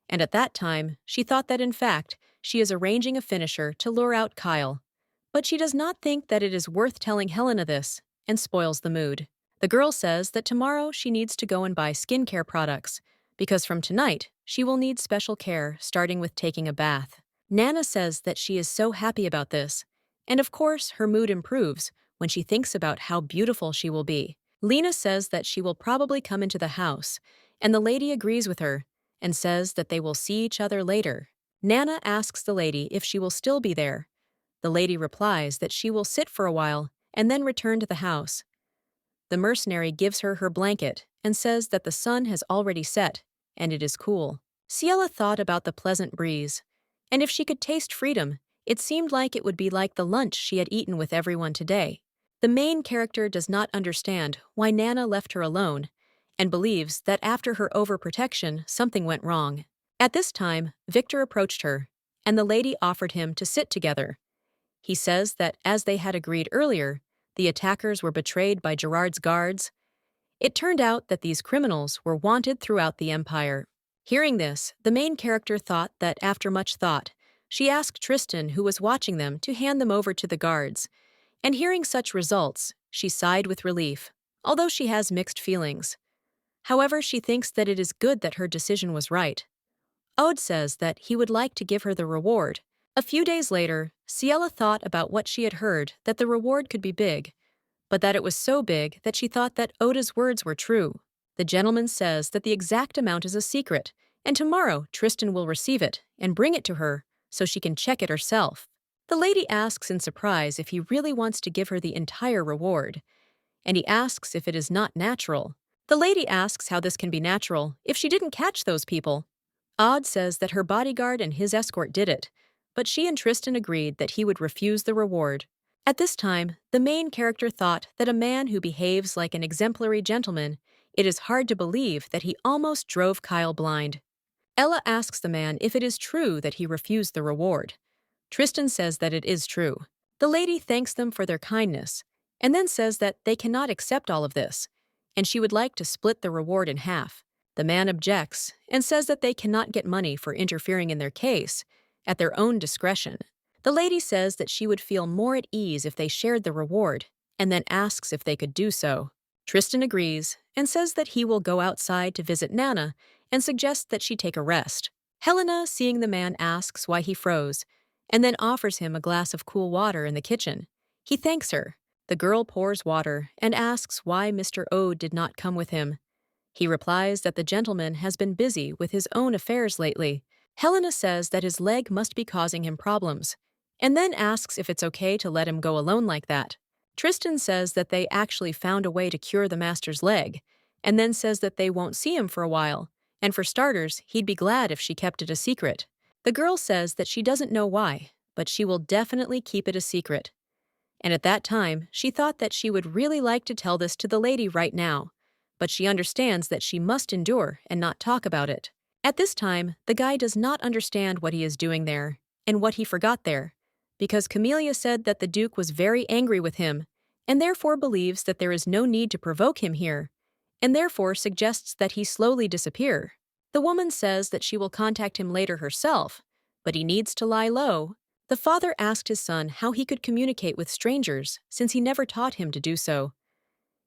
and at that time, she thought that in fact, she is arranging a finisher to lure out Kyle. But she does not think that it is worth telling Helena this, and spoils the mood. The girl says that tomorrow she needs to go and buy skincare products, because from tonight, she will need special care, starting with taking a bath. Nana says that she is so happy about this, and of course, her mood improves when she thinks about how beautiful she will be. Lena says that she will probably come into the house, and the lady agrees with her and says that they will see each other later. Nana asks the lady if she will still be there. The lady replies that she will sit for a while and then return to the house. The mercenary gives her her blanket and says that the sun has already set and it is cool. Ciela thought about the pleasant breeze, and if she could taste freedom, it seemed like it would be like the lunch she had eaten with everyone today. The main character does not understand why Nana left her alone and believes that after her overprotection, something went wrong. At this time, Victor approached her, and the lady offered him to sit together. He says that as they had agreed earlier, the attackers were betrayed by Gerard's guards. It turned out that these criminals were wanted throughout the Empire. Hearing this, the main character thought that after much thought, she asked Tristan, who was watching them, to hand them over to the guards. And hearing such results, she sighed with relief, although she has mixed feelings. However, she thinks that it is good that her decision was right. Ode says that he would like to give her the reward. A few days later, Ciela thought about what she had heard, that the reward could be big, but that it was so big that she thought that Oda's words were true. The gentleman says that the exact amount is a secret, and tomorrow Tristan will receive it and bring it to her so she can check it herself. The lady asks in surprise if he really wants to give her the entire reward, and he asks if it is not natural. The lady asks how this can be natural if she didn't catch those people. Odd says that her bodyguard and his escort did it, but she and Tristan agreed that he would refuse the reward. At this time, the main character thought that a man who behaves like an exemplary gentleman, it is hard to believe that he almost drove Kyle blind. Ella asks the man if it is true that he refused the reward. Tristan says that it is true. The lady thanks them for their kindness, and then says that they cannot accept all of this, and she would like to split the reward in half. The man objects and says that they cannot get money for interfering in their case, at their own discretion. The lady says that she would feel more at ease if they shared the reward, and then asks if they could do so. Tristan agrees and says that he will go outside to visit Nana and suggests that she take a rest. Helena, seeing the man, asks why he froze, and then offers him a glass of cool water in the kitchen. He thanks her. The girl pours water and asks why Mr. Ode did not come with him. He replies that the gentleman has been busy with his own affairs lately. Helena says that his leg must be causing him problems, and then asks if it's okay to let him go alone like that. Tristan says that they actually found a way to cure the master's leg, and then says that they won't see him for a while, and for starters, he'd be glad if she kept it a secret. The girl says that she doesn't know why, but she will definitely keep it a secret. And at that time, she thought that she would really like to tell this to the lady right now, but she understands that she must endure and not talk about it. At this time, the guy does not understand what he is doing there, and what he forgot there, because Camellia said that the Duke was very angry with him, and therefore believes that there is no need to provoke him here, and therefore suggests that he slowly disappear. The woman says that she will contact him later herself, but he needs to lie low. The father asked his son how he could communicate with strangers since he never taught him to do so.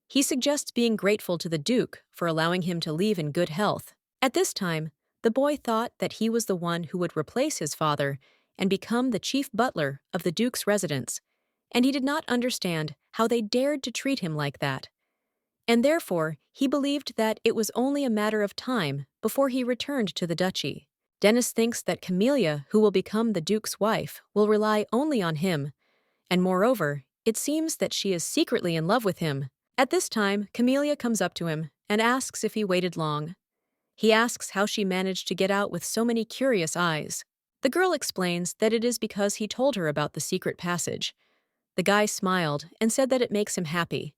He suggests being grateful to the Duke for allowing him to leave in good health. At this time, the boy thought that he was the one who would replace his father and become the chief butler of the Duke's residence, and he did not understand how they dared to treat him like that. and therefore he believed that it was only a matter of time before he returned to the duchy. Dennis thinks that Camelia, who will become the Duke's wife, will rely only on him, and moreover, it seems that she is secretly in love with him. At this time, Camelia comes up to him and asks if he waited long. He asks how she managed to get out with so many curious eyes. The girl explains that it is because he told her about the secret passage. The guy smiled and said that it makes him happy.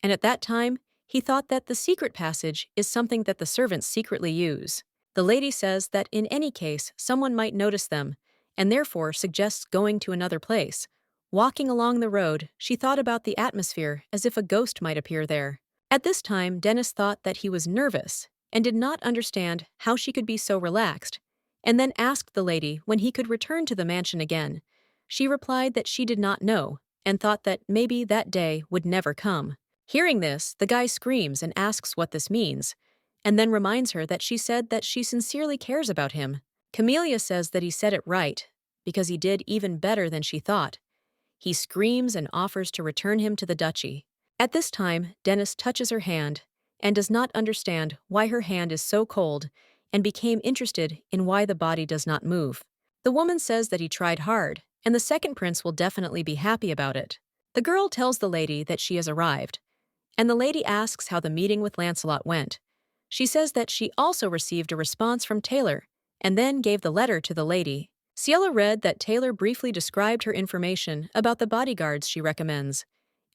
And at that time, he thought that the secret passage is something that the servants secretly use. The lady says that in any case, someone might notice them, and therefore suggests going to another place. Walking along the road, she thought about the atmosphere as if a ghost might appear there. At this time, Dennis thought that he was nervous and did not understand how she could be so relaxed, and then asked the lady when he could return to the mansion again. She replied that she did not know, and thought that maybe that day would never come. Hearing this, the guy screams and asks what this means, and then reminds her that she said that she sincerely cares about him. Camelia says that he said it right, because he did even better than she thought. He screams and offers to return him to the duchy. At this time, Dennis touches her hand and does not understand why her hand is so cold and became interested in why the body does not move. The woman says that he tried hard, and the second prince will definitely be happy about it. The girl tells the lady that she has arrived, and the lady asks how the meeting with Lancelot went. She says that she also received a response from Taylor, and then gave the letter to the lady. Ciela read that Taylor briefly described her information about the bodyguards she recommends,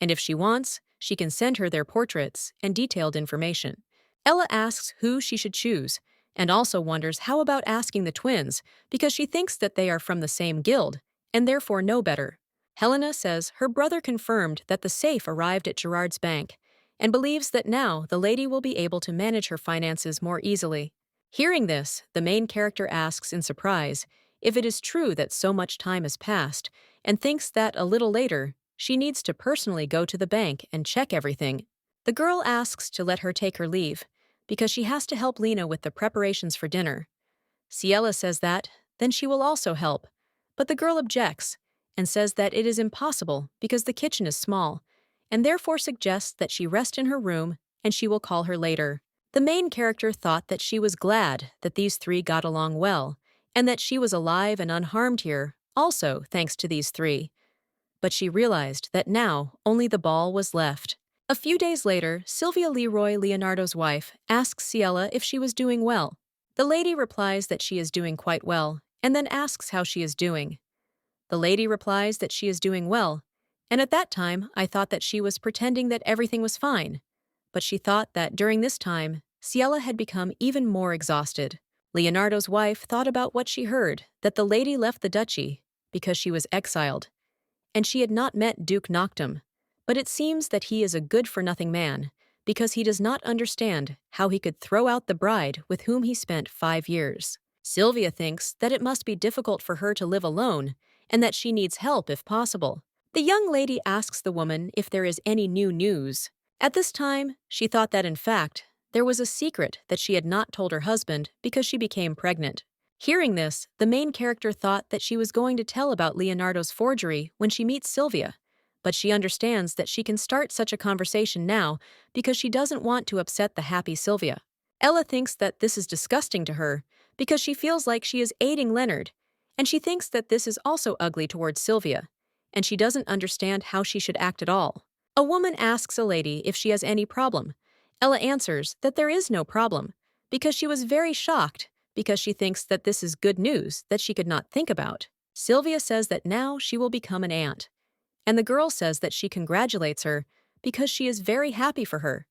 and if she wants, she can send her their portraits and detailed information. Ella asks who she should choose, and also wonders how about asking the twins, because she thinks that they are from the same guild, and therefore know better. Helena says her brother confirmed that the safe arrived at Gerard's bank, and believes that now the lady will be able to manage her finances more easily. Hearing this, the main character asks in surprise if it is true that so much time has passed, and thinks that a little later, she needs to personally go to the bank and check everything. The girl asks to let her take her leave, because she has to help Lena with the preparations for dinner. Ciela says that, then she will also help, but the girl objects and says that it is impossible because the kitchen is small, and therefore suggests that she rest in her room and she will call her later. The main character thought that she was glad that these three got along well, and that she was alive and unharmed here, also thanks to these three. But she realized that now only the ball was left. A few days later, Sylvia Leroy, Leonardo's wife, asks Ciela if she was doing well. The lady replies that she is doing quite well, and then asks how she is doing. The lady replies that she is doing well, and at that time I thought that she was pretending that everything was fine. But she thought that during this time, Ciela had become even more exhausted. Leonardo's wife thought about what she heard, that the lady left the duchy because she was exiled, and she had not met Duke Noctum. But it seems that he is a good-for-nothing man, because he does not understand how he could throw out the bride with whom he spent 5 years. Sylvia thinks that it must be difficult for her to live alone, and that she needs help if possible. The young lady asks the woman if there is any new news. At this time, she thought that in fact, there was a secret that she had not told her husband because she became pregnant. Hearing this, the main character thought that she was going to tell about Leonardo's forgery when she meets Sylvia, but she understands that she can start such a conversation now because she doesn't want to upset the happy Sylvia. Ella thinks that this is disgusting to her because she feels like she is aiding Leonard, and she thinks that this is also ugly towards Sylvia, and she doesn't understand how she should act at all. A woman asks a lady if she has any problem. Ella answers that there is no problem, because she was very shocked because she thinks that this is good news that she could not think about. Sylvia says that now she will become an aunt, and the girl says that she congratulates her because she is very happy for her.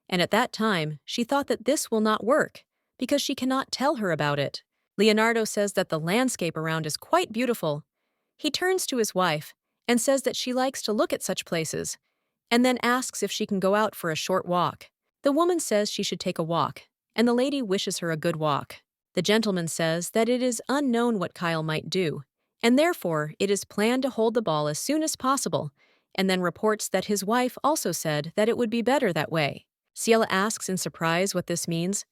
And at that time, she thought that this will not work because she cannot tell her about it. Leonardo says that the landscape around is quite beautiful. He turns to his wife and says that she likes to look at such places, and then asks if she can go out for a short walk. The woman says she should take a walk, and the lady wishes her a good walk. The gentleman says that it is unknown what Kyle might do, and therefore it is planned to hold the ball as soon as possible, and then reports that his wife also said that it would be better that way. Ciela asks in surprise what this means.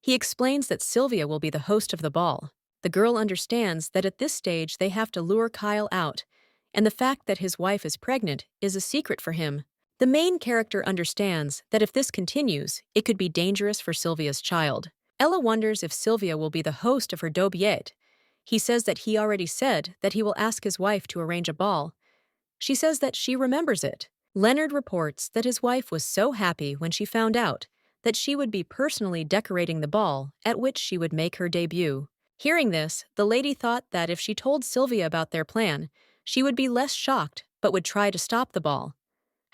He explains that Sylvia will be the host of the ball. The girl understands that at this stage they have to lure Kyle out, and the fact that his wife is pregnant is a secret for him. The main character understands that if this continues, it could be dangerous for Sylvia's child. Ella wonders if Sylvia will be the host of her dobiette. He says that he already said that he will ask his wife to arrange a ball. She says that she remembers it. Leonard reports that his wife was so happy when she found out that she would be personally decorating the ball at which she would make her debut. Hearing this, the lady thought that if she told Sylvia about their plan, she would be less shocked but would try to stop the ball.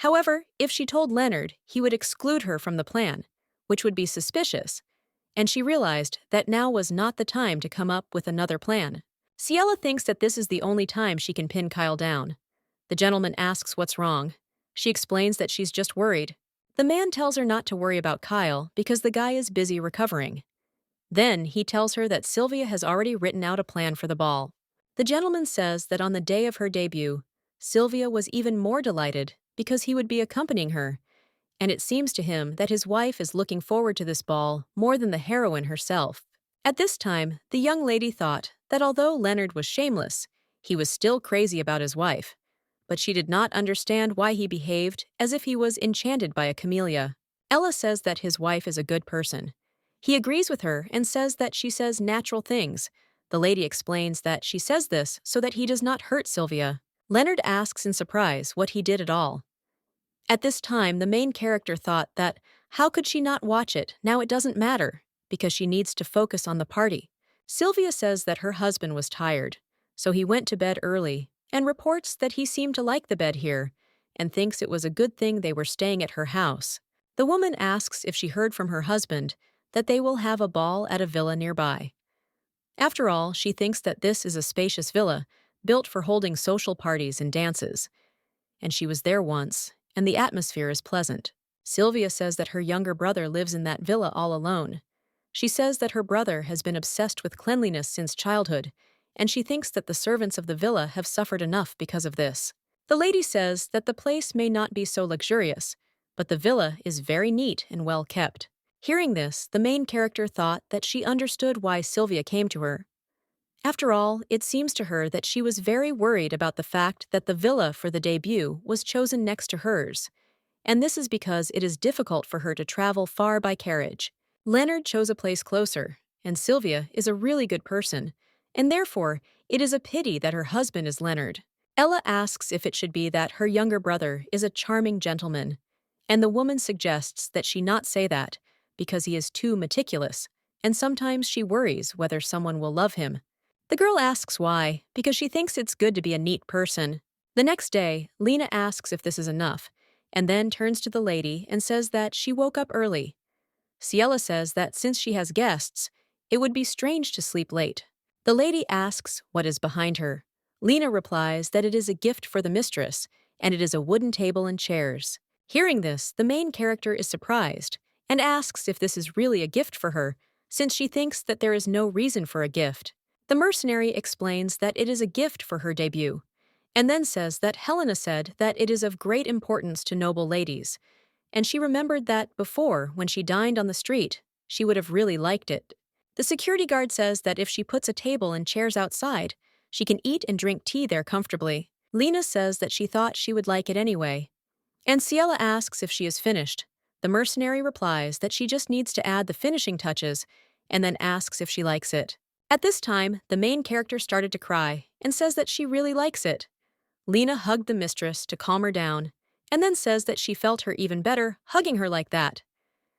However, if she told Leonard, he would exclude her from the plan, which would be suspicious, and she realized that now was not the time to come up with another plan. Ciela thinks that this is the only time she can pin Kyle down. The gentleman asks what's wrong. She explains that she's just worried. The man tells her not to worry about Kyle because the guy is busy recovering. Then he tells her that Sylvia has already written out a plan for the ball. The gentleman says that on the day of her debut, Sylvia was even more delighted because he would be accompanying her, and it seems to him that his wife is looking forward to this ball more than the heroine herself. At this time, the young lady thought that although Leonard was shameless, he was still crazy about his wife, but she did not understand why he behaved as if he was enchanted by a camellia. Ella says that his wife is a good person. He agrees with her and says that she says natural things. The lady explains that she says this so that he does not hurt Sylvia. Leonard asks in surprise what he did at all. At this time, the main character thought that how could she not watch it, now it doesn't matter, because she needs to focus on the party. Sylvia says that her husband was tired, so he went to bed early, and reports that he seemed to like the bed here, and thinks it was a good thing they were staying at her house. The woman asks if she heard from her husband that they will have a ball at a villa nearby. After all, she thinks that this is a spacious villa, built for holding social parties and dances. And she was there once, and the atmosphere is pleasant. Sylvia says that her younger brother lives in that villa all alone. She says that her brother has been obsessed with cleanliness since childhood, and she thinks that the servants of the villa have suffered enough because of this. The lady says that the place may not be so luxurious, but the villa is very neat and well kept. Hearing this, the main character thought that she understood why Sylvia came to her. After all, it seems to her that she was very worried about the fact that the villa for the debut was chosen next to hers, and this is because it is difficult for her to travel far by carriage. Leonard chose a place closer, and Sylvia is a really good person, and therefore it is a pity that her husband is Leonard. Ella asks if it should be that her younger brother is a charming gentleman, and the woman suggests that she not say that because he is too meticulous, and sometimes she worries whether someone will love him. The girl asks why, because she thinks it's good to be a neat person. The next day, Lena asks if this is enough, and then turns to the lady and says that she woke up early. Ciela says that since she has guests, it would be strange to sleep late. The lady asks what is behind her. Lena replies that it is a gift for the mistress, and it is a wooden table and chairs. Hearing this, the main character is surprised and asks if this is really a gift for her, since she thinks that there is no reason for a gift. The mercenary explains that it is a gift for her debut, and then says that Helena said that it is of great importance to noble ladies, and she remembered that before, when she dined on the street, she would have really liked it. The security guard says that if she puts a table and chairs outside, she can eat and drink tea there comfortably. Lena says that she thought she would like it anyway, and Ciela asks if she is finished. The mercenary replies that she just needs to add the finishing touches, and then asks if she likes it. At this time, the main character started to cry and says that she really likes it. Lena hugged the mistress to calm her down, and then says that she felt her even better hugging her like that.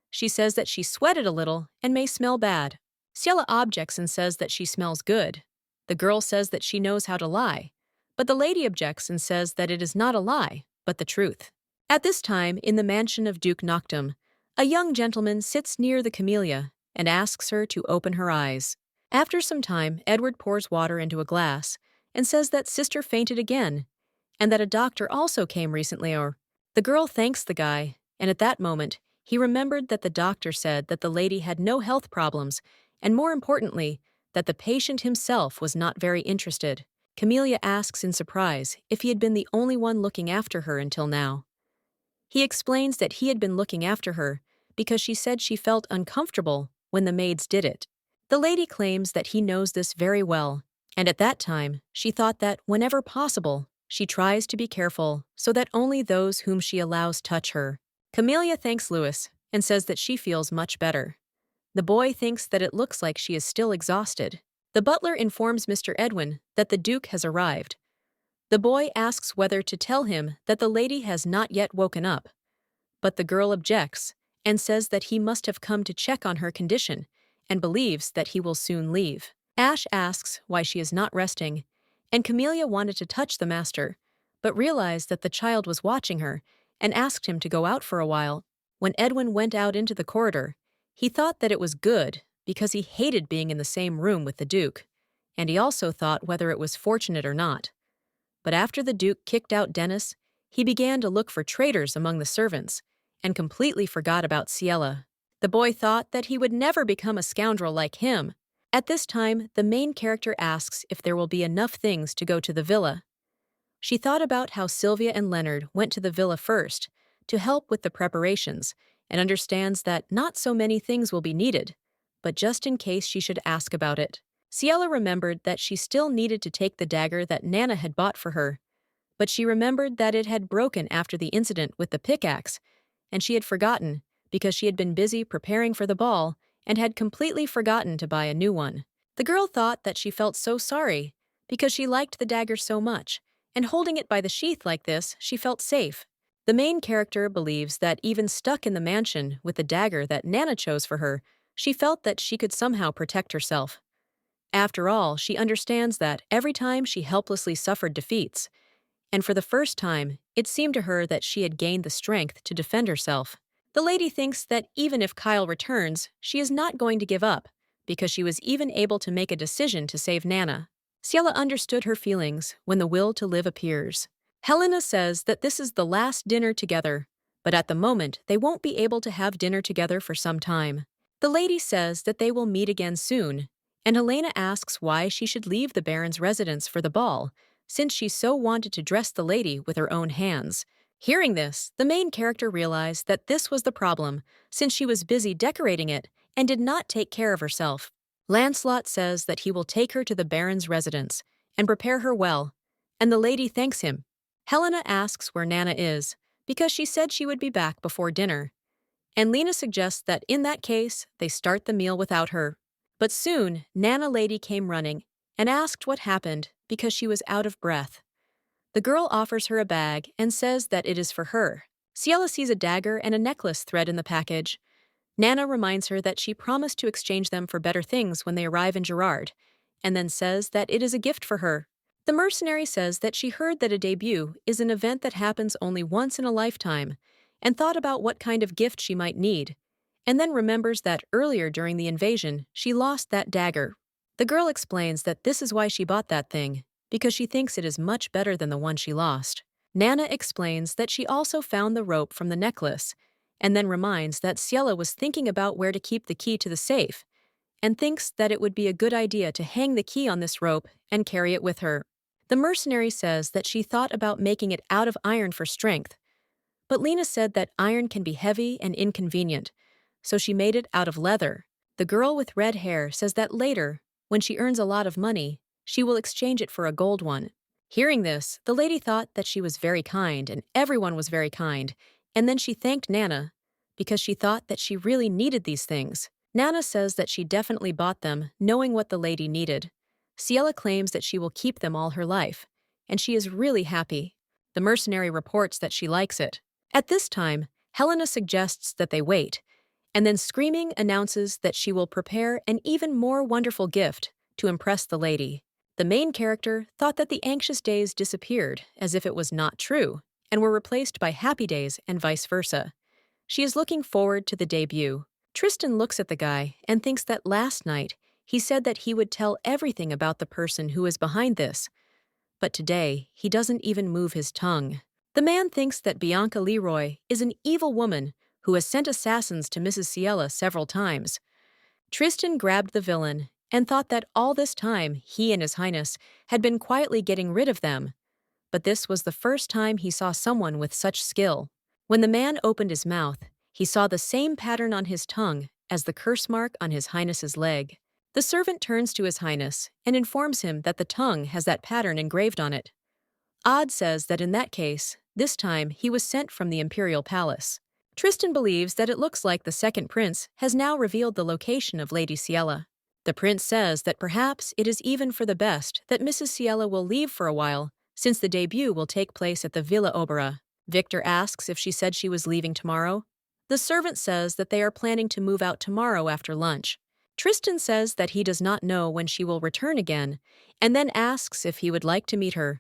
She says that she sweated a little and may smell bad. Ciela objects and says that she smells good. The girl says that she knows how to lie, but the lady objects and says that it is not a lie, but the truth. At this time, in the mansion of Duke Noctum, a young gentleman sits near the camellia and asks her to open her eyes. After some time, Edward pours water into a glass and says that sister fainted again, and that a doctor also came recently. The girl thanks the guy, and at that moment, he remembered that the doctor said that the lady had no health problems, and more importantly, that the patient himself was not very interested. Camellia asks in surprise if he had been the only one looking after her until now. He explains that he had been looking after her because she said she felt uncomfortable when the maids did it. The lady claims that he knows this very well, and at that time, she thought that, whenever possible, She tries to be careful so that only those whom she allows touch her. Camelia thanks Louis and says that she feels much better. The boy thinks that it looks like she is still exhausted. The butler informs Mr. Edwin that the Duke has arrived. The boy asks whether to tell him that the lady has not yet woken up, but the girl objects and says that he must have come to check on her condition and believes that he will soon leave. Ash asks why she is not resting, and Camelia wanted to touch the master, but realized that the child was watching her and asked him to go out for a while. When Edwin went out into the corridor, he thought that it was good because he hated being in the same room with the Duke, and he also thought whether it was fortunate or not. But after the Duke kicked out Dennis, he began to look for traitors among the servants and completely forgot about Ciela. The boy thought that he would never become a scoundrel like him. At this time, the main character asks if there will be enough things to go to the villa. She thought about how Sylvia and Leonard went to the villa first to help with the preparations and understands that not so many things will be needed, but just in case she should ask about it. Ciela remembered that she still needed to take the dagger that Nana had bought for her, but she remembered that it had broken after the incident with the pickaxe, and she had forgotten because she had been busy preparing for the ball and had completely forgotten to buy a new one. The girl thought that she felt so sorry because she liked the dagger so much, and holding it by the sheath like this, she felt safe. The main character believes that even stuck in the mansion with the dagger that Nana chose for her, she felt that she could somehow protect herself. After all, she understands that every time she helplessly suffered defeats, and for the first time, it seemed to her that she had gained the strength to defend herself. The lady thinks that even if Kyle returns, she is not going to give up, because she was even able to make a decision to save Nana. Ciela understood her feelings when the will to live appears. Helena says that this is the last dinner together, but at the moment they won't be able to have dinner together for some time. The lady says that they will meet again soon, and Helena asks why she should leave the Baron's residence for the ball, since she so wanted to dress the lady with her own hands. Hearing this, the main character realized that this was the problem, since she was busy decorating it and did not take care of herself. Lancelot says that he will take her to the Baron's residence and prepare her well, and the lady thanks him. Helena asks where Nana is, because she said she would be back before dinner, and Lena suggests that in that case, they start the meal without her. But soon, Nana Lady came running and asked what happened because she was out of breath. The girl offers her a bag and says that it is for her. Ciela sees a dagger and a necklace thread in the package. Nana reminds her that she promised to exchange them for better things when they arrive in Gerard, and then says that it is a gift for her. The mercenary says that she heard that a debut is an event that happens only once in a lifetime, and thought about what kind of gift she might need, and then remembers that earlier during the invasion, she lost that dagger. The girl explains that this is why she bought that thing, because she thinks it is much better than the one she lost. Nana explains that she also found the rope from the necklace, and then reminds that Ciela was thinking about where to keep the key to the safe, and thinks that it would be a good idea to hang the key on this rope and carry it with her. The mercenary says that she thought about making it out of iron for strength, but Lena said that iron can be heavy and inconvenient, so she made it out of leather. The girl with red hair says that later, when she earns a lot of money, she will exchange it for a gold one. Hearing this, the lady thought that she was very kind and everyone was very kind, and then she thanked Nana because she thought that she really needed these things. Nana says that she definitely bought them, knowing what the lady needed. Ciela claims that she will keep them all her life, and she is really happy. The mercenary reports that she likes it. At this time, Helena suggests that they wait, and then screaming announces that she will prepare an even more wonderful gift to impress the lady. The main character thought that the anxious days disappeared as if it was not true, and were replaced by happy days and vice versa. She is looking forward to the debut. Tristan looks at the guy and thinks that last night he said that he would tell everything about the person who is behind this, but today he doesn't even move his tongue. The man thinks that Bianca Leroy is an evil woman who has sent assassins to Mrs. Ciela several times. Tristan grabbed the villain and thought that all this time he and His Highness had been quietly getting rid of them, but this was the first time he saw someone with such skill. When the man opened his mouth, he saw the same pattern on his tongue as the curse mark on His Highness's leg. The servant turns to His Highness and informs him that the tongue has that pattern engraved on it. Odd says that in that case, this time he was sent from the imperial palace. Tristan believes that it looks like the second prince has now revealed the location of Lady Ciela. The prince says that perhaps it is even for the best that Mrs. Ciela will leave for a while, since the debut will take place at the Villa Opera. Victor asks if she said she was leaving tomorrow. The servant says that they are planning to move out tomorrow after lunch. Tristan says that he does not know when she will return again, and then asks if he would like to meet her.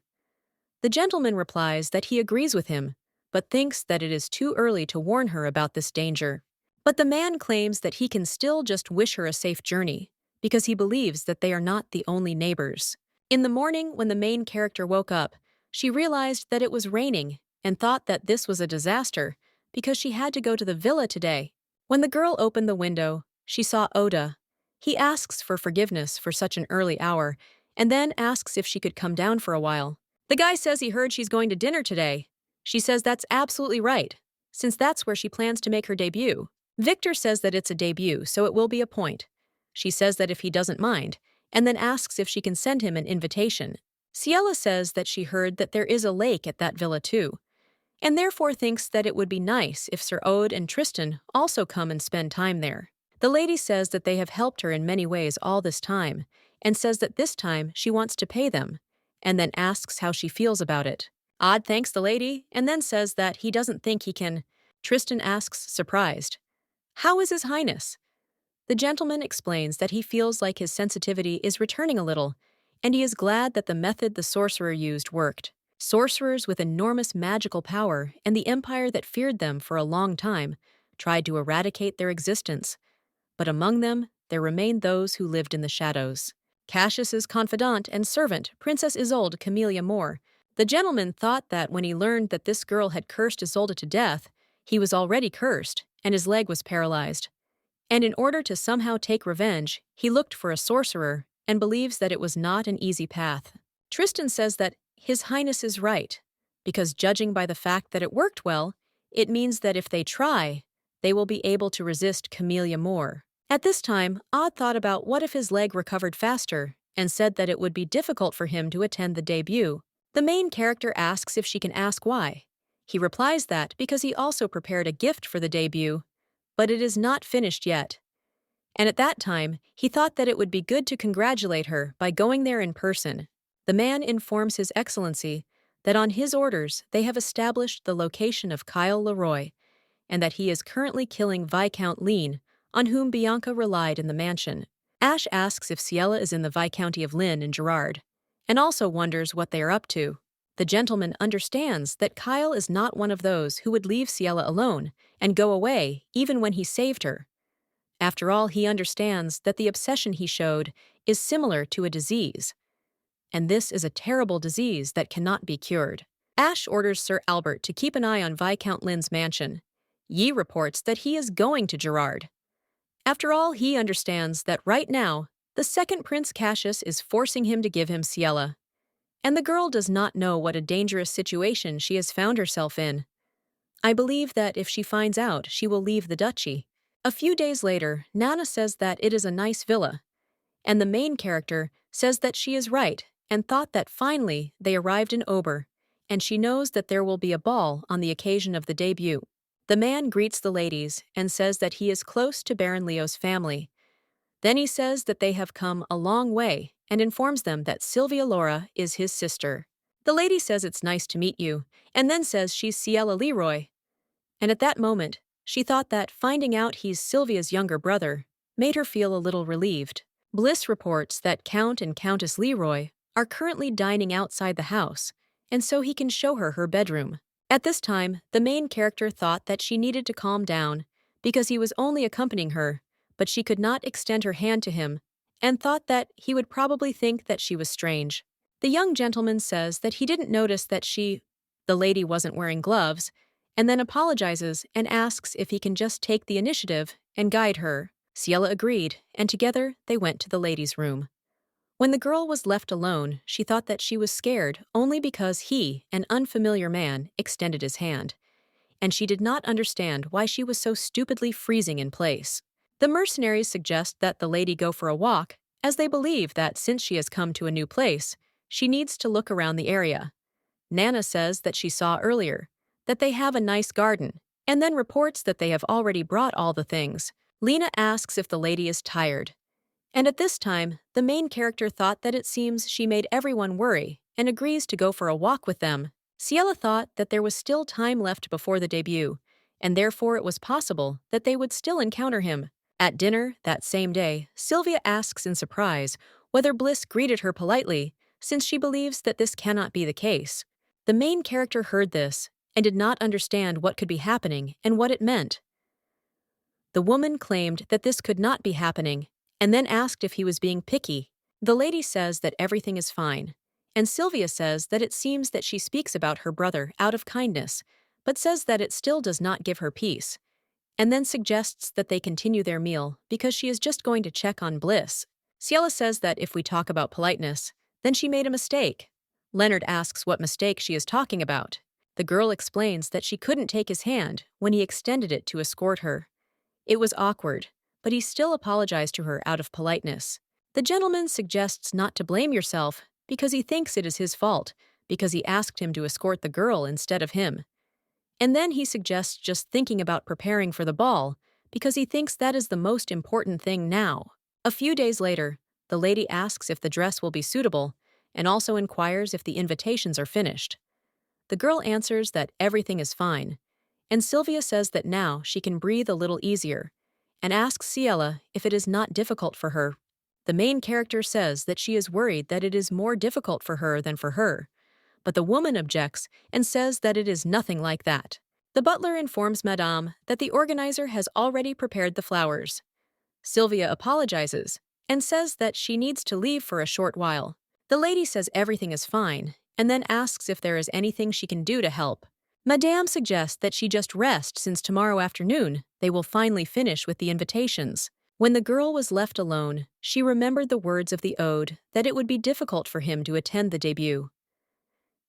The gentleman replies that he agrees with him, but thinks that it is too early to warn her about this danger. But the man claims that he can still just wish her a safe journey, because he believes that they are not the only neighbors. In the morning, when the main character woke up, she realized that it was raining and thought that this was a disaster because she had to go to the villa today. When the girl opened the window, she saw Oda. He asks for forgiveness for such an early hour and then asks if she could come down for a while. The guy says he heard she's going to dinner today. She says that's absolutely right, since that's where she plans to make her debut. Victor says that it's a debut, so it will be a point. She says that if he doesn't mind, and then asks if she can send him an invitation. Ciela says that she heard that there is a lake at that villa too, and therefore thinks that it would be nice if Sir Ode and Tristan also come and spend time there. The lady says that they have helped her in many ways all this time, and says that this time she wants to pay them, and then asks how she feels about it. Odd thanks the lady, and then says that he doesn't think he can. Tristan asks, surprised, "How is His Highness?" The gentleman explains that he feels like his sensitivity is returning a little, and he is glad that the method the sorcerer used worked. Sorcerers with enormous magical power and the empire that feared them for a long time tried to eradicate their existence, but among them there remained those who lived in the shadows. Cassius's confidant and servant, Princess Isolde Camelia Moore. The gentleman thought that when he learned that this girl had cursed Isolde to death, he was already cursed, and his leg was paralyzed. And in order to somehow take revenge, he looked for a sorcerer and believes that it was not an easy path. Tristan says that His Highness is right, because judging by the fact that it worked well, it means that if they try, they will be able to resist Camelia Moore. At this time, Odd thought about what if his leg recovered faster, and said that it would be difficult for him to attend the debut. The main character asks if she can ask why. He replies that because he also prepared a gift for the debut, but it is not finished yet. And at that time, he thought that it would be good to congratulate her by going there in person. The man informs His Excellency that on his orders they have established the location of Kyle Leroy, and that he is currently killing Viscount Lean, on whom Bianca relied in the mansion. Ash asks if Ciela is in the Viscounty of Lynn and Gerard, and also wonders what they are up to. The gentleman understands that Kyle is not one of those who would leave Ciela alone and go away even when he saved her. After all, he understands that the obsession he showed is similar to a disease, and this is a terrible disease that cannot be cured. Ash orders Sir Albert to keep an eye on Viscount Lynn's mansion. Yi reports that he is going to Gerard. After all, he understands that right now, the second Prince Cassius is forcing him to give him Ciela, and the girl does not know what a dangerous situation she has found herself in. I believe that if she finds out, she will leave the duchy. A few days later, Nana says that it is a nice villa, and the main character says that she is right and thought that finally they arrived in Ober, and she knows that there will be a ball on the occasion of the debut. The man greets the ladies and says that he is close to Baron Leo's family. Then he says that they have come a long way and informs them that Sylvia Laura is his sister. The lady says it's nice to meet you, and then says she's Ciela Leroy. And at that moment, she thought that finding out he's Sylvia's younger brother made her feel a little relieved. Bliss reports that Count and Countess Leroy are currently dining outside the house, and so he can show her her bedroom. At this time, the main character thought that she needed to calm down because he was only accompanying her, but she could not extend her hand to him, and thought that he would probably think that she was strange. The young gentleman says that he didn't notice that the lady wasn't wearing gloves, and then apologizes and asks if he can just take the initiative and guide her. Ciela agreed, and together they went to the ladies' room. When the girl was left alone, she thought that she was scared only because he, an unfamiliar man, extended his hand, and she did not understand why she was so stupidly freezing in place. The mercenaries suggest that the lady go for a walk, as they believe that since she has come to a new place, she needs to look around the area. Nana says that she saw earlier that they have a nice garden, and then reports that they have already brought all the things. Lena asks if the lady is tired. And at this time, the main character thought that it seems she made everyone worry and agrees to go for a walk with them. Ciela thought that there was still time left before the debut, and therefore it was possible that they would still encounter him. At dinner that same day, Sylvia asks in surprise whether Bliss greeted her politely, since she believes that this cannot be the case. The main character heard this and did not understand what could be happening and what it meant. The woman claimed that this could not be happening, and then asked if he was being picky. The lady says that everything is fine, and Sylvia says that it seems that she speaks about her brother out of kindness, but says that it still does not give her peace, and then suggests that they continue their meal because she is just going to check on Bliss. Ciela says that if we talk about politeness, then she made a mistake. Leonard asks what mistake she is talking about. The girl explains that she couldn't take his hand when he extended it to escort her. It was awkward, but he still apologized to her out of politeness. The gentleman suggests not to blame yourself because he thinks it is his fault, because he asked him to escort the girl instead of him. And then he suggests just thinking about preparing for the ball because he thinks that is the most important thing now. A few days later, the lady asks if the dress will be suitable and also inquires if the invitations are finished. The girl answers that everything is fine, and Sylvia says that now she can breathe a little easier and asks Ciela if it is not difficult for her. The main character says that she is worried that it is more difficult for her than for her, but the woman objects and says that it is nothing like that. The butler informs Madame that the organizer has already prepared the flowers. Sylvia apologizes and says that she needs to leave for a short while. The lady says everything is fine and then asks if there is anything she can do to help. Madame suggests that she just rest since tomorrow afternoon they will finally finish with the invitations. When the girl was left alone, she remembered the words of the ode that it would be difficult for him to attend the debut.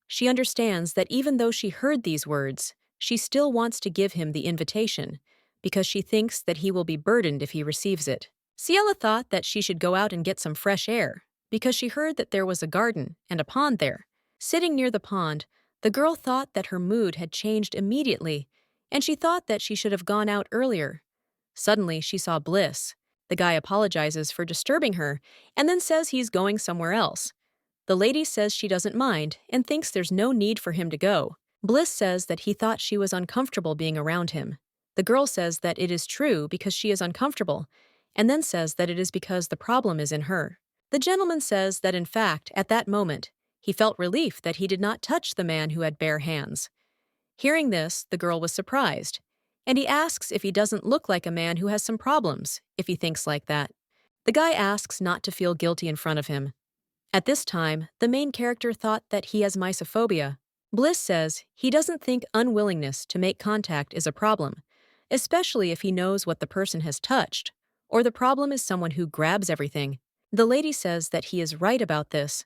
She understands that even though she heard these words, she still wants to give him the invitation because she thinks that he will be burdened if he receives it. Ciela thought that she should go out and get some fresh air because she heard that there was a garden and a pond there. Sitting near the pond, the girl thought that her mood had changed immediately, and she thought that she should have gone out earlier. Suddenly, she saw Bliss. The guy apologizes for disturbing her and then says he's going somewhere else. The lady says she doesn't mind and thinks there's no need for him to go. Bliss says that he thought she was uncomfortable being around him. The girl says that it is true because she is uncomfortable, and then says that it is because the problem is in her. The gentleman says that in fact, at that moment, he felt relief that he did not touch the man who had bare hands. Hearing this, the girl was surprised, and he asks if he doesn't look like a man who has some problems, if he thinks like that. The guy asks not to feel guilty in front of him. At this time, the main character thought that he has mysophobia. Bliss says he doesn't think unwillingness to make contact is a problem, especially if he knows what the person has touched, or the problem is someone who grabs everything. The lady says that he is right about this,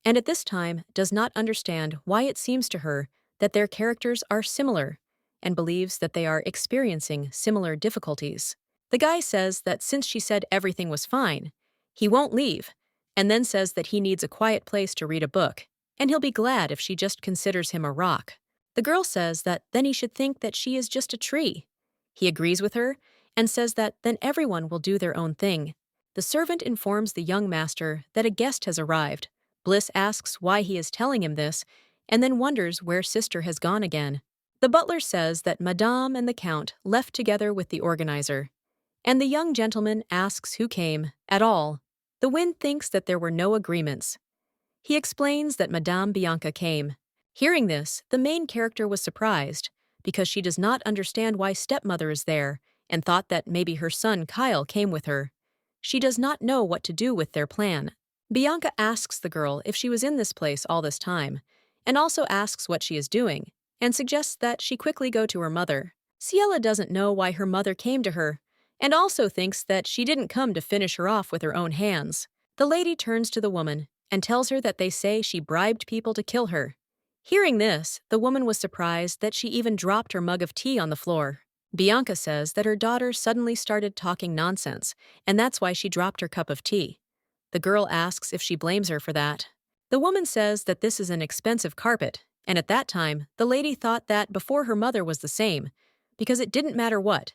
and at this time does not understand why it seems to her that their characters are similar, and believes that they are experiencing similar difficulties. The guy says that since she said everything was fine, he won't leave, and then says that he needs a quiet place to read a book, and he'll be glad if she just considers him a rock. The girl says that then he should think that she is just a tree. He agrees with her and says that then everyone will do their own thing. The servant informs the young master that a guest has arrived. Bliss asks why he is telling him this, and then wonders where sister has gone again. The butler says that Madame and the Count left together with the organizer, and the young gentleman asks who came at all. The wind thinks that there were no agreements. He explains that Madame Bianca came. Hearing this, the main character was surprised, because she does not understand why stepmother is there, and thought that maybe her son Kyle came with her. She does not know what to do with their plan. Bianca asks the girl if she was in this place all this time, and also asks what she is doing, and suggests that she quickly go to her mother. Ciela doesn't know why her mother came to her, and also thinks that she didn't come to finish her off with her own hands. The lady turns to the woman and tells her that they say she bribed people to kill her. Hearing this, the woman was surprised that she even dropped her mug of tea on the floor. Bianca says that her daughter suddenly started talking nonsense, and that's why she dropped her cup of tea. The girl asks if she blames her for that. The woman says that this is an expensive carpet, And at that time, the lady thought that before her mother was the same, because it didn't matter what.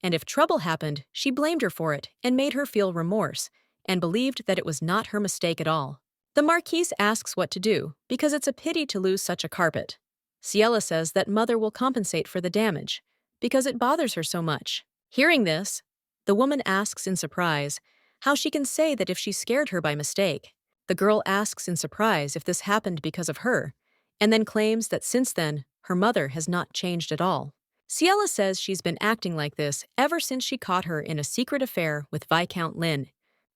And if trouble happened, she blamed her for it and made her feel remorse, and believed that it was not her mistake at all. The Marquise asks what to do, because it's a pity to lose such a carpet. Ciela says that mother will compensate for the damage, because it bothers her so much. Hearing this, the woman asks in surprise how she can say that if she scared her by mistake. The girl asks in surprise if this happened because of her, and then claims that since then, her mother has not changed at all. Ciela says she's been acting like this ever since she caught her in a secret affair with Viscount Lynn.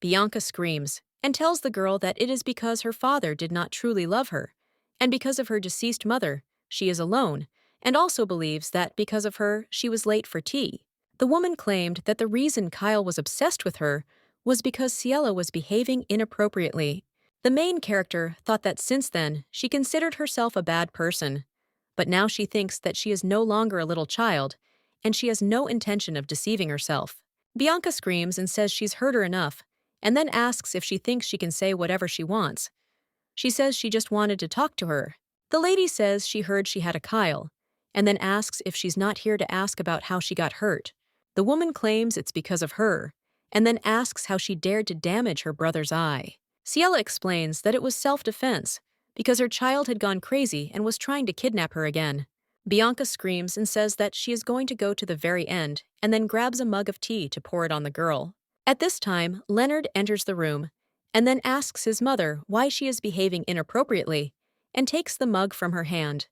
Bianca screams and tells the girl that it is because her father did not truly love her, and because of her deceased mother, she is alone, and also believes that because of her, she was late for tea. The woman claimed that the reason Kyle was obsessed with her was because Ciela was behaving inappropriately. The main character thought that since then, she considered herself a bad person, but now she thinks that she is no longer a little child, and she has no intention of deceiving herself. Bianca screams and says she's heard her enough, and then asks if she thinks she can say whatever she wants. She says she just wanted to talk to her. The lady says she heard she had a Kyle, and then asks if she's not here to ask about how she got hurt. The woman claims it's because of her, and then asks how she dared to damage her brother's eye. Ciela explains that it was self-defense, because her child had gone crazy and was trying to kidnap her again. Bianca screams and says that she is going to go to the very end, and then grabs a mug of tea to pour it on the girl. At this time, Leonard enters the room, and then asks his mother why she is behaving inappropriately, and takes the mug from her hand.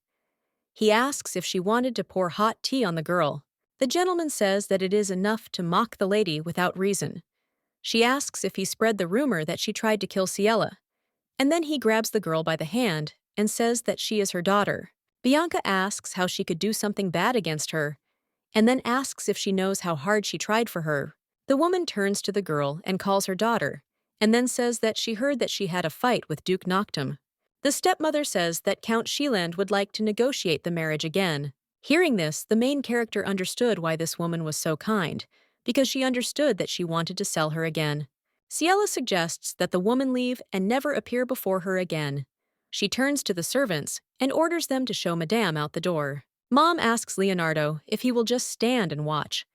He asks if she wanted to pour hot tea on the girl. The gentleman says that it is enough to mock the lady without reason. She asks if he spread the rumor that she tried to kill Ciela, and then he grabs the girl by the hand and says that she is her daughter. Bianca asks how she could do something bad against her, and then asks if she knows how hard she tried for her. The woman turns to the girl and calls her daughter, and then says that she heard that she had a fight with Duke Noctum. The stepmother says that Count Sheeland would like to negotiate the marriage again. Hearing this, the main character understood why this woman was so kind, because she understood that she wanted to sell her again. Ciela suggests that the woman leave and never appear before her again. She turns to the servants and orders them to show Madame out the door. Mom asks Leonardo if he will just stand and watch.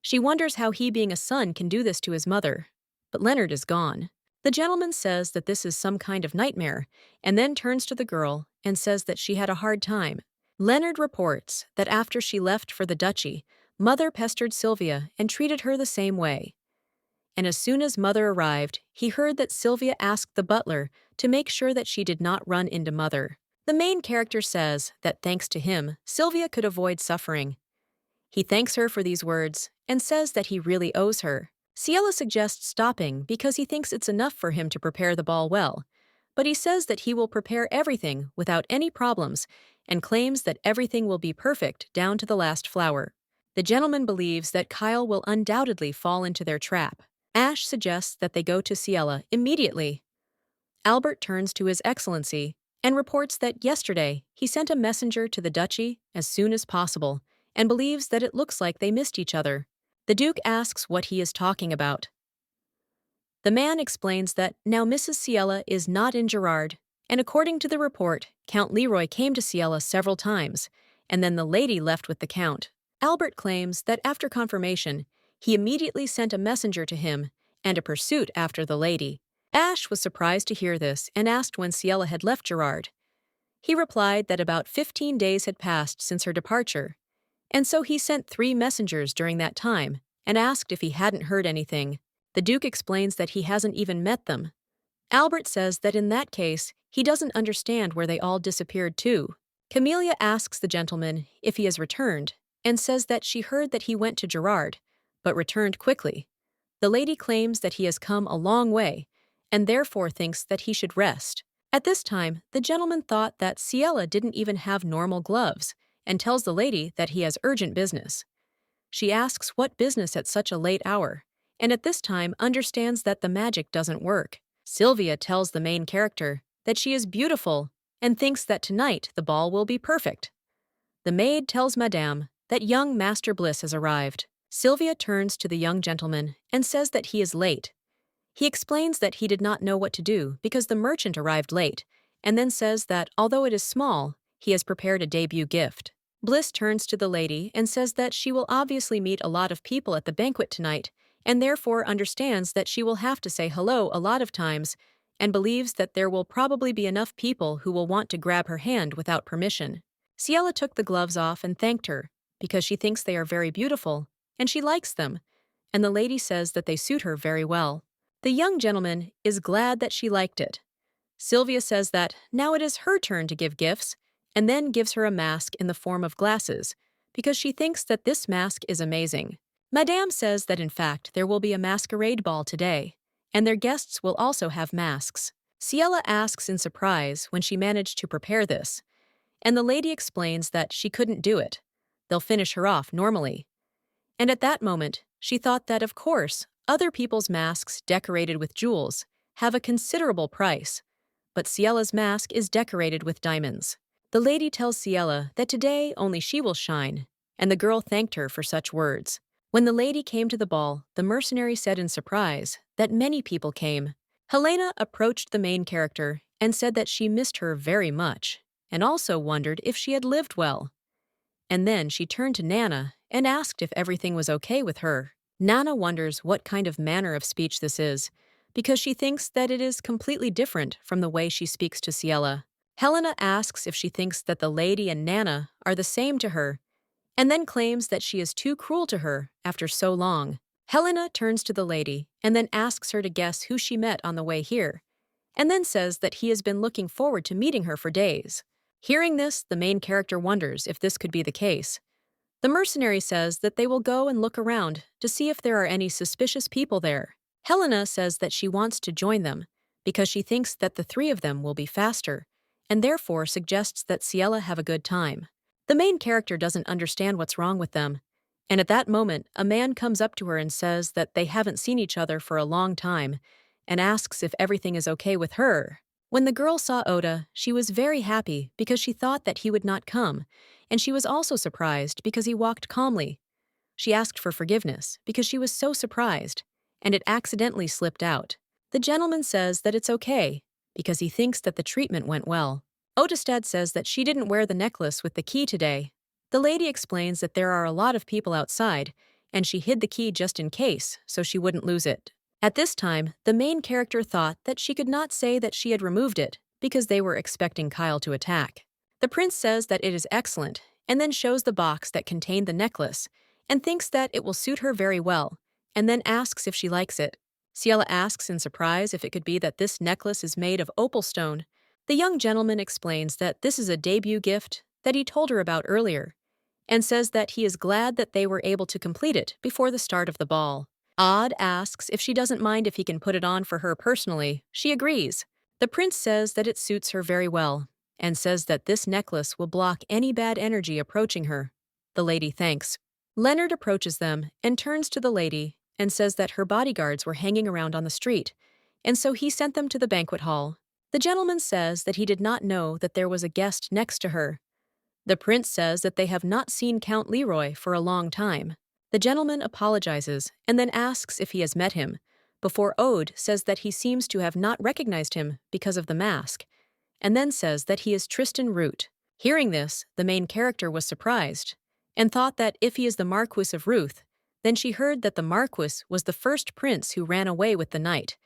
She wonders how he, being a son, can do this to his mother. But Leonard is gone. The gentleman says that this is some kind of nightmare, and then turns to the girl and says that she had a hard time. Leonard reports that after she left for the duchy, Mother pestered Sylvia and treated her the same way. And as soon as Mother arrived, he heard that Sylvia asked the butler to make sure that she did not run into Mother. The main character says that thanks to him, Sylvia could avoid suffering. He thanks her for these words and says that he really owes her. Ciela suggests stopping because he thinks it's enough for him to prepare the ball well, but he says that he will prepare everything without any problems and claims that everything will be perfect down to the last flower. The gentleman believes that Kyle will undoubtedly fall into their trap. Ash suggests that they go to Ciela immediately. Albert turns to His Excellency and reports that yesterday he sent a messenger to the duchy as soon as possible and believes that it looks like they missed each other. The Duke asks what he is talking about. The man explains that now Mrs. Ciela is not in Gerard, and according to the report, Count Leroy came to Ciela several times, and then the lady left with the Count. Albert claims that after confirmation, he immediately sent a messenger to him and a pursuit after the lady. Ash was surprised to hear this and asked when Ciela had left Gerard. He replied that about 15 days had passed since her departure, and so he sent 3 messengers during that time and asked if he hadn't heard anything. The Duke explains that he hasn't even met them. Albert says that in that case, he doesn't understand where they all disappeared to. Camelia asks the gentleman if he has returned and says that she heard that he went to Gerard, but returned quickly. The lady claims that he has come a long way and therefore thinks that he should rest. At this time, the gentleman thought that Ciela didn't even have normal gloves and tells the lady that he has urgent business. She asks what business at such a late hour, and at this time understands that the magic doesn't work. Sylvia tells the main character that she is beautiful and thinks that tonight the ball will be perfect. The maid tells Madame that young Master Bliss has arrived. Sylvia turns to the young gentleman and says that he is late. He explains that he did not know what to do because the merchant arrived late, and then says that although it is small, he has prepared a debut gift. Bliss turns to the lady and says that she will obviously meet a lot of people at the banquet tonight, and therefore understands that she will have to say hello a lot of times, and believes that there will probably be enough people who will want to grab her hand without permission. Ciela took the gloves off and thanked her, because she thinks they are very beautiful, and she likes them, and the lady says that they suit her very well. The young gentleman is glad that she liked it. Sylvia says that now it is her turn to give gifts, and then gives her a mask in the form of glasses, because she thinks that this mask is amazing. Madame says that in fact there will be a masquerade ball today, and their guests will also have masks. Ciela asks in surprise when she managed to prepare this, and the lady explains that she couldn't do it. They'll finish her off normally. And at that moment, she thought that, of course, other people's masks decorated with jewels have a considerable price, but Ciela's mask is decorated with diamonds. The lady tells Ciela that today only she will shine, and the girl thanked her for such words. When the lady came to the ball, the mercenary said in surprise that many people came. Helena approached the main character and said that she missed her very much, and also wondered if she had lived well. And then she turned to Nana and asked if everything was okay with her. Nana wonders what kind of manner of speech this is, because she thinks that it is completely different from the way she speaks to Ciela. Helena asks if she thinks that the lady and Nana are the same to her, and then claims that she is too cruel to her after so long. Helena turns to the lady and then asks her to guess who she met on the way here, and then says that he has been looking forward to meeting her for days. Hearing this, the main character wonders if this could be the case. The mercenary says that they will go and look around to see if there are any suspicious people there. Helena says that she wants to join them because she thinks that the three of them will be faster, and therefore suggests that Ciela have a good time. The main character doesn't understand what's wrong with them, and at that moment, a man comes up to her and says that they haven't seen each other for a long time, and asks if everything is okay with her. When the girl saw Oda, she was very happy because she thought that he would not come, and she was also surprised because he walked calmly. She asked for forgiveness because she was so surprised, and it accidentally slipped out. The gentleman says that it's okay because he thinks that the treatment went well. Otastad says that she didn't wear the necklace with the key today. The lady explains that there are a lot of people outside, and she hid the key just in case so she wouldn't lose it. At this time, the main character thought that she could not say that she had removed it because they were expecting Kyle to attack. The prince says that it is excellent and then shows the box that contained the necklace and thinks that it will suit her very well, and then asks if she likes it. Ciela asks in surprise if it could be that this necklace is made of opal stone. The young gentleman explains that this is a debut gift that he told her about earlier, and says that he is glad that they were able to complete it before the start of the ball. Odd asks if she doesn't mind if he can put it on for her personally. She agrees. The prince says that it suits her very well, and says that this necklace will block any bad energy approaching her. The lady thanks. Leonard approaches them and turns to the lady and says that her bodyguards were hanging around on the street, and so he sent them to the banquet hall. The gentleman says that he did not know that there was a guest next to her. The prince says that they have not seen Count Leroy for a long time. The gentleman apologizes and then asks if he has met him, before Ode says that he seems to have not recognized him because of the mask, and then says that he is Tristan Root. Hearing this, the main character was surprised, and thought that if he is the Marquis of Ruth, then she heard that the Marquis was the first prince who ran away with the knight,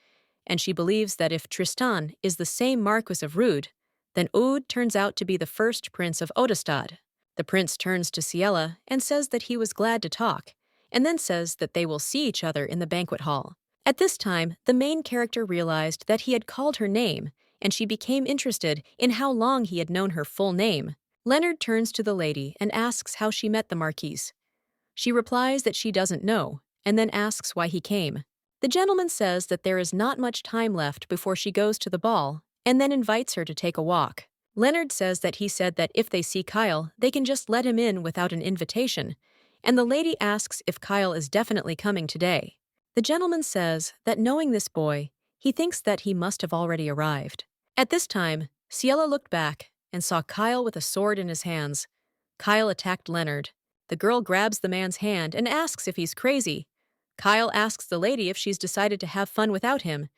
and she believes that if Tristan is the same Marquis of Rude, then Ode turns out to be the first prince of Otastad. The prince turns to Ciela and says that he was glad to talk, and then says that they will see each other in the banquet hall. At this time, the main character realized that he had called her name, and she became interested in how long he had known her full name. Leonard turns to the lady and asks how she met the Marquis. She replies that she doesn't know, and then asks why he came. The gentleman says that there is not much time left before she goes to the ball, and then invites her to take a walk. Leonard says that he said that if they see Kyle, they can just let him in without an invitation, and the lady asks if Kyle is definitely coming today. The gentleman says that knowing this boy, he thinks that he must have already arrived. At this time, Ciela looked back and saw Kyle with a sword in his hands. Kyle attacked Leonard. The girl grabs the man's hand and asks if he's crazy. Kyle asks the lady if she's decided to have fun without him,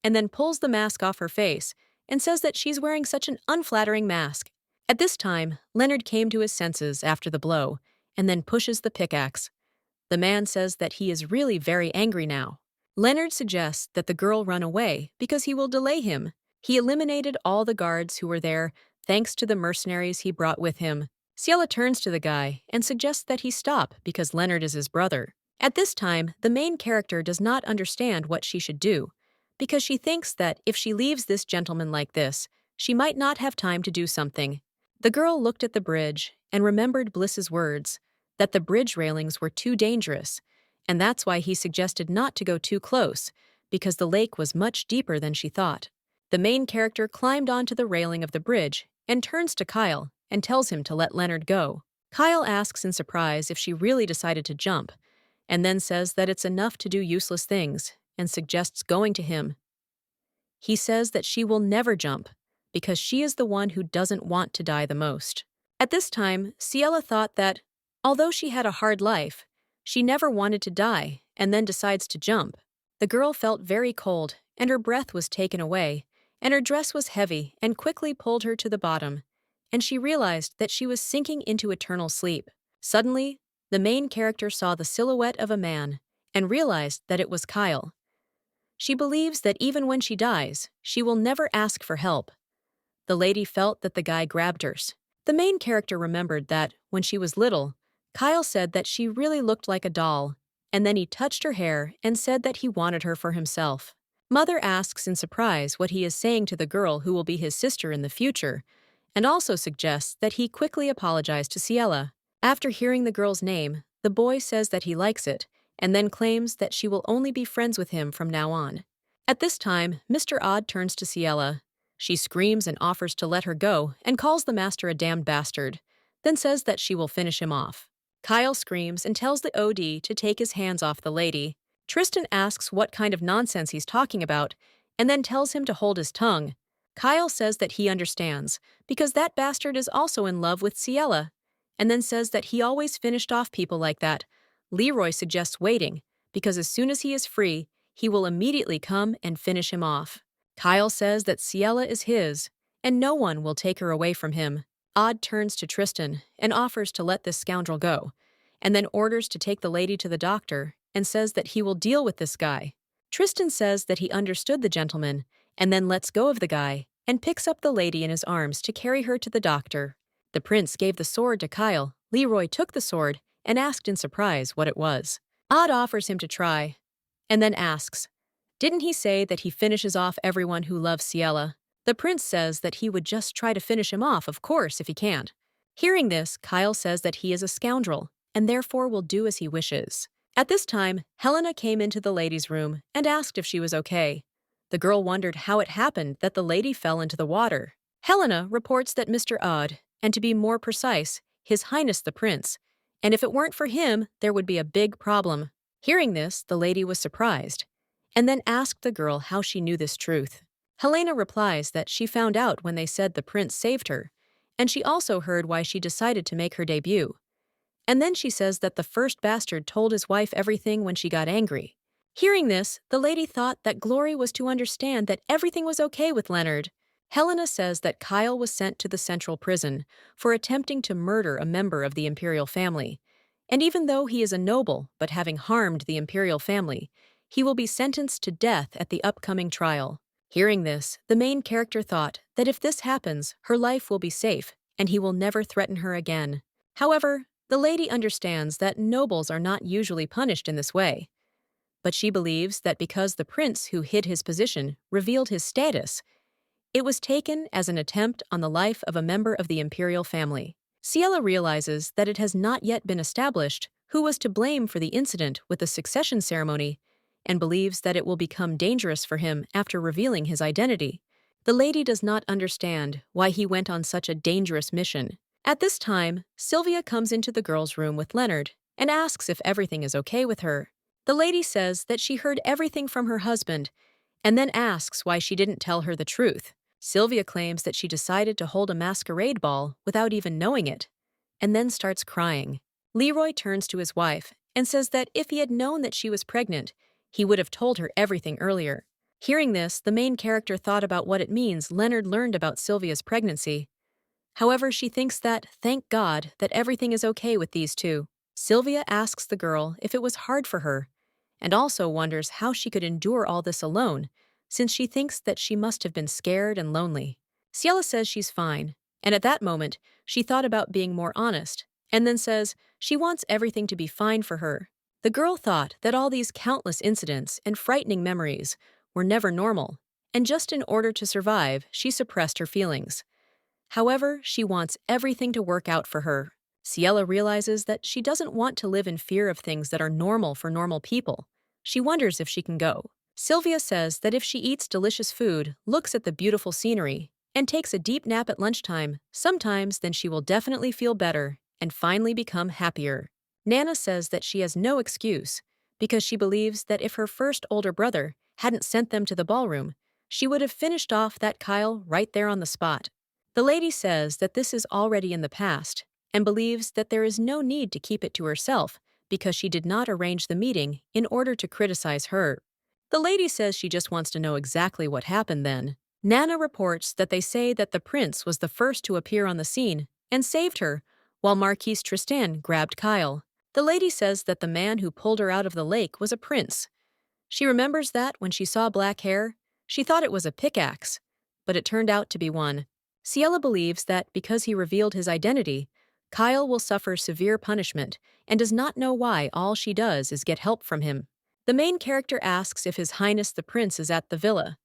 and then pulls the mask off her face and says that she's wearing such an unflattering mask, At this time, Leonard came to his senses after the blow and then pushes the pickaxe. The man says that he is really very angry now. Leonard suggests that the girl run away because he will delay him. He eliminated all the guards who were there thanks to the mercenaries he brought with him. Ciela turns to the guy and suggests that he stop because Leonard is his brother. At this time, the main character does not understand what she should do because she thinks that if she leaves this gentleman like this, she might not have time to do something. The girl looked at the bridge and remembered Bliss's words that the bridge railings were too dangerous, and that's why he suggested not to go too close, because the lake was much deeper than she thought. The main character climbed onto the railing of the bridge and turns to Kyle and tells him to let Leonard go. Kyle asks in surprise if she really decided to jump, and then says that it's enough to do useless things and suggests going to him. He says that she will never jump because she is the one who doesn't want to die the most. At this time, Ciela thought that, although she had a hard life, she never wanted to die and then decides to jump. The girl felt very cold and her breath was taken away, and her dress was heavy and quickly pulled her to the bottom, and she realized that she was sinking into eternal sleep. Suddenly, the main character saw the silhouette of a man and realized that it was Kyle. She believes that even when she dies, she will never ask for help. The lady felt that the guy grabbed hers. The main character remembered that, when she was little, Kyle said that she really looked like a doll, and then he touched her hair and said that he wanted her for himself. Mother asks in surprise what he is saying to the girl who will be his sister in the future, and also suggests that he quickly apologize to Ciela. After hearing the girl's name, the boy says that he likes it, and then claims that she will only be friends with him from now on. At this time, Mr. Odd turns to Ciela. She screams and offers to let her go and calls the master a damned bastard, then says that she will finish him off. Kyle screams and tells the OD to take his hands off the lady. Tristan asks what kind of nonsense he's talking about and then tells him to hold his tongue. Kyle says that he understands because that bastard is also in love with Ciela, and then says that he always finished off people like that. Leroy suggests waiting because as soon as he is free, he will immediately come and finish him off. Kyle says that Ciela is his, and no one will take her away from him. Odd turns to Tristan and offers to let this scoundrel go, and then orders to take the lady to the doctor and says that he will deal with this guy. Tristan says that he understood the gentleman, and then lets go of the guy and picks up the lady in his arms to carry her to the doctor. The prince gave the sword to Kyle. Leroy took the sword and asked in surprise what it was. Odd offers him to try, and then asks, didn't he say that he finishes off everyone who loves Ciela? The prince says that he would just try to finish him off, of course, if he can't. Hearing this, Kyle says that he is a scoundrel, and therefore will do as he wishes. At this time, Helena came into the ladies' room and asked if she was okay. The girl wondered how it happened that the lady fell into the water. Helena reports that Mr. Odd, and to be more precise, His Highness the Prince, and if it weren't for him, there would be a big problem. Hearing this, the lady was surprised, and then asked the girl how she knew this truth. Helena replies that she found out when they said the prince saved her, and she also heard why she decided to make her debut. And then she says that the first bastard told his wife everything when she got angry. Hearing this, the lady thought that Glory was to understand that everything was okay with Leonard. Helena says that Kyle was sent to the central prison for attempting to murder a member of the imperial family, and even though he is a noble but having harmed the imperial family, he will be sentenced to death at the upcoming trial. Hearing this, the main character thought that if this happens, her life will be safe and he will never threaten her again. However, the lady understands that nobles are not usually punished in this way, but she believes that because the prince who hid his position revealed his status, it was taken as an attempt on the life of a member of the imperial family. Ciela realizes that it has not yet been established who was to blame for the incident with the succession ceremony, and believes that it will become dangerous for him after revealing his identity. The lady does not understand why he went on such a dangerous mission. At this time, Sylvia comes into the girls' room with Leonard and asks if everything is okay with her. The lady says that she heard everything from her husband and then asks why she didn't tell her the truth. Sylvia claims that she decided to hold a masquerade ball without even knowing it, and then starts crying. Leroy turns to his wife and says that if he had known that she was pregnant, he would have told her everything earlier. Hearing this, the main character thought about what it means Leonard learned about Sylvia's pregnancy. However, she thinks that, thank God, that everything is okay with these two. Sylvia asks the girl if it was hard for her, and also wonders how she could endure all this alone, since she thinks that she must have been scared and lonely. Ciela says she's fine, and at that moment, she thought about being more honest, and then says she wants everything to be fine for her. The girl thought that all these countless incidents and frightening memories were never normal, and just in order to survive, she suppressed her feelings. However, she wants everything to work out for her. Ciela realizes that she doesn't want to live in fear of things that are normal for normal people. She wonders if she can go. Sylvia says that if she eats delicious food, looks at the beautiful scenery, and takes a deep nap at lunchtime, sometimes then she will definitely feel better and finally become happier. Nana says that she has no excuse, because she believes that if her first older brother hadn't sent them to the ballroom, she would have finished off that Kyle right there on the spot. The lady says that this is already in the past, and believes that there is no need to keep it to herself because she did not arrange the meeting in order to criticize her. The lady says she just wants to know exactly what happened then. Nana reports that they say that the prince was the first to appear on the scene and saved her, while Marquise Tristan grabbed Kyle. The lady says that the man who pulled her out of the lake was a prince. She remembers that when she saw black hair, she thought it was a pickaxe, but it turned out to be one. Ciela believes that because he revealed his identity, Kyle will suffer severe punishment and does not know why all she does is get help from him. The main character asks if His Highness the Prince is at the villa.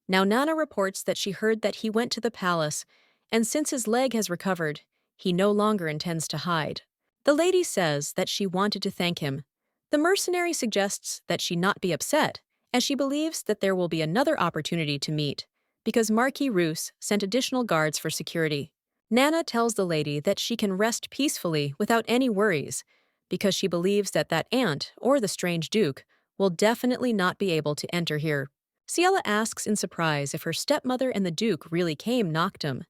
Now Nana reports that she heard that he went to the palace, and since his leg has recovered, he no longer intends to hide. The lady says that she wanted to thank him. The mercenary suggests that she not be upset, as she believes that there will be another opportunity to meet, because Marquis Roos sent additional guards for security. Nana tells the lady that she can rest peacefully without any worries, because she believes that that aunt, or the strange duke, will definitely not be able to enter here. Ciela asks in surprise if her stepmother and the duke really came Noctum.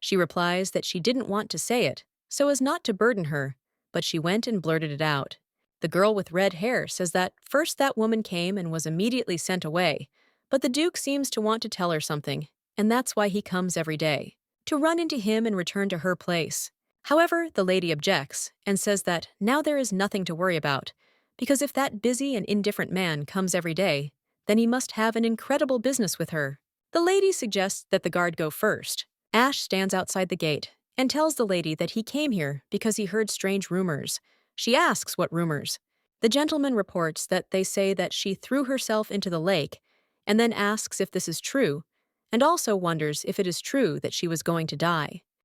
She replies that she didn't want to say it, so as not to burden her, but she went and blurted it out. The girl with red hair says that first that woman came and was immediately sent away, but the duke seems to want to tell her something, and that's why he comes every day, to run into him and return to her place. However, the lady objects and says that now there is nothing to worry about, because if that busy and indifferent man comes every day, then he must have an incredible business with her. The lady suggests that the guard go first. Ash stands outside the gate and tells the lady that he came here because he heard strange rumors. She asks what rumors. The gentleman reports that they say that she threw herself into the lake, and then asks if this is true, and also wonders if it is true that she was going to die.